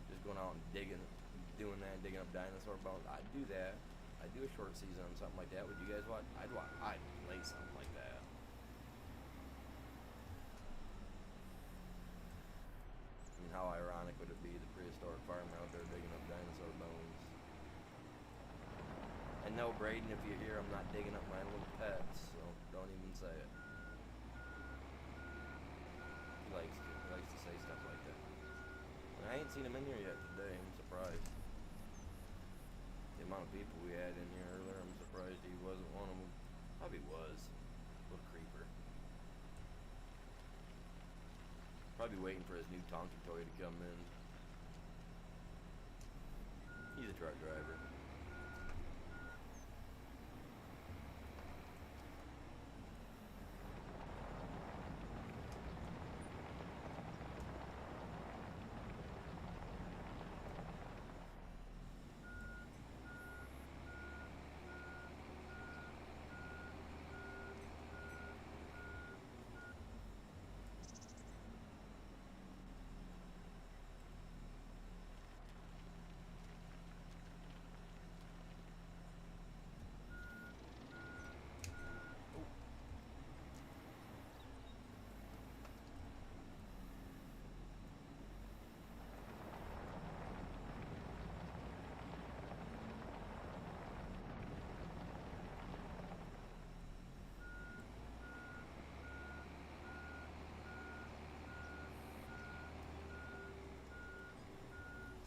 A: Just going out and digging up dinosaur bones. I'd do that. I'd do a short season on something like that. Would you guys watch? I'd play something like that. I mean, how ironic would it be, the prehistoric farmer out there digging up dinosaur bones? I know, Braden, if you're here, I'm not digging up my little pets, so don't even say it. He likes to. He likes to say stuff like that. And I ain't seen him in here yet today. I'm surprised. The amount of people we had in here earlier, I'm surprised he wasn't one of them. Probably was. Little creeper. Probably waiting for his new Tonka toy to come in. He's a truck driver.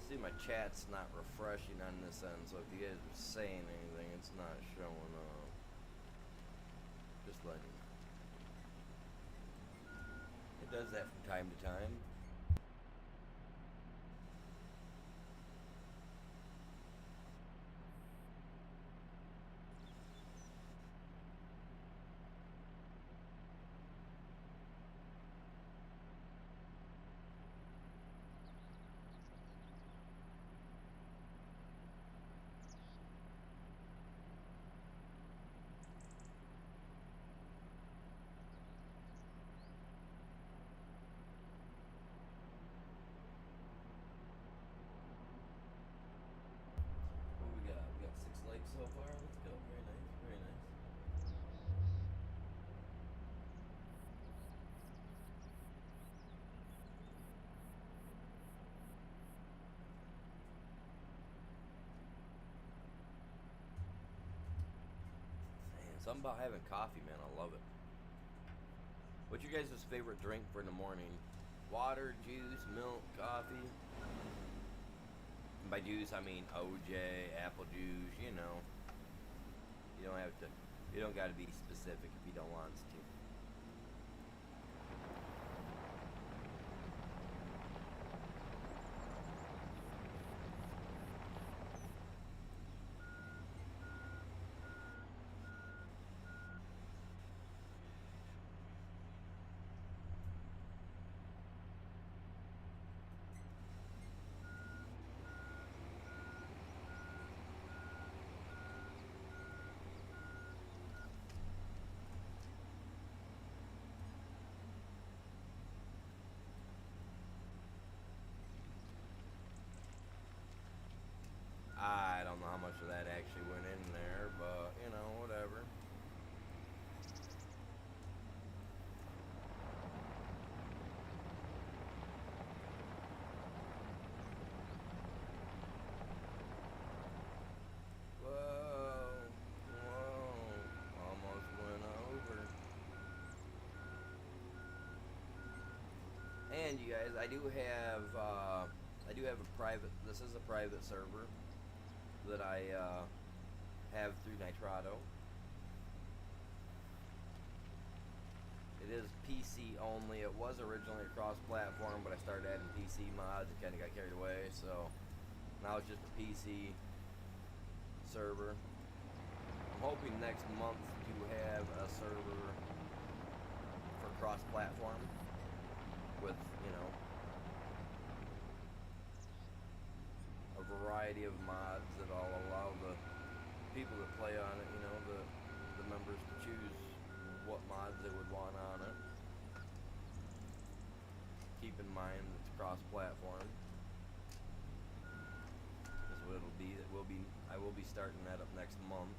A: See, my chat's not refreshing on this end, so if you guys are saying anything, it's not showing up. Just letting you know. It does that from time to time. What we got? We got 6 likes so far. Let's go. Very nice. Very nice. Man, something about having coffee, man. I love it. What's your guys' favorite drink for in the morning? Water, juice, milk, coffee? And by juice, I mean OJ, apple juice, you know. You don't have to, you don't got to be specific if you don't want to. I don't know how much of that actually went in there, but you know, whatever. Whoa, whoa, almost went over. And you guys, I do have a private. This is a private server that I have through Nitrado. It is PC only. It was originally a cross-platform, but I started adding PC mods and kind of got carried away. So now it's just a PC server. I'm hoping next month to have a server for cross-platform with, you know, a variety of mods that all allow the people that play on it, you know, the members to choose what mods they would want on it. Keep in mind it's cross-platform. Is what it'll be. I will be starting that up next month.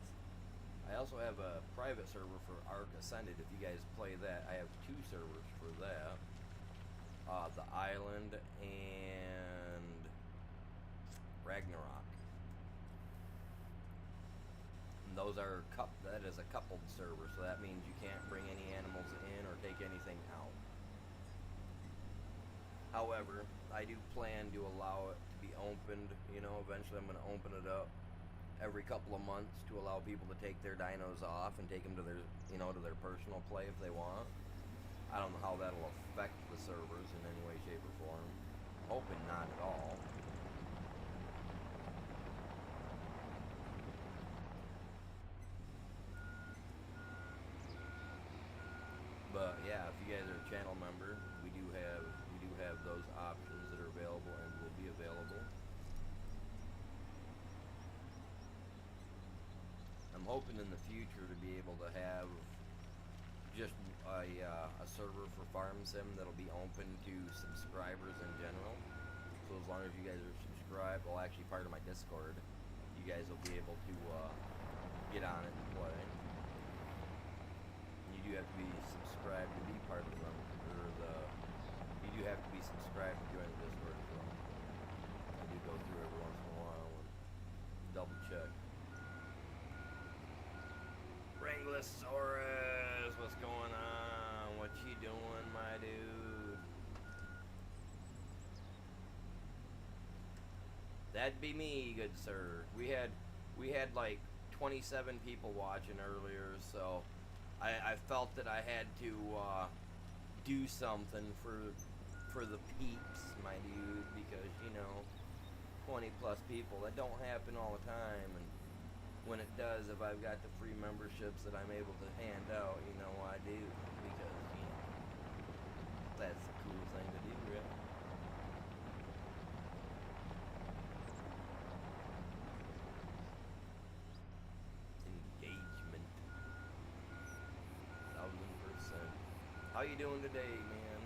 A: I also have a private server for Ark Ascended. If you guys play that, I have 2 servers for that. The Island and Ragnarok. That is a coupled server, so that means you can't bring any animals in or take anything out. However, I do plan to allow it to be opened. You know, eventually I'm going to open it up every couple of months to allow people to take their dinos off and take them to their, you know, to their personal play if they want. I don't know how that'll affect the servers in any way, shape, or form. I'm hoping not at all. But yeah, if you guys are a channel member, we do have those options that are available and will be available. I'm hoping in the future to be able to have just a server for Farm Sim that'll be open to subscribers in general. So as long as you guys are subscribed, well, actually part of my Discord, you guys will be able to get on it and play. You do have to be subscribed to be part of the you do have to be subscribed to join the Discord as well. I do go through every once in a while and double check. Wranglosaurus, what's going on? What you doing, my dude? That'd be me, good sir. We had like 27 people watching earlier, so I felt that I had to do something for the peeps, my dude, because, you know, 20 plus people, that don't happen all the time, and when it does, if I've got the free memberships that I'm able to hand out, you know, I do, because, you know, that's the cool thing to do, right? Engagement. 1000%. How you doing today, man?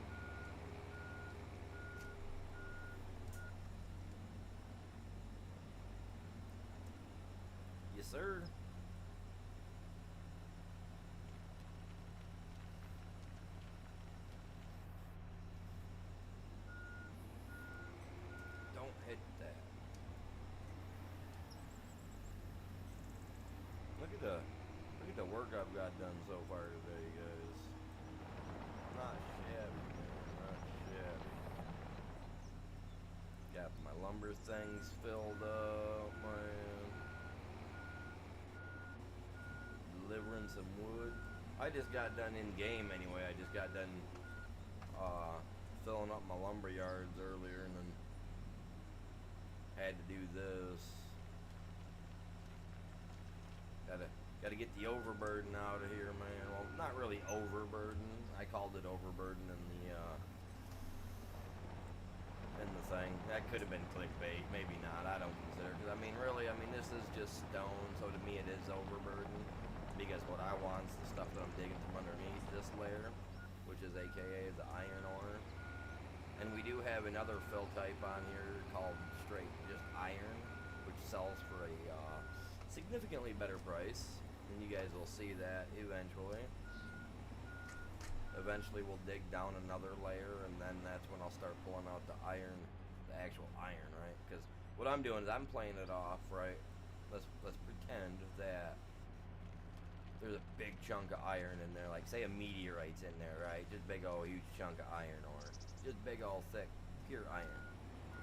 A: Yes, sir. Don't hit that. Look at the work I've got done so far today, guys. Not shabby, man. Not shabby. Got my lumber things filled up, man. Delivering some wood. I just got done in game anyway. I just got done filling up my lumber yards earlier, and then had to do this. Gotta get the overburden out of here, man. Well, not really overburden. I called it overburden in the thing. That could have been clickbait, maybe not. I don't consider it, 'cause I mean, really, I mean, this is just stone, so to me it is overburden. Because what I want is the stuff that I'm digging from underneath this layer, which is AKA the iron ore. And we do have another fill type on here called straight just iron, which sells for a significantly better price. And you guys will see that eventually. Eventually we'll dig down another layer, and then that's when I'll start pulling out the iron, the actual iron, right? Because what I'm doing is I'm playing it off, right? Let's pretend that there's a big chunk of iron in there, like say a meteorite's in there, right? Just big old huge chunk of iron ore. Just big old thick, pure iron.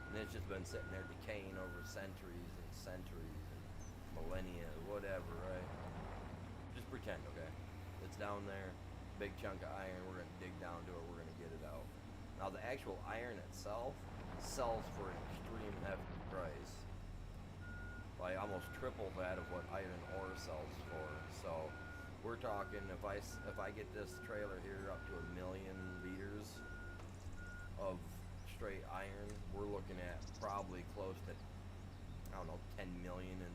A: And it's just been sitting there decaying over centuries and centuries and millennia, whatever, right? Just pretend, okay? It's down there, big chunk of iron, we're gonna dig down to it, we're gonna get it out. Now the actual iron itself sells for an extreme hefty price. Like almost triple that of what iron ore sells for. So we're talking, if I get this trailer here up to 1 million liters of straight iron, we're looking at probably close to, I don't know, 10 million in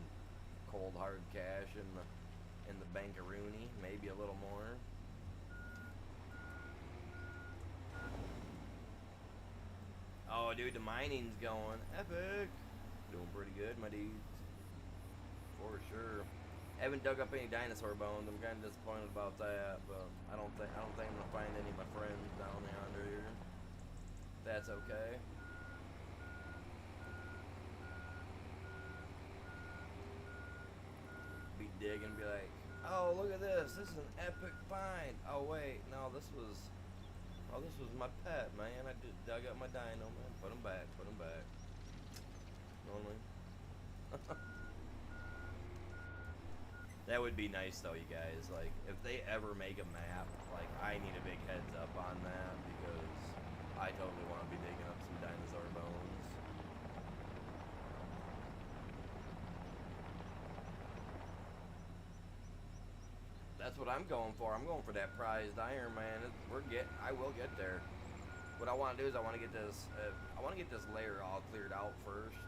A: cold hard cash in the bankaroonie, maybe a little more. Oh, dude, the mining's going epic. Doing pretty good, my dudes. For sure. Haven't dug up any dinosaur bones. I'm kind of disappointed about that, but I don't think I'm gonna find any of my friends down yonder here. That's okay. Be dig and be like, oh, look at this. This is an epic find. Oh, wait. No, this was... Oh, this was my pet, man. I just dug up my dino, man. Put him back. Put him back. You know what I mean? That would be nice, though, you guys. Like, if they ever make a map, like, I need a big heads up on that because I totally want to be digging up some dinosaur bones. That's what I'm going for. I'm going for that prized iron, man. I will get there. What I want to do is I want to get this. I want to get this layer all cleared out first,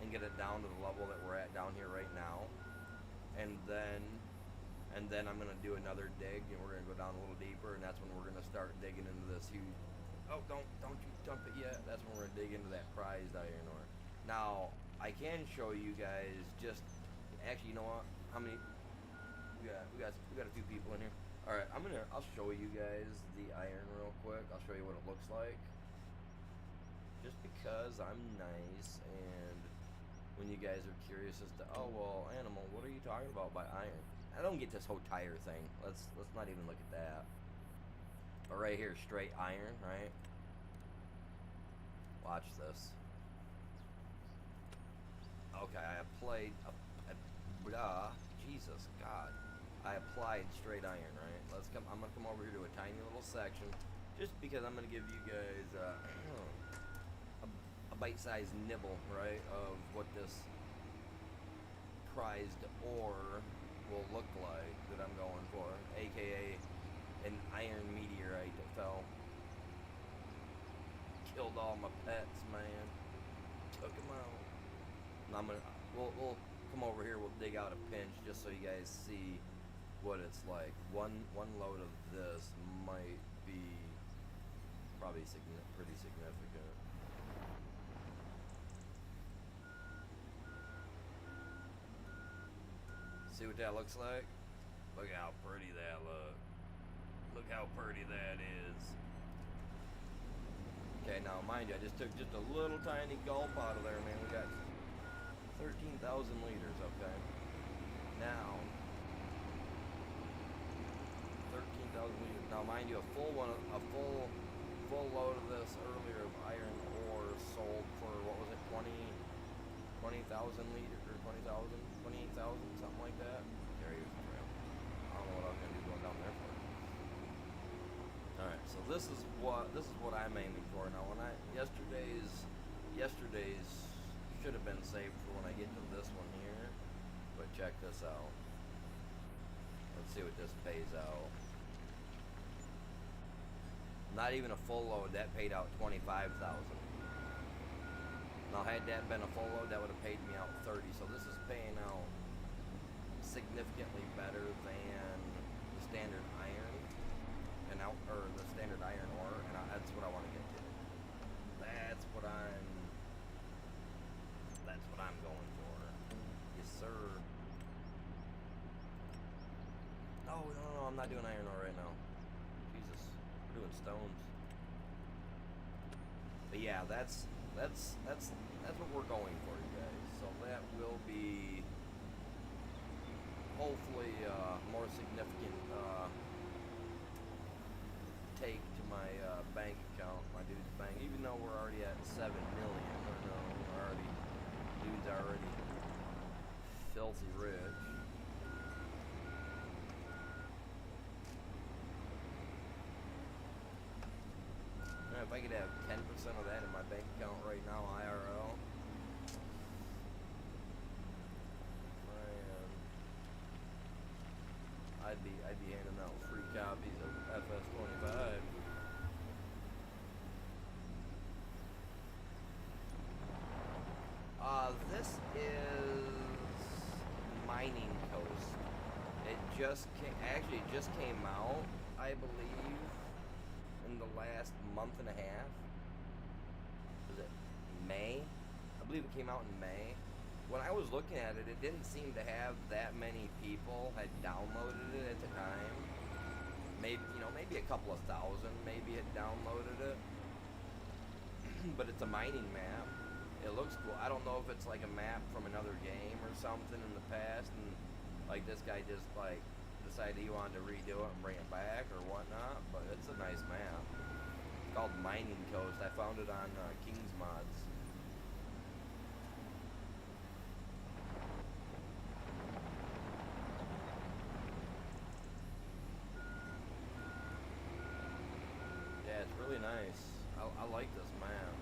A: and get it down to the level that we're at down here right now, and then I'm gonna do another dig, and we're gonna go down a little deeper, and that's when we're gonna start digging into this huge. Oh, don't you jump it yet. That's when we're gonna dig into that prized iron ore. Now I can show you guys just. Actually, you know what? How many? We got a few people in here. All right, I'll show you guys the iron real quick. I'll show you what it looks like. Just because I'm nice, and when you guys are curious as to, oh well, Animal, what are you talking about by iron? I don't get this whole tire thing. Let's not even look at that. But right here, straight iron, right? Watch this. Okay, I applied. Jesus God. I applied straight iron, right? I'm gonna come over here to a tiny little section, just because I'm gonna give you guys a bite-sized nibble, right, of what this prized ore will look like that I'm going for, aka an iron meteorite that fell, killed all my pets, man, took them out. And we'll come over here. We'll dig out a pinch just so you guys see what it's like. One load of this might be probably pretty significant. See what that looks like? Look how pretty that looks. Look how pretty that is. Okay, now mind you, I just took just a little tiny gulp out of there, man. We got 13,000 liters, okay? Now, 13,000 liters. Now, mind you, a full load of this earlier of iron ore sold for, what was it, 20,000 liters, or 28,000, something like that. There he is. I don't know what I was gonna do going down there for. All right, so this is what I'm aiming for now. Yesterday's should have been saved for when I get to this one here, but check this out. Let's see what this pays out. Not even a full load, that paid out 25,000. Now had that been a full load, that would have paid me out 30. So this is paying out significantly better than the standard iron or the standard iron ore, and that's what I want to get to. That's what I'm going for. Yes, sir. No, I'm not doing iron ore right now. Jesus, we're doing stones. But yeah, that's what we're going for, you guys. So that will be hopefully more significant take to my bank account, my dude's bank. Even though we're already at 7 million, or no, dude's already filthy rich. If I could have 10% of that in my bank account right now, IRL, man, I'd be handing out free copies of FS25. This is Mining Coast. It just came out, I believe, in the last month and a half. Was it May? I believe it came out in May. When I was looking at it, it didn't seem to have that many people had downloaded it at the time. Maybe a couple of thousand maybe had downloaded it. But it's a mining map. It looks cool. I don't know if it's like a map from another game or something in the past, and Like this guy just like decided he wanted to redo it and bring it back or whatnot, but it's a nice map. It's called Mining Coast. I found it on King's Mods. Yeah, it's really nice. I like this map.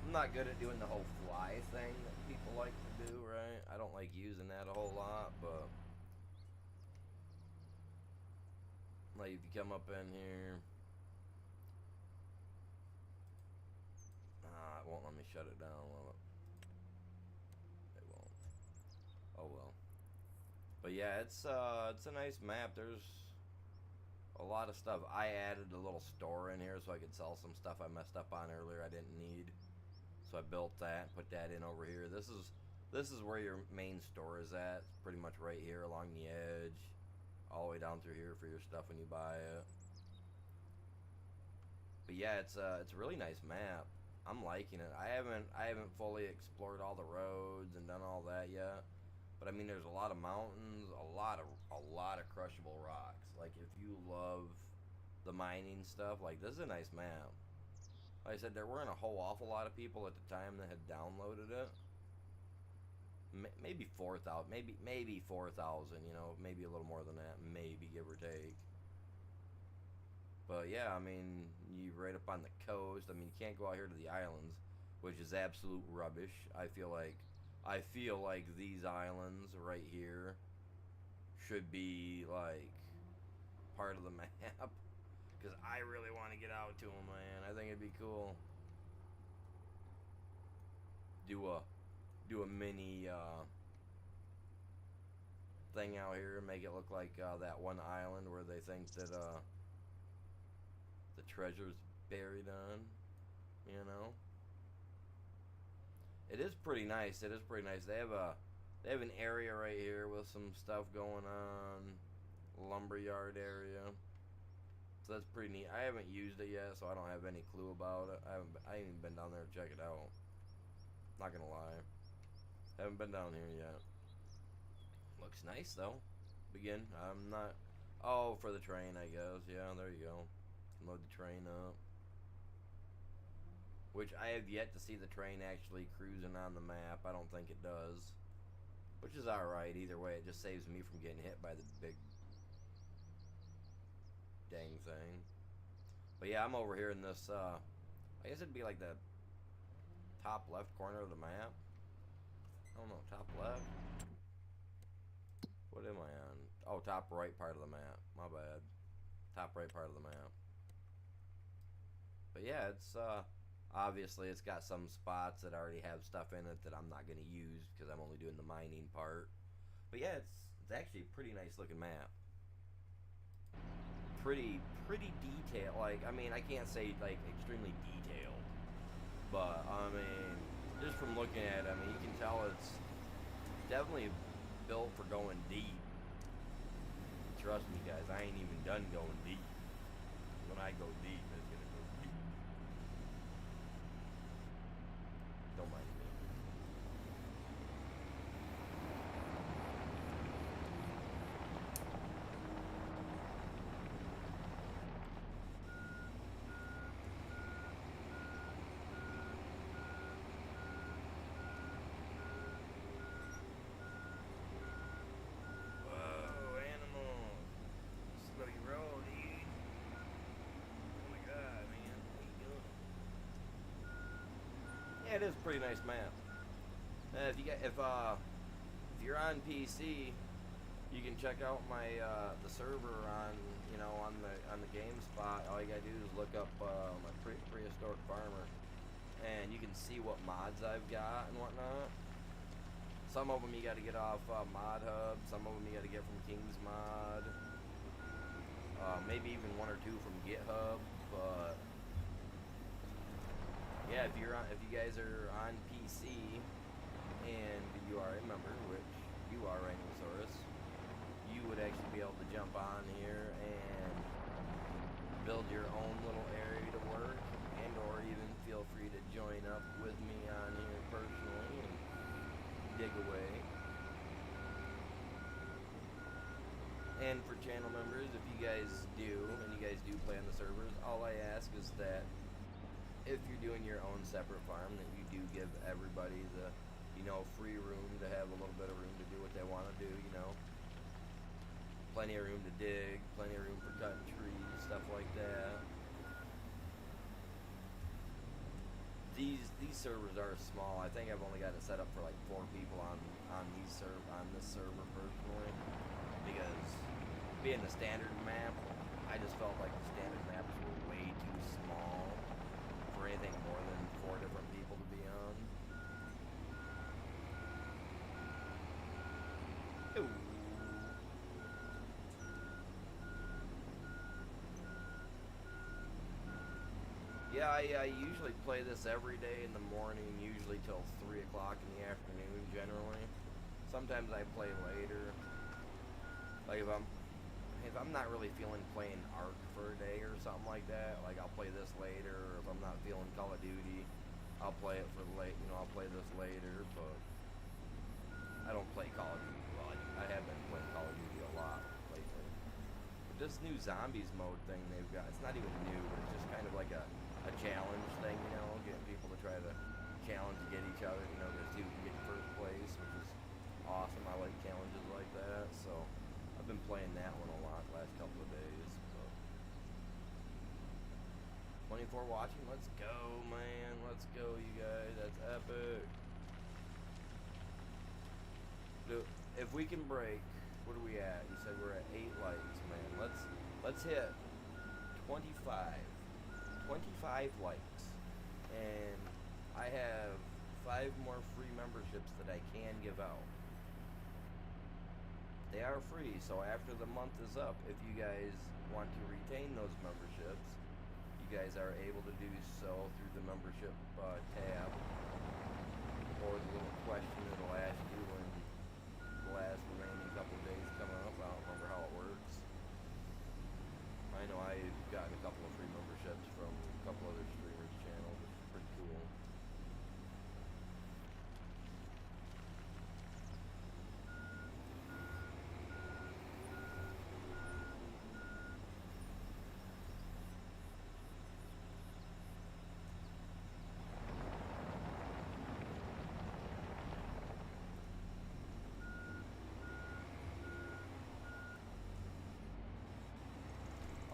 A: I'm not good at doing the whole fly thing that people like to do, right? I don't like using that a whole lot, but like if you come up in here, it won't let me shut it down, will it? It won't. Oh well. But yeah, it's a nice map. There's a lot of stuff. I added a little store in here so I could sell some stuff I messed up on earlier I didn't need. So I built that, put that in over here. This is where your main store is at. It's pretty much right here along the edge, all the way down through here for your stuff when you buy it. But yeah, it's a really nice map. I'm liking it. I haven't fully explored all the roads and done all that yet. But I mean, there's a lot of mountains, a lot of crushable rocks. Like if you love the mining stuff, like this is a nice map. Like I said, there weren't a whole awful lot of people at the time that had downloaded it. Maybe 4,000, maybe 4,000. You know, maybe a little more than that, maybe give or take. But yeah, I mean, you right up on the coast. I mean, you can't go out here to the islands, which is absolute rubbish. I feel like these islands right here should be like part of the map because I really want to get out to them, man. I think it'd be cool. Do a mini thing out here and make it look like that one island where they think that the treasure's buried on. You know, it is pretty nice. It is pretty nice. They have an area right here with some stuff going on, lumberyard area. So that's pretty neat. I haven't used it yet, so I don't have any clue about it. I haven't even been down there to check it out. Not gonna lie, haven't been down here yet. Looks nice though. Begin. I'm not. Oh, for the train, I guess. Yeah, there you go. Load the train up. Which I have yet to see the train actually cruising on the map. I don't think it does. Which is alright either way. It just saves me from getting hit by the big dang thing. But yeah, I'm over here in this, I guess it'd be like the top left corner of the map. I don't know, top left? What am I on? Oh, top right part of the map. My bad. Top right part of the map. But yeah, it's obviously it's got some spots that already have stuff in it that I'm not going to use because I'm only doing the mining part. But yeah, it's actually a pretty nice looking map. Pretty detailed. Like, I mean, I can't say like extremely detailed, but I mean, just from looking at it, I mean, you can tell it's definitely built for going deep. Trust me, guys, I ain't even done going deep. When I go deep, it's gonna go deep. Don't mind me. Whoa, animal. Slow your roll, dude. Oh my god, man. What are you doing? Yeah, it is a pretty nice map. If you're on PC, you can check out my the server on on the GameSpot. All you gotta do is look up my prehistoric farmer, and you can see what mods I've got and whatnot. Some of them you gotta get off Mod Hub. Some of them you gotta get from King's Mod. Maybe even one or two from GitHub. But yeah, if you guys are on PC and you are a member, which you are, Rhinosaurus, you would actually be able to jump on here and build your own little area to work, and or even And for channel members, if you guys do, and you guys do play on the servers, all I ask is that if you're doing your own separate farm, that you do give everybody the, free room to have a little bit of room to do what they want to do, Plenty of room to dig, plenty of room for cutting trees, stuff like that. These servers are small. I think I've only got it set up for like 4 people on this server personally, because being the standard map, I just felt like the standard maps were way too small for anything more than 4 different people to be on. Ooh. Yeah, I usually play this every day in the morning, usually till 3 o'clock in the afternoon generally. Sometimes I play later. Like if I'm not really feeling playing Ark for a day or something like that, like I'll play this later. Or if I'm not feeling Call of Duty, I'll play it for late. I'll play this later. But I don't play Call of Duty. Well, I have been playing Call of Duty a lot lately. But this new zombies mode thing they've got, it's not even new, but it's just kind of like a challenge thing, getting people to try to challenge to get each other, to see who can get first place, which is awesome. I like challenges like that, so I've been playing that one a lot the last couple of days. But 24 watching, let's go, man, let's go, you guys, that's epic. Dude, if we can break, what are we at? You said we're at 8 likes, man. Let's hit 25 likes, and I have 5 more free memberships that I can give out. They are free, so after the month is up, if you guys want to retain those memberships, you guys are able to do so through the membership tab, or the little question it'll ask you when the last remaining couple days coming up. I don't remember how it works. I know I've gotten a couple of free memberships from a couple other streamers' channels, which is pretty cool.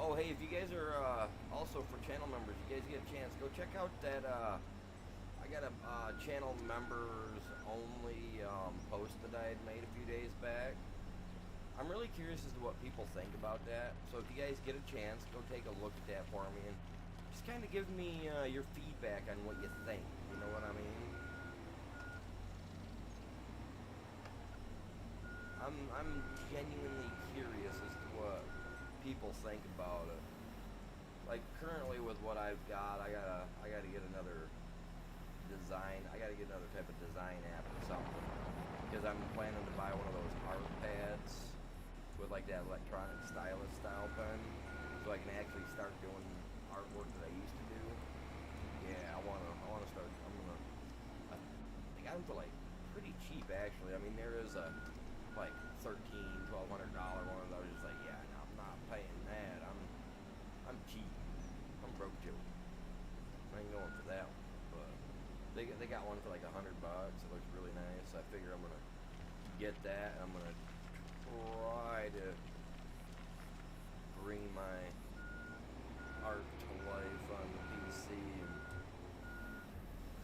A: Oh, hey, if you guys are also for channel members, you guys get a chance, go check out that, I got a channel members only post that I had made a few days back. I'm really curious as to what people think about that, so if you guys get a chance, go take a look at that for me, and just kind of give me your feedback on what you think, you know what I mean? I'm genuinely curious as to what people think about it. Like currently with what I've got, I gotta get another design. I gotta get another type of design app or something, because I'm planning to buy one of those art pads with like that electronic stylus style pen, so I can actually start doing artwork that I used to do. Yeah, I wanna start. They got them for like pretty cheap actually. I mean, there is a like $1,300-$1,200 one. I was just like, yeah, no, I'm not paying that. I'm cheap. I'm broke too. I ain't going for that one. But they got one for like $100. It looks really nice. I figure I'm gonna get that. I'm gonna try to bring my art to life on the PC and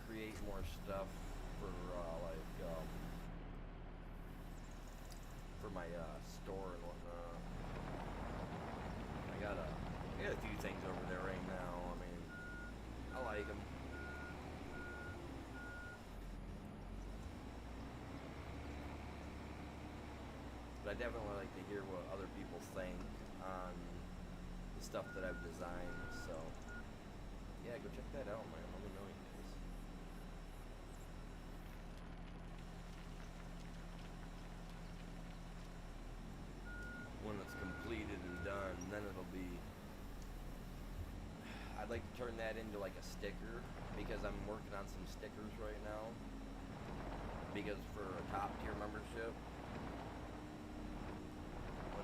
A: create more stuff for my store and whatnot. I got a few things over there right now. I mean, I like them. But I definitely like to hear what other people think on the stuff that I've designed. So yeah, go check that out, man. Let me know, you guys. When it's completed and done, then it'll be, I'd like to turn that into like a sticker, because I'm working on some stickers right now, because for a top tier membership,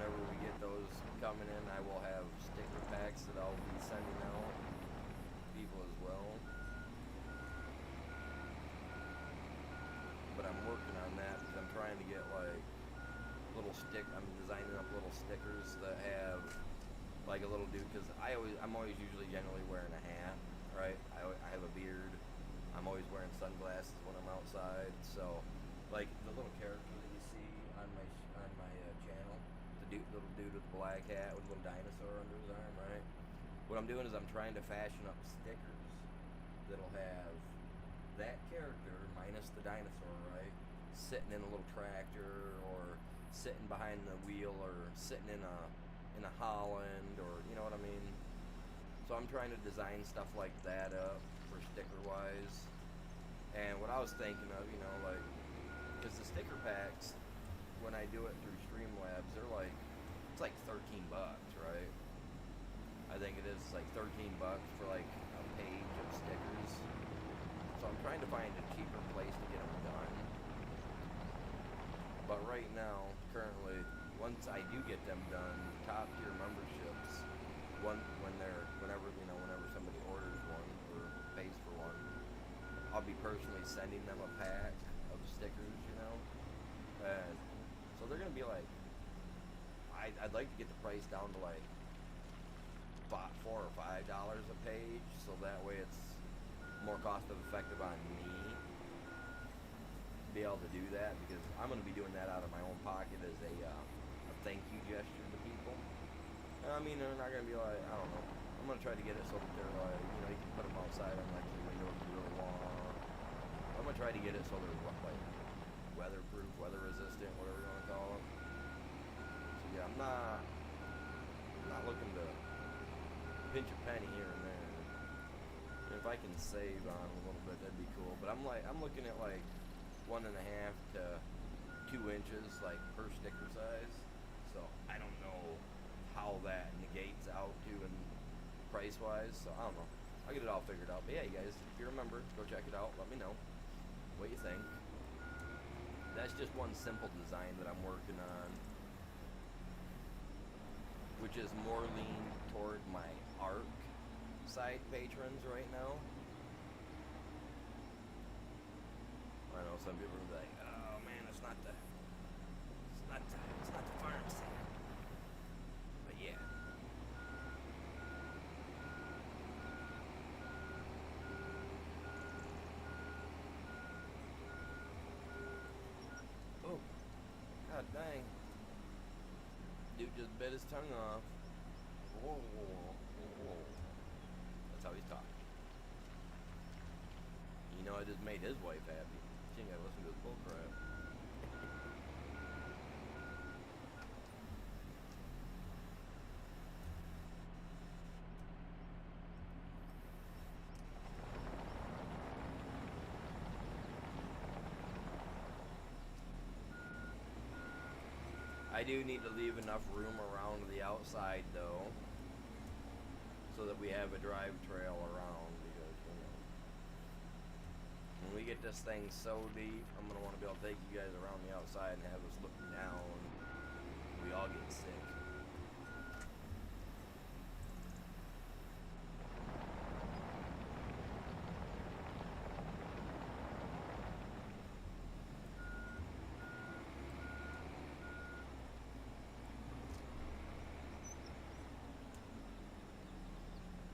A: whenever we get those coming in, I will have sticker packs that I'll be sending out to people as well. But I'm working on that because I'm trying to get like I'm designing up little stickers that have like a little dude, because I'm always usually generally wearing a hat, right? I have a beard. I'm always wearing sunglasses when I'm outside. So, like the little character that you see on my channel, the little dude with the black hat with a little dinosaur under his arm, right? What I'm doing is I'm trying to fashion up stickers that'll have that character minus the dinosaur, right? Sitting in a little tractor, or sitting behind the wheel, or sitting in a Holland, or you know what I mean. So I'm trying to design stuff like that up for sticker wise. And what I was thinking of, you know, like, because the sticker packs, when I do it through Streamlabs, it's like 13 bucks, right? I think it is like 13 bucks for like a page of stickers. So I'm trying to find a cheaper place to get them done. But right now, currently, once I do get them done, top tier memberships, whenever somebody orders one or pays for one, I'll be personally sending them a pack of stickers, you know. And so they're gonna be like, I'd like to get the price down to like $4 or $5 a page, so that way it's more cost effective on me to be able to do that, because I'm going to be doing that out of my own pocket as a thank you gesture to people. I mean, they're not going to be like, I don't know. I'm going to try to get it so that they're like, you know, you can put them outside on like your window if you really want. I'm going to try to get it so they're like weatherproof, weather resistant, whatever you want to call them. So yeah, I'm not looking to pinch a penny here and there. And if I can save on a little bit, that'd be cool. But I'm looking at like 1.5 to 2 inches, like per sticker size. So I don't know how that negates out to and price wise. So I don't know. I'll get it all figured out. But yeah, you guys, if you remember, go check it out. Let me know what you think. That's just one simple design that I'm working on, which is more leaned toward my ARC side patrons right now. I know some people are like, oh man, it's not the farm stand. But yeah. Oh, god dang. Dude just bit his tongue off. Whoa, whoa, whoa. That's how he's talking. You know, I just made his wife happy. She ain't gotta listen to his bull crap. I do need to leave enough room around the outside though, so that we have a drive trail around, because you know, when we get this thing so deep, I'm gonna want to be able to take you guys around the outside and have us looking down. We all get sick.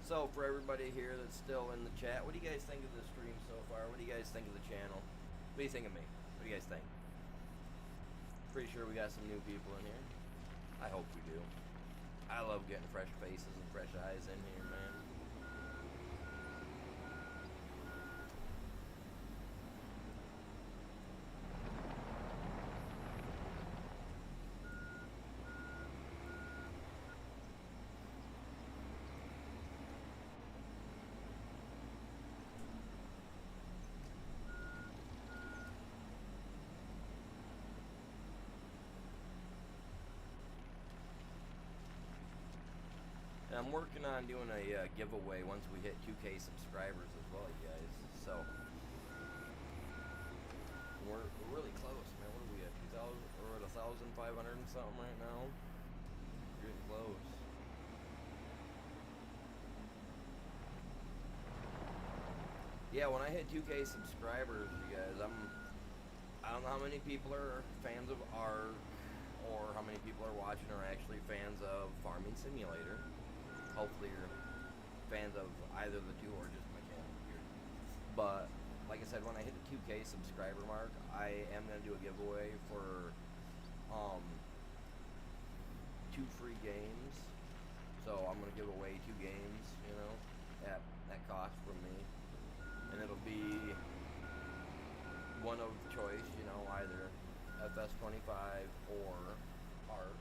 A: So for everybody here that's still in the chat, what do you guys think of the stream so far? What do you guys think of the channel? What do you think of me? What do you guys think? Pretty sure we got some new people in here. I hope we do. I love getting fresh faces and fresh eyes in here, man. And I'm working on doing a giveaway once we hit 2K subscribers as well, you guys. So we're really close, man. What are we at? 2,000? We're at 1,500 and something right now. close. Yeah, when I hit 2K subscribers, you guys, I don't know how many people are fans of ARK or how many people are watching are actually fans of Farming Simulator. Hopefully you're fans of either the two or just my channel here. But like I said, when I hit the 2K subscriber mark, I am gonna do a giveaway for 2 free games. So I'm gonna give away 2 games, you know, at cost from me, and it'll be one of choice, you know, either FS25 or ARK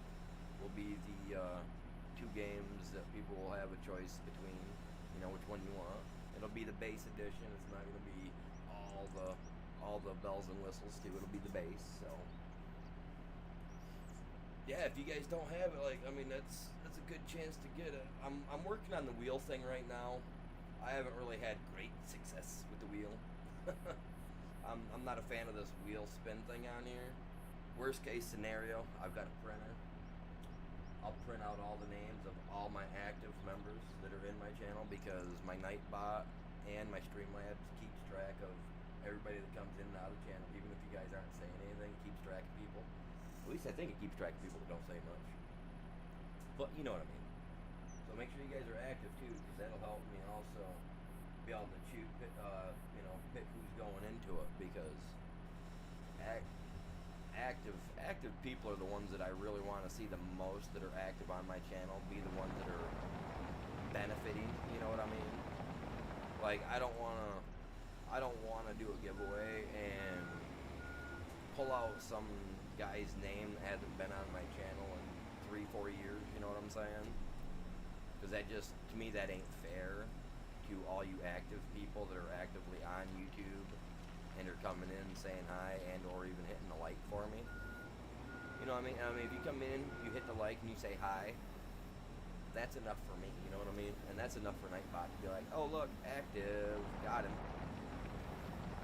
A: will be the 2 games that people will have a choice between, you know, which one you want. It'll be the base edition. It's not gonna be all the bells and whistles too. It'll be the base. So yeah, if you guys don't have it, like, I mean, that's a good chance to get it. I'm working on the wheel thing right now. I haven't really had great success with the wheel. I'm not a fan of this wheel spin thing on here. Worst case scenario, I've got a printer. I'll print out all the names of all my active members that are in my channel, because my Nightbot and my Streamlabs keeps track of everybody that comes in and out of the channel. Even if you guys aren't saying anything, it keeps track of people. At least I think it keeps track of people that don't say much. But you know what I mean. So make sure you guys are active too, because that'll help me also be able to pick who's going into it, because active people are the ones that I really want to see the most, that are active on my channel, be the ones that are benefiting, you know what I mean? Like, I don't wanna do a giveaway and pull out some guy's name that hasn't been on my channel in 3-4 years, you know what I'm saying? Because that just, to me, that ain't fair to all you active people that are actively on YouTube and are coming in saying hi and or even hitting the like for me. You know what I mean? If you come in, you hit the like and you say hi, that's enough for me, you know what I mean? And that's enough for Nightbot to be like, oh look, active, got him.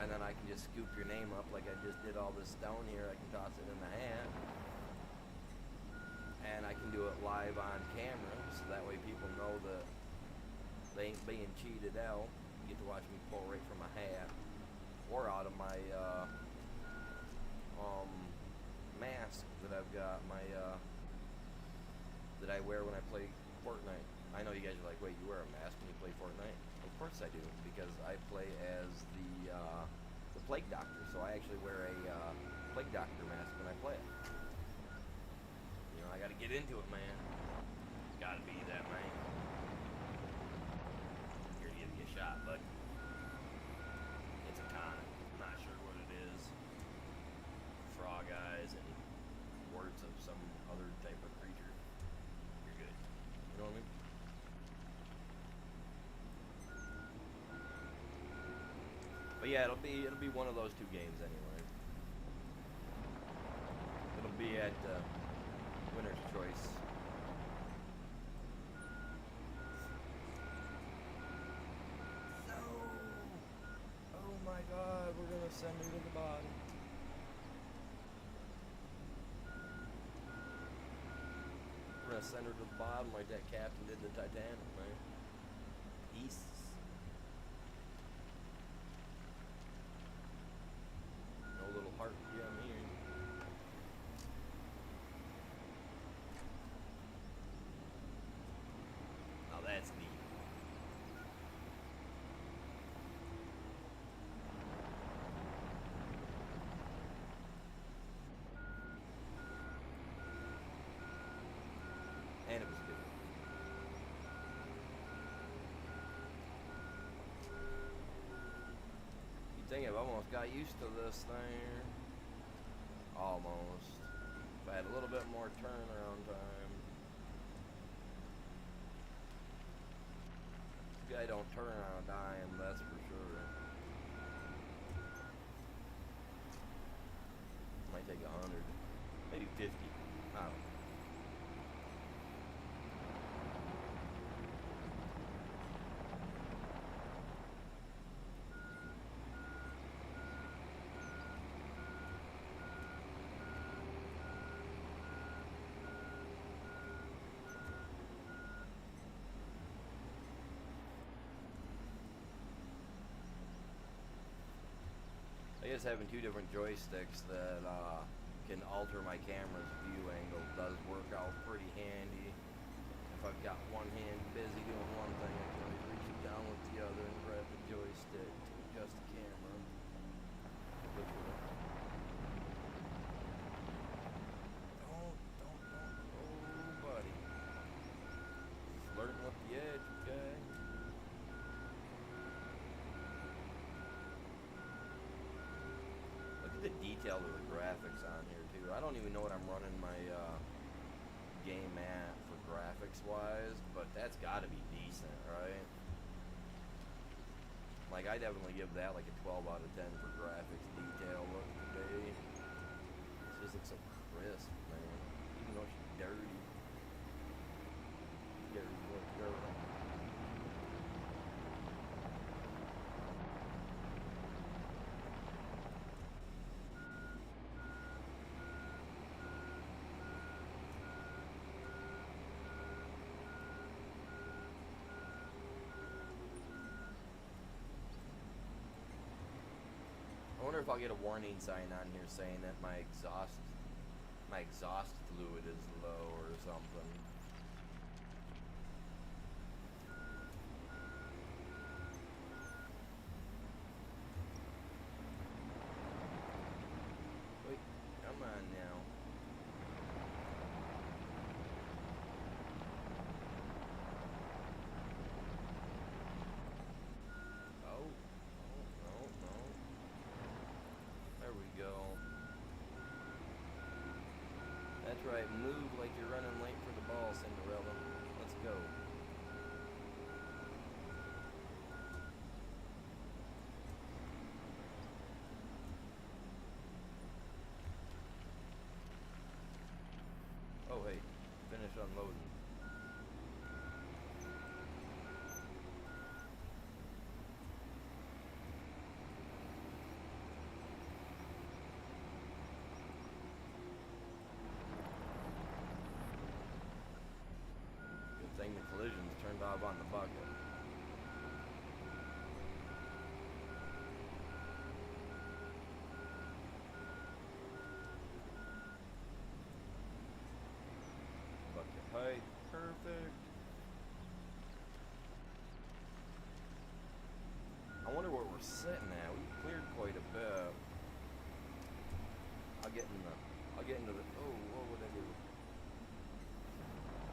A: And then I can just scoop your name up like I just did all this stone here. I can toss it in the hat. And I can do it live on camera, so that way people know that they ain't being cheated out. You get to watch me pull right from my hat or out of my mask that I've got, that I wear when I play Fortnite. I know you guys are like, wait, you wear a mask when you play Fortnite? Of course I do, because I play as the Plague Doctor, so I actually wear a Plague Doctor mask when I play it. You know, I gotta get into it, man. Gotta be that, man. Here to give you a shot, bud. It's a con. I'm not sure what it is. Frog eyes and words of some other type of creature. You're good. You know what I mean? But yeah, it'll be one of those 2 games anyway. It'll be at Winner's Choice. No! Oh my God, we're gonna send her to the bottom. We're gonna send her to the bottom like that captain did the Titanic, man. Peace. No little heart gem here. Now that's neat. And it was good. You think I've almost got used to this thing. Almost. If I had a little bit more turnaround time. This guy don't turn on a dime, that's for sure. Might take 100. Maybe 50. I don't know. guess having two different joysticks that can alter my camera's view angle does work out pretty handy. If I've got one hand busy doing one thing, I can always reach it down with the other and grab the joystick to adjust the camera. Oh, buddy. Flirting with the edge, okay? Look at the detail of the graphics on here, too. I don't even know what I'm running my game at for graphics-wise, but that's gotta be decent, right? Like, I definitely give that like a 12 out of 10 for graphics detail look today. It just looks so crisp, man. Even though she's dirty. Dirty little girl. I wonder if I'll get a warning sign on here saying that my exhaust fluid is low or something. Wait, come on now. That's right, move like you're running late for the ball, Cinderella. Let's go. Oh, hey, finish unloading. The collision's turned off on the bucket. Bucket height, perfect. I wonder what we're sitting at. We cleared quite a bit. I'll get into the. Oh, what would I do?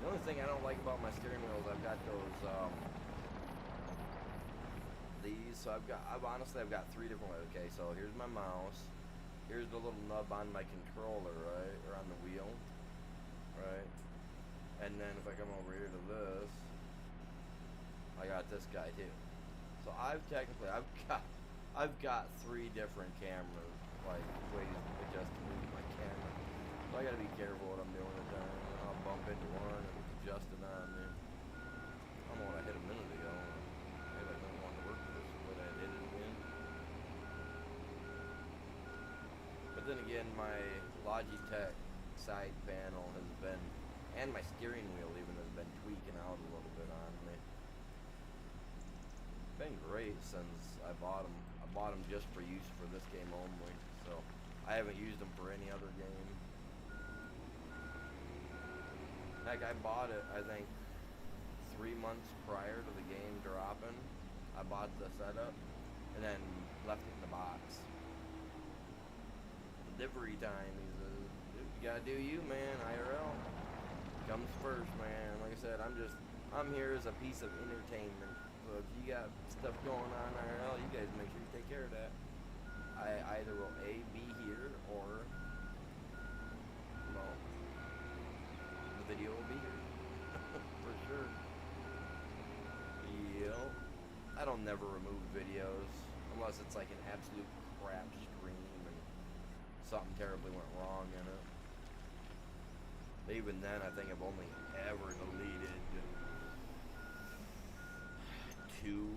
A: The only thing I don't like about my steering wheel is I've got those, these, so I've got three different ways. Okay, so here's my mouse, here's the little nub on my controller, right, or on the wheel, right, and then if I come over here to this, I got this guy too. So I've got three different cameras, like, ways to adjust to move my camera, so I gotta be careful what I'm doing at times. I'll bump into one and adjust it on me. I don't know what I hit a minute ago. Maybe I didn't want to work with this, but I did it again. But then again, my Logitech side panel has been, and my steering wheel even, has been tweaking out a little bit on me. It's been great since I bought them. I bought them just for use for this game only, so I haven't used them for any other game. Heck, I bought it, I think, 3 months prior to the game dropping. I bought the setup, and then left it in the box. Delivery time, you gotta do you, man, IRL. Comes first, man. Like I said, I'm here as a piece of entertainment. So if you got stuff going on IRL, you guys make sure you take care of that. I either will A, be here, or, well, the video will be here. For sure. Yep. I don't never remove videos, unless it's like an absolute crap stream and something terribly went wrong in it. But even then, I think I've only ever deleted 2,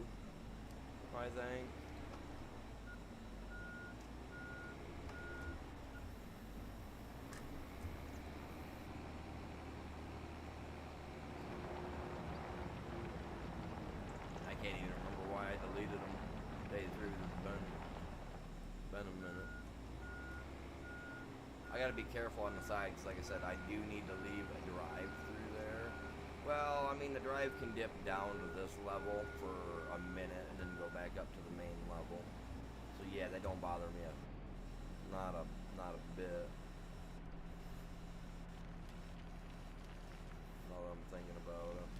A: I think. I can't even remember why I deleted them. They threw been a minute. I gotta be careful on the side, because like I said, I do need to leave a drive through there. Well, I mean, the drive can dip down to this level for a minute and then go back up to the main level. So yeah, they don't bother me. Not a bit. Now that I'm thinking about it.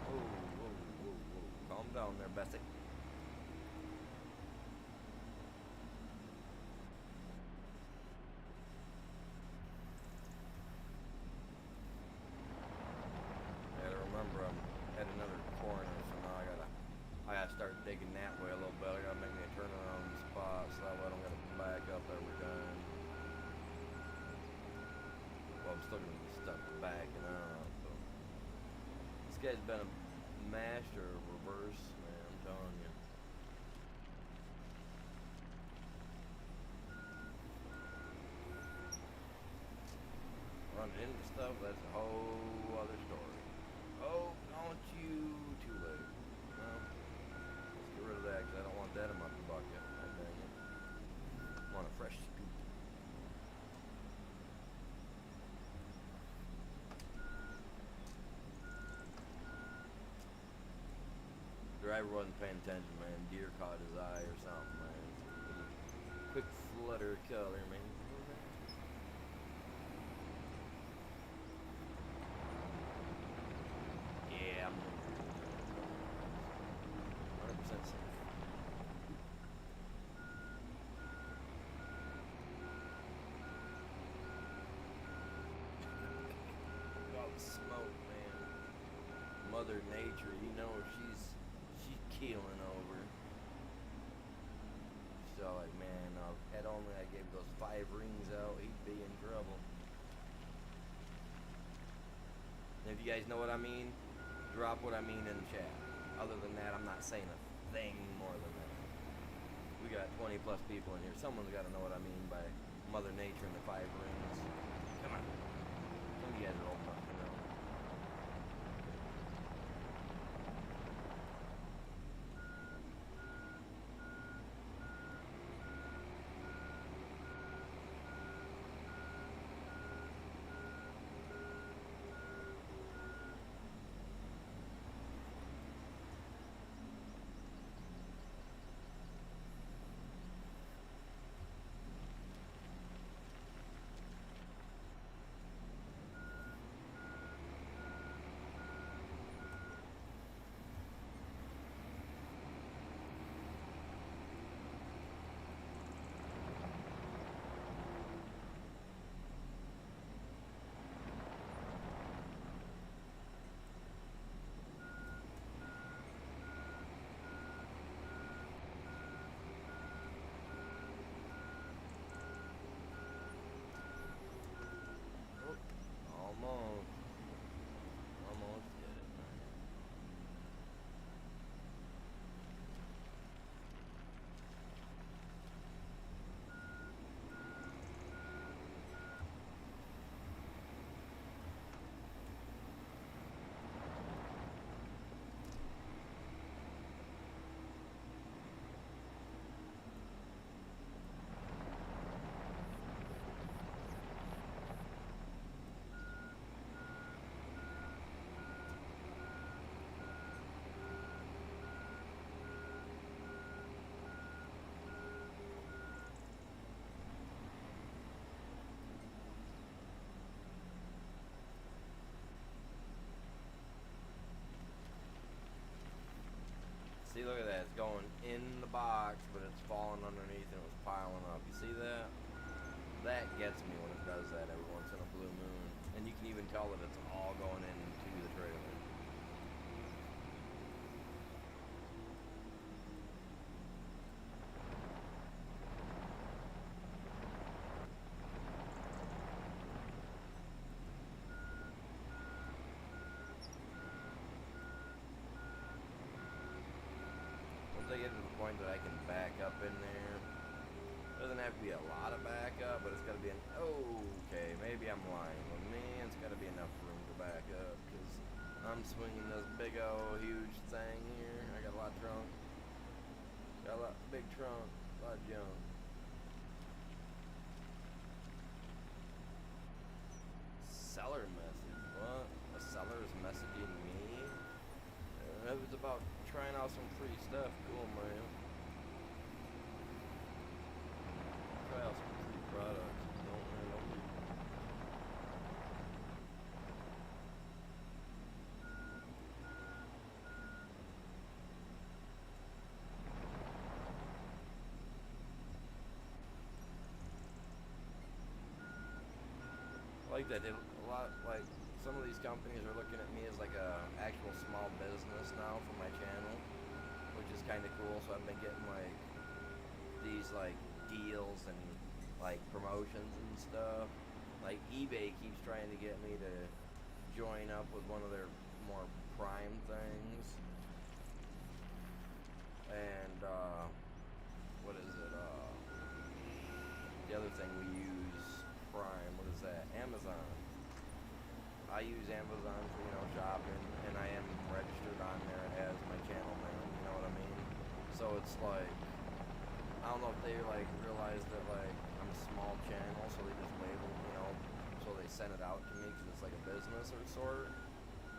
A: Whoa. Calm down there, Bessie. Gotta remember I'm at another corner, so now I gotta start digging that way a little bit. I gotta make me a turnaround spot so that way I don't gotta back up every time. Well, I'm still gonna be stuck backing up. So. This guy's been a master of reverse, man, I'm telling you. Running into stuff, that's a whole other story. Oh, don't you, too late. Well, let's get rid of that, because I don't want that in my bucket. I dang it. I want a fresh scoop. Driver wasn't paying attention, man. Deer caught his eye or something, man. Quick flutter of color, man. Yeah, I'm 100% safe. All the smoke, man. Mother Nature, you know, she's keeling over. She's all like, man, had only I gave those 5 rings out, he'd be in trouble. And if you guys know what I mean, drop what I mean in the chat. Other than that, I'm not saying a thing more than that. We got 20 plus people in here. Someone's got to know what I mean by Mother Nature and the 5 rings. Come on. Some of you guys are old enough to know. Almost did it, man. See, look at that. It's going in the box, but it's falling underneath and it was piling up. You see that? That gets me when it does that every once in a blue moon. And you can even tell that it's all going into the trailer. Once I get to the point that I can back up in there, Doesn't have to be a lot of backup, but it's got to be an, okay, maybe I'm lying, but man, it's got to be enough room to back up, because I'm swinging this big old huge thing here. I got a lot of trunk, got a lot, big trunk, a lot of junk. Seller message, what? A seller is messaging me? It was about trying out some free stuff, cool man. Try out some free products. Don't be. Like that. A lot like some of these companies are looking at me as like a actual small business now for my channel, which is kind of cool. So I've been getting like these like deals and like promotions and stuff. Like eBay keeps trying to get me to join up with one of their more prime things. And what is it? The other thing we use Prime. What is that? Amazon. I use Amazon for shopping, and I am registered on there as my channel name. You know what I mean? So it's like I don't know if they like realize that like I'm a small channel, so they just label, so they send it out to me because it's like a business or sort.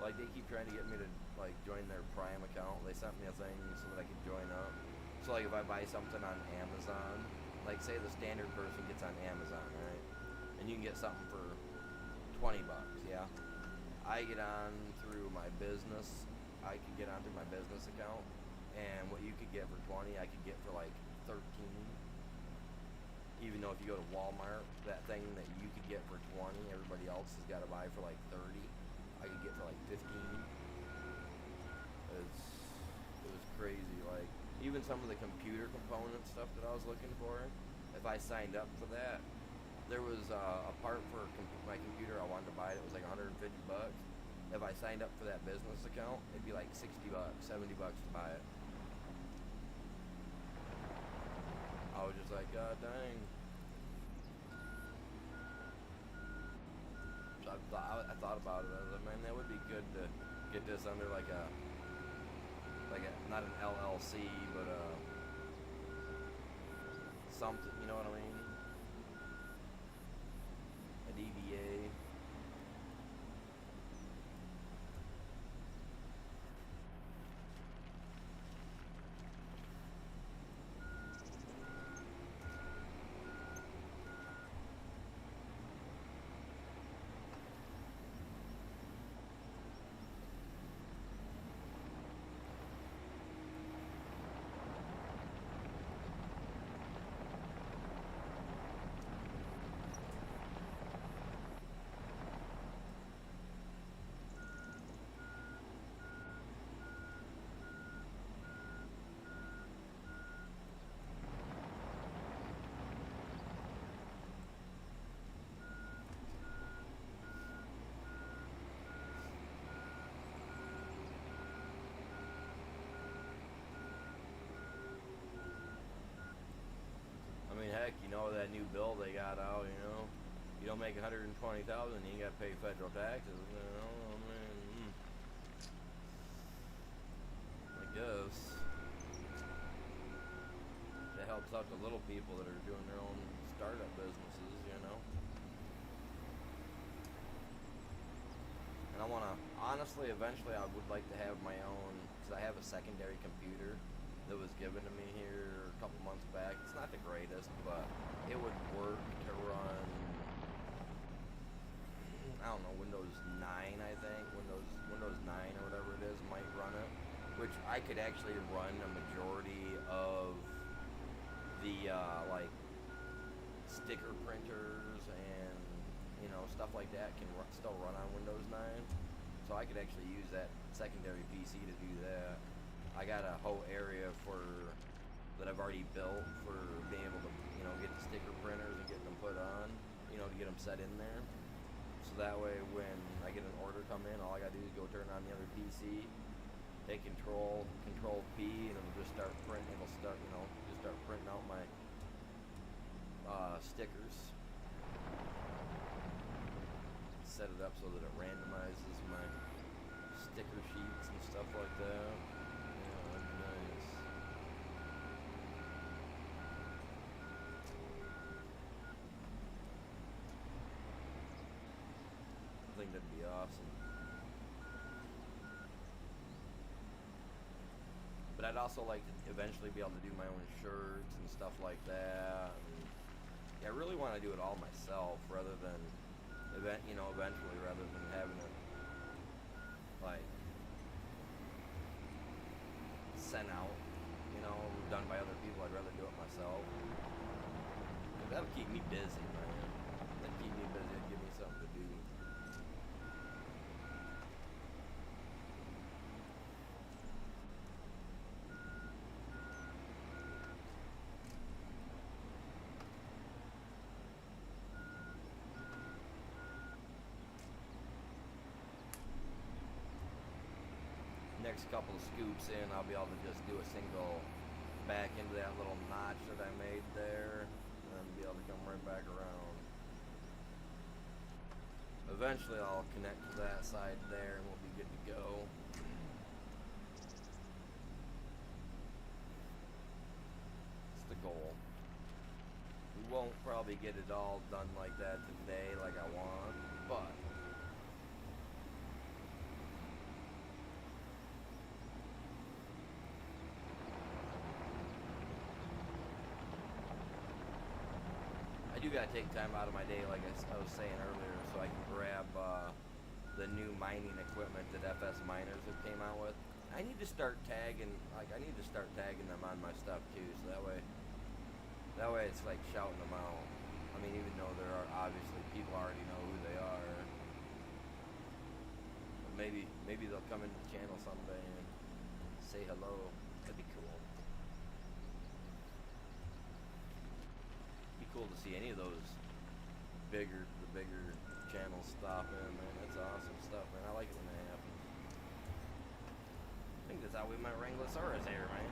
A: Like they keep trying to get me to like join their Prime account. They sent me a thing so that I could join up. So like if I buy something on Amazon, like say the standard person gets on Amazon, right? And you can get something for $20, yeah. I get on through my business. I could get on through my business account, and what you could get for 20, I could get for like 13. Even though if you go to Walmart, that thing that you could get for 20, everybody else has got to buy for like 30. I could get for like 15. It was crazy. Like even some of the computer component stuff that I was looking for, if I signed up for that, there was a part for my computer I wanted to buy. It was like 150 bucks. If I signed up for that business account, it'd be like 60 bucks, 70 bucks to buy it. I was just like, God dang. So I thought about it. I was like, man, that would be good to get this under like a not an LLC, but something. You know what I mean? A DBA. I mean, heck, that new bill they got out. You don't make 120,000, you ain't got to pay federal taxes. I mean, I guess it helps out the little people that are doing their own startup businesses. And I want to, honestly, eventually I would like to have my own, because I have a secondary computer that was given to me here a couple months back. It's not the greatest, but it would work to run, I don't know, Windows 9, I think. Windows 9 or whatever it is might run it, which I could actually run a majority of the, like, sticker printers and, stuff like that can still run on Windows 9. So I could actually use that secondary PC to do that. I got a whole area that I've already built for being able to, get the sticker printers and get them put on, to get them set in there. So that way when I get an order come in, all I gotta do is go turn on the other PC, hit Control P, and it'll just start printing. It'll start, just start printing out my stickers. Set it up so that it randomizes my sticker sheets and stuff like that. Yeah, that'd be nice. I think that'd be awesome. But I'd also like to eventually be able to do my own shirts and stuff like that. And yeah, I really want to do it all myself rather than eventually rather than having it like sent out, done by other people. I'd rather do it myself. That'll keep me busy, man. That'd keep me busy. It'd give me something to do. Next couple of scoops in, I'll be able to just do a single back into that little notch that I made there, and then be able to come right back around. Eventually I'll connect to that side there and we'll be good to go. It's the goal. We won't probably get it all done like that today like I want, but I do gotta take time out of my day, like I was saying earlier, so I can grab the new mining equipment that FS Miners have came out with. I need to start tagging, them on my stuff too, so that way it's like shouting them out. I mean, even though there are obviously people already know who they are, but maybe they'll come into the channel someday and say hello. That'd be cool. Cool to see any of those the bigger channels stop in, man. That's awesome stuff, man. I like it when that happens. I think that's how we met Wranglosaurus here, man.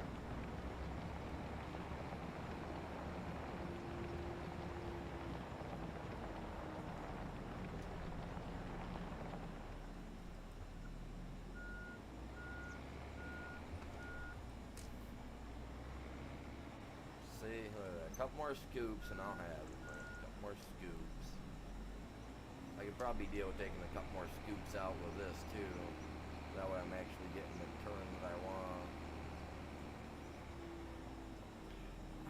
A: See, a couple more scoops and I'll have it, man. A couple more scoops. I could probably deal with taking a couple more scoops out with this too. That way I'm actually getting the turn that I want.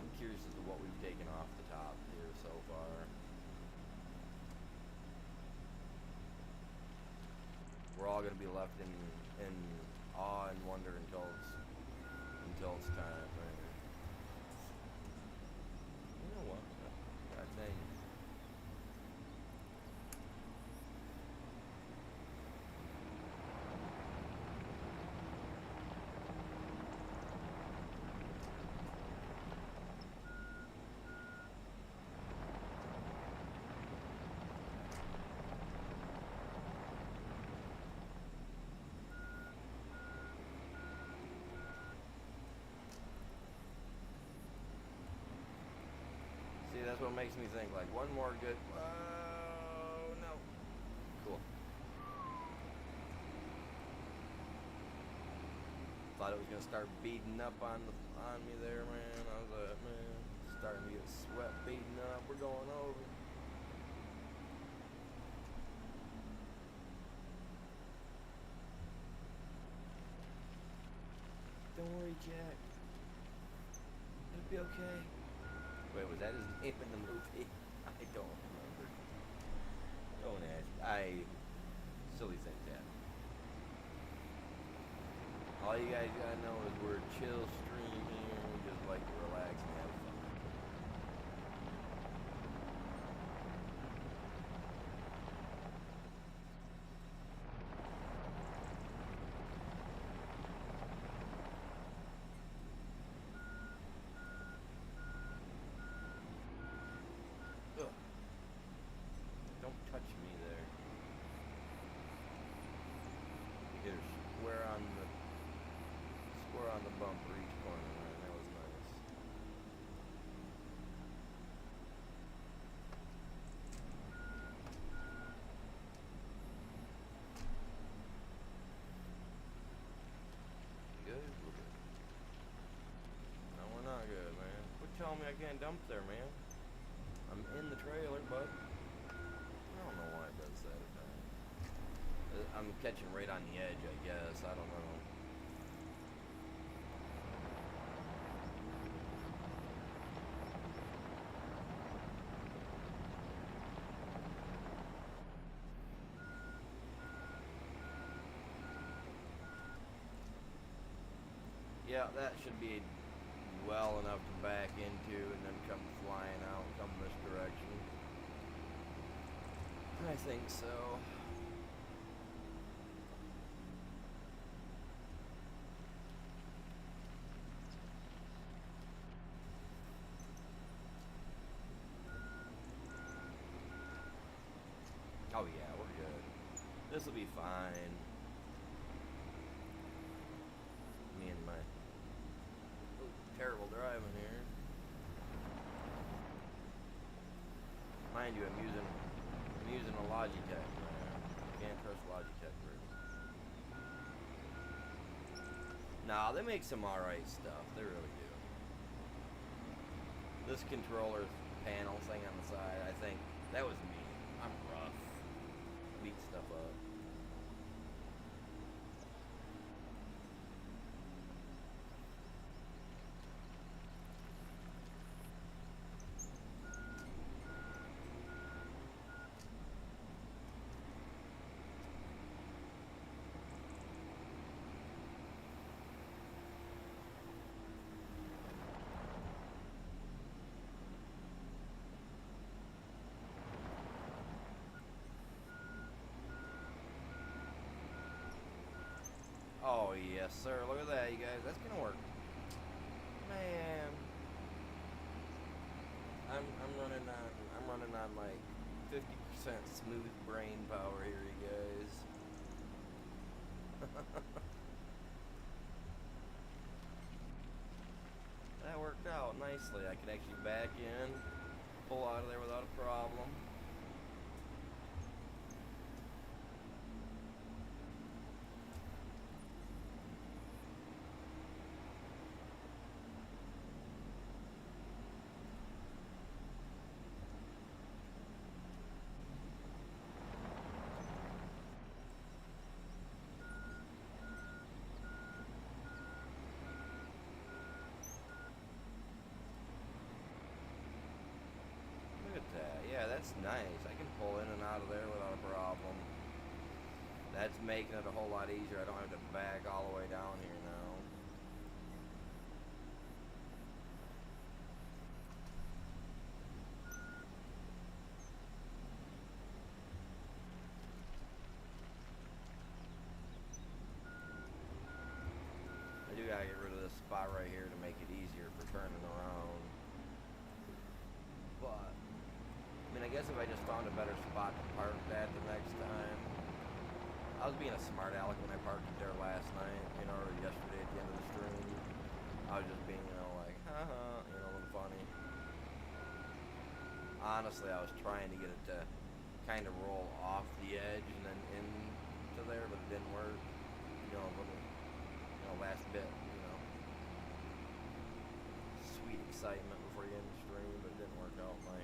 A: I'm curious as to what we've taken off the top here so far. We're all gonna be left in awe and wonder until it's time, right? You know what? God dang it. See, that's what makes me think, like, one more good... Oh, no. Cool. Thought it was going to start beating up on me there, man. I was like, man, starting to get sweat beating up. We're going over. Don't worry, Jack. It'll be okay. Wait, was that his name in the movie? I don't remember. Don't ask. Silly thing, Dad. All you guys gotta know is we're a chill stream here. We just like to relax and have fun. Ugh. Don't touch me there. You get her square on the bumper each corner, man. That was nice. tell me I can't dump there, man? I'm in the trailer, but I don't know why it does that at times. I'm catching right on the edge, I guess. I don't know. Yeah, that should be well enough to back into and then come flying out, come this direction. I think so. Oh yeah, we're good. This will be fine. Me and my terrible driving here. Mind you, I'm using a Logitech. Can't trust Logitech really. Nah, they make some alright stuff. They really do. This controller panel thing on the side, I think that was me. I'm rough. Beat stuff up. Oh yes, sir. Look at that, you guys. That's gonna work. Man, I'm running on like 50% smooth brain power here, you guys. That worked out nicely. I could actually back in, pull out of there without a problem. Look at that. Yeah, that's nice. I can pull in and out of there without a problem. That's making it a whole lot easier. I don't have to back all the way down here now. I do gotta get rid of this spot right here to make it easier for turning around. But, I mean, I guess if I just found a better spot to park at the next time. I was being a smart aleck when I parked it there last night, or yesterday at the end of the stream. I was just being, like, haha, a little funny. Honestly, I was trying to get it to kind of roll off the edge and then into there, but it didn't work. A little, last bit. Sweet excitement before you end the stream, but it didn't work out the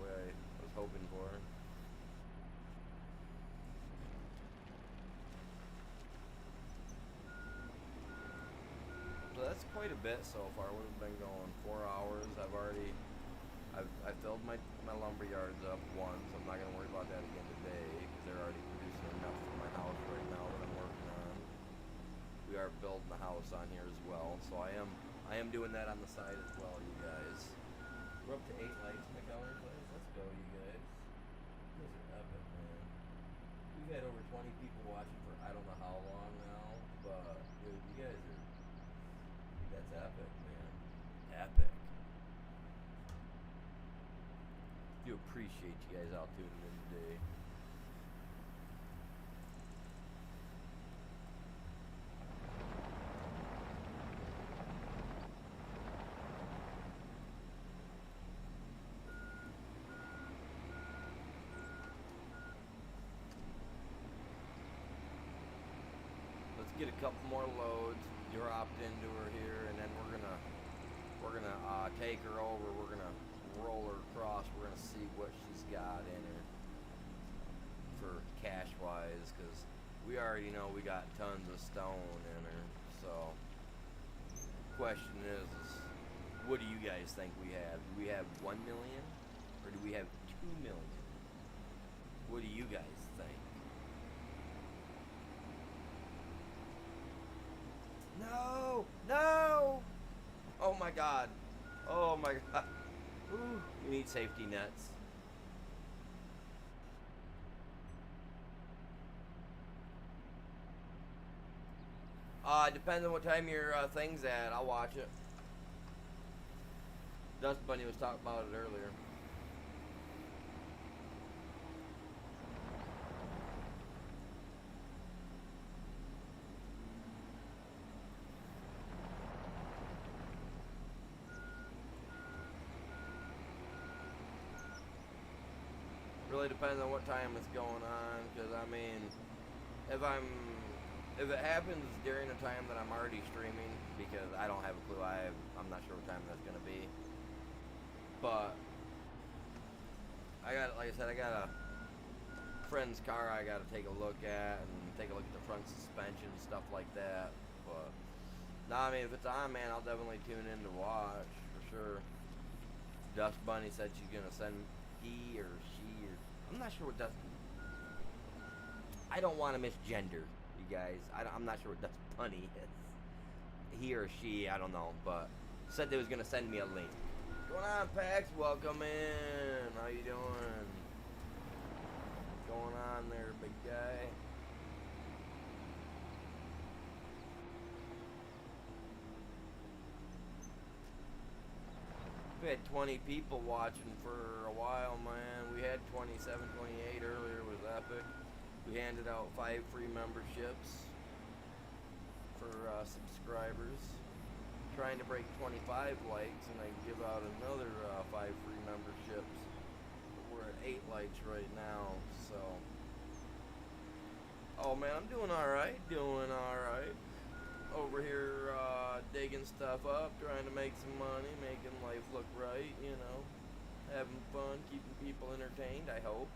A: way I was hoping for. So that's quite a bit so far. We've been going 4 hours. I've filled my lumber yards up once. I'm not gonna worry about that again today because they're already producing enough for my house right now that I'm working on. We are building the house on here as well, so I am doing that on the side as well, you guys. We're up to 8 likes in the color place. Let's go, you guys. You guys are epic, man. We've had over 20 people watching for I don't know how long now, but dude, you guys are. That's epic, man. Epic. Do appreciate you guys all tuning in today. Let's get a couple more loads dropped into her here, and then we're gonna We're gonna take her over. We're gonna roll her across. We're gonna see what she's got in her for cash wise, because we already know we got tons of stone in her. So, question is, what do you guys think we have? Do we have 1 million or do we have 2 million? What do you guys think? No! No! Oh my god. Oh my god. Ooh, we need safety nets. Depends on what time your thing's at. I'll watch it. Dust Bunny was talking about it earlier. Really depends on what time it's going on, because I mean, if it happens during a time that I'm already streaming, because I don't have a clue, I'm not sure what time that's gonna be. But like I said, I got a friend's car I gotta take a look at and take a look at the front suspension, stuff like that. But nah, I mean, if it's on, man, I'll definitely tune in to watch for sure. Dust Bunny said she's gonna send he or she or I'm not sure what Dust. I don't want to misgender you guys. I'm not sure what Dust Bunny is. He or she, I don't know, but said they was gonna send me a link. What's going on, Pax? Welcome in. How you doing? What's going on there, big guy? We had 20 people watching for a while, man. We had 27, 28 earlier. It was epic. We handed out 5 free memberships for subscribers. Trying to break 25 likes, and I can give out another 5 free memberships. We're at 8 likes right now, so. Oh man, I'm doing alright. Over here digging stuff up, trying to make some money, making life look right, you know. Having fun, keeping people entertained, I hope.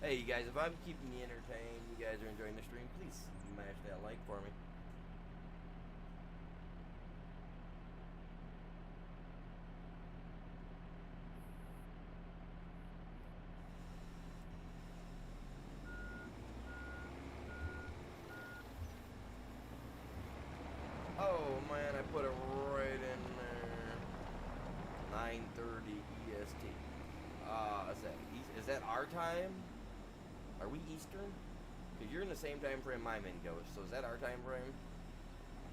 A: Hey, you guys, if I'm keeping you entertained, you guys are enjoying the stream, please smash that like for me. Oh, man, I put it right in there. 9:30 EST. Is that our time? Are we Eastern? Because you're in the same time frame I'm in, Ghost. So is that our time frame?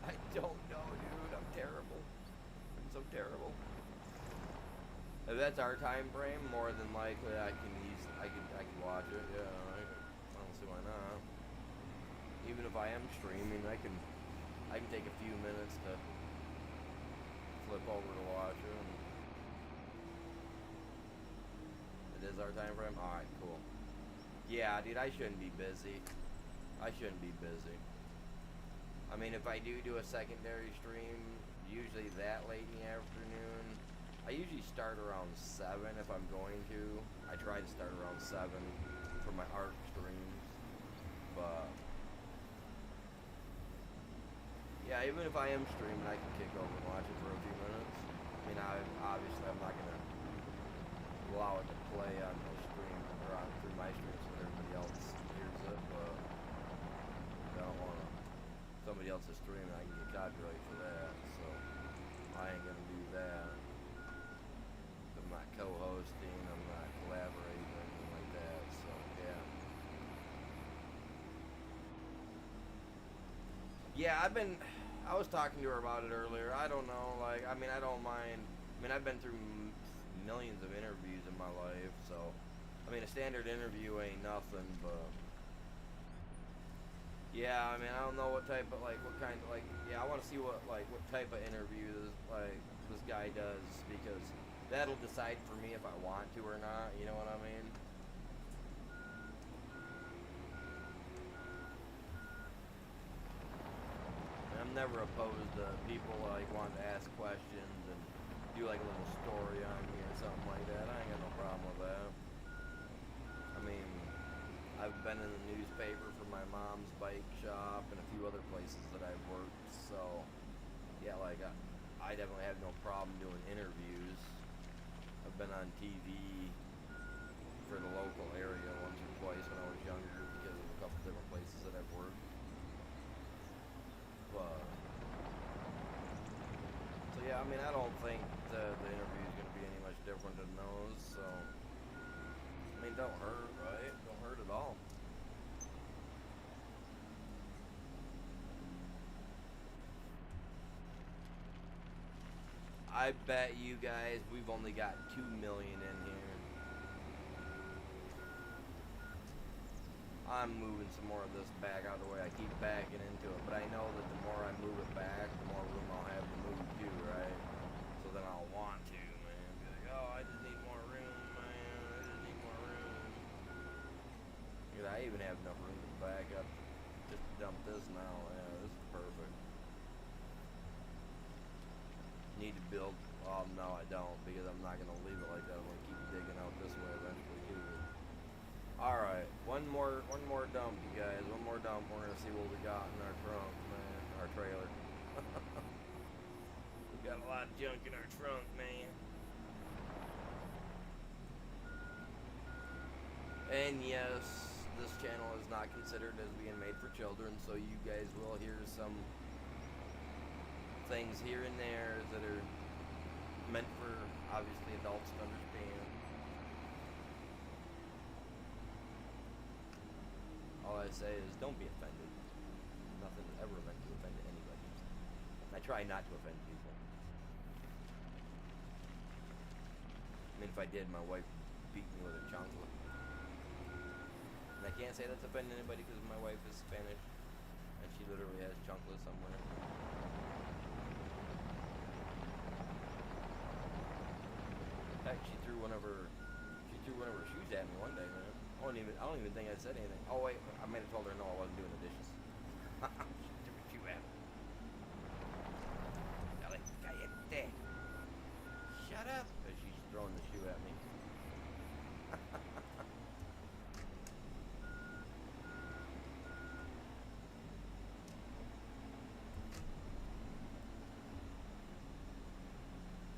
A: I don't know, dude. I'm terrible. I'm so terrible. If that's our time frame, more than likely I can watch it. Yeah, I don't see why not. Even if I am streaming, I can take a few minutes to flip over to watch it. It is our time frame. All right, cool. Yeah, dude, I shouldn't be busy. I mean, if I do a secondary stream, usually that late in the afternoon, I usually start around 7 if I'm going to. I try to start around 7 for my ARC streams. But, yeah, even if I am streaming, I can kick over and watch it for a few minutes. I mean, obviously, I'm not going to allow it to play on my stream or through my stream so everybody else hears it, but I don't want somebody else's stream and I can get copyright for that, so I ain't gonna do that. I'm not co-hosting, I'm not collaborating or anything like that, so yeah. Yeah, I was talking to her about it earlier. I don't know, like, I mean, I don't mind. I mean, I've been through millions of interviews in my life, so I mean, a standard interview ain't nothing, but yeah, I mean, I don't know what type of, like, what kind of, like, yeah, I want to see what type of interview this guy does, because that'll decide for me if I want to or not, you know what I mean? I'm never opposed to people, like, wanting to ask questions and do like a little story on me or something like that. I ain't got no problem with that. I mean, I've been in the newspaper for my mom's bike shop and a few other places that I've worked, so yeah, like I definitely have no problem doing interviews. I've been on TV for the local area once or twice when I was younger because of a couple different places that I've worked. But so yeah, I mean, I don't think the interview is going to be any much different than those. So I mean, don't hurt, right? Don't hurt at all. I bet you guys we've only got 2 million in here. I'm moving some more of this back out of the way. I keep backing into it, but I know that the more I move it back, the more room I'll have to move too, right? So then I'll want to, man. Be like, oh, I just need more room, man. I just need more room. Because I even have enough room to back up just to dump this now. Yeah, this is perfect. Need to build. Oh, no, I don't, because I'm not going to leave it like that. I'm going to keep digging out this way eventually, too. Alright, one more dump, you guys. One more dump. We're going to see what we got in our trunk, man. Our trailer. We got a lot of junk in our trunk, man. And yes, this channel is not considered as being made for children, so you guys will hear some things here and there that are meant for, obviously, adults to understand. All I say is don't be offended. Nothing's ever meant to offend anybody. I try not to offend people. I mean, if I did, my wife beat me with a chancla. And I can't say that's offending anybody because my wife is Spanish. And she literally has chanclas somewhere. In fact, she threw one of her shoes at me one day, man. I don't even think I said anything. Oh wait, I might have told her no, I wasn't doing the dishes. She threw a shoe at me. Cállate. Shut up. Because she's throwing the shoe at me.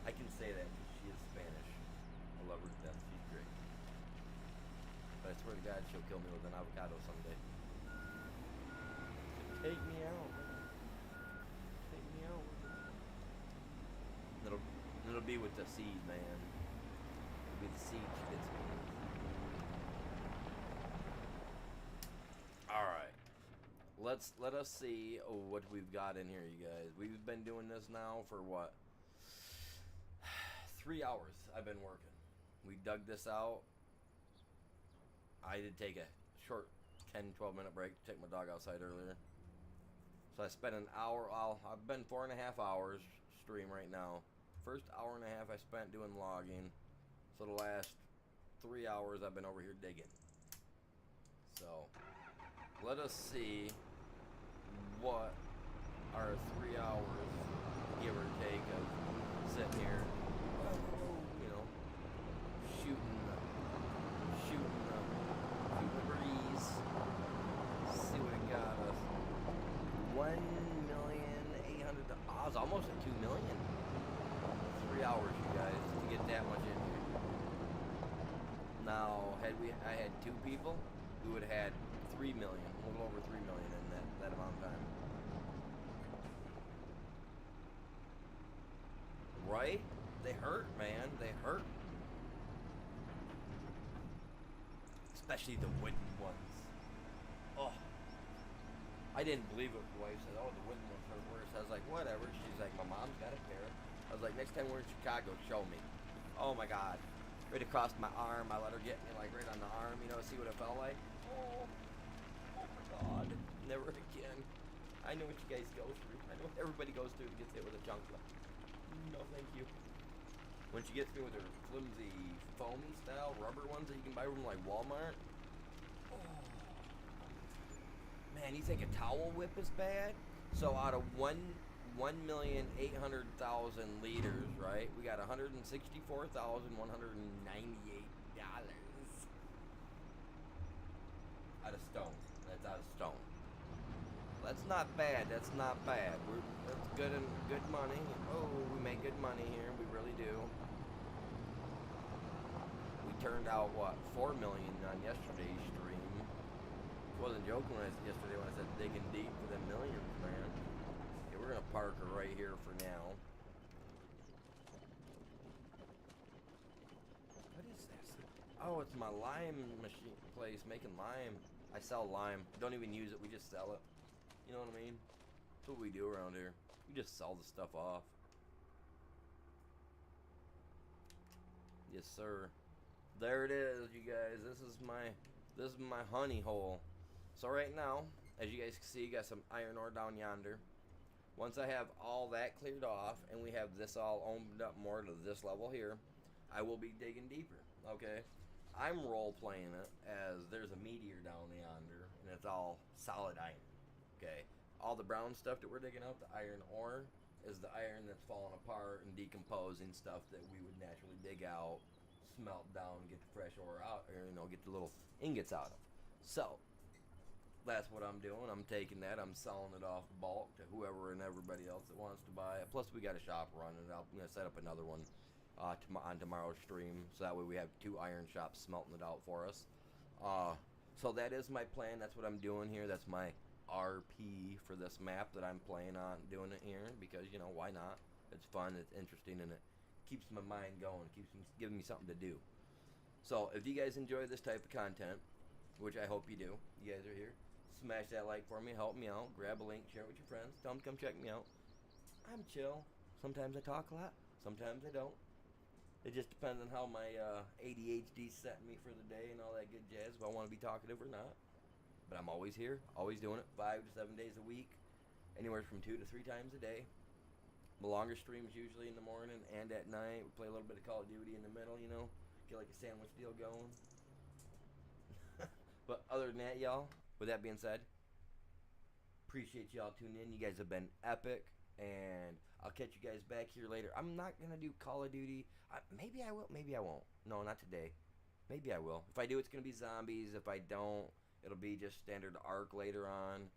A: I can say that because she is Spanish. I love her to death. She's great. But I swear to God, she'll kill me with an avocado someday. Take me out, man. Take me out. It'll be with the seed, man. It'll be the seed she gets me. Alright. Let us see what we've got in here, you guys. We've been doing this now for what? 3 hours I've been working. We dug this out. I did take a short 10-12 minute break to take my dog outside earlier. So I spent an hour. I've been 4.5 hours stream right now. First hour and a half I spent doing logging. So the last 3 hours I've been over here digging. So let us see what our 3 hours, give or take, of sitting here, you know, shooting the breeze. See what it got us. 1,800,000. I was almost at 2 million. 3 hours, you guys, to get that much in here. Now, I had 2 people, we would have had 3 million, a little over 3 million in that amount of time. Right? They hurt, man. They hurt. Especially the wooden ones. Oh. I didn't believe it. The wife said, oh, the wooden ones hurt worse. I was like, whatever. She's like, my mom's got a pair. I was like, next time we're in Chicago, show me. Oh my God. Right across my arm. I let her get me like right on the arm, you know, see what it felt like. Oh my God. Never again. I know what you guys go through. I know what everybody goes through to get hit with a chancla. No, thank you. When she gets me with her flimsy foam style rubber ones that you can buy from like Walmart. Oh. Man, you think a towel whip is bad? So out of one 1,800,000 liters, right? We got $164,198 out of stone. That's out of stone. That's not bad. That's not bad. That's good and good money. Oh, we make good money here. We really do. We turned out what 4 million on yesterday's stream. I wasn't joking yesterday when I said digging deep for the millions, man. Okay, we're gonna park her right here for now. What is this? Oh, it's my lime machine place making lime. I sell lime. Don't even use it. We just sell it. You know what I mean? That's what we do around here. We just sell the stuff off. Yes, sir. There it is, you guys. This is my honey hole. So right now, as you guys can see, got some iron ore down yonder. Once I have all that cleared off and we have this all opened up more to this level here, I will be digging deeper. Okay. I'm role playing it as there's a meteor down yonder and it's all solid iron. Okay, all the brown stuff that we're digging out, the iron ore, is the iron that's falling apart and decomposing stuff that we would naturally dig out, smelt down, get the fresh ore out, or get the little ingots out of. So that's what I'm doing. I'm taking that, I'm selling it off bulk to whoever and everybody else that wants to buy it. Plus, we got a shop running. I'm gonna set up another one on tomorrow's stream, so that way we have 2 iron shops smelting it out for us. So that is my plan. That's what I'm doing here. That's my RP for this map that I'm playing on, doing it here because why not? It's fun, it's interesting, and it keeps my mind going, giving me something to do. So if you guys enjoy this type of content, which I hope you do, you guys are here, smash that like for me, help me out, grab a link, share it with your friends, tell them to come check me out. I'm chill. Sometimes I talk a lot, sometimes I don't. It just depends on how my ADHD set me for the day and all that good jazz, if I want to be talkative or not. But I'm always here, always doing it 5 to 7 days a week, anywhere from 2 to 3 times a day. My longer streams usually in the morning and at night. We play a little bit of Call of Duty in the middle, get like a sandwich deal going. But other than that, y'all, with that being said, appreciate y'all tuning in. You guys have been epic, and I'll catch you guys back here later. I'm not going to do Call of Duty. Maybe I will, maybe I won't. No, not today. Maybe I will. If I do, it's going to be zombies. If I don't, it'll be just standard ARC later on.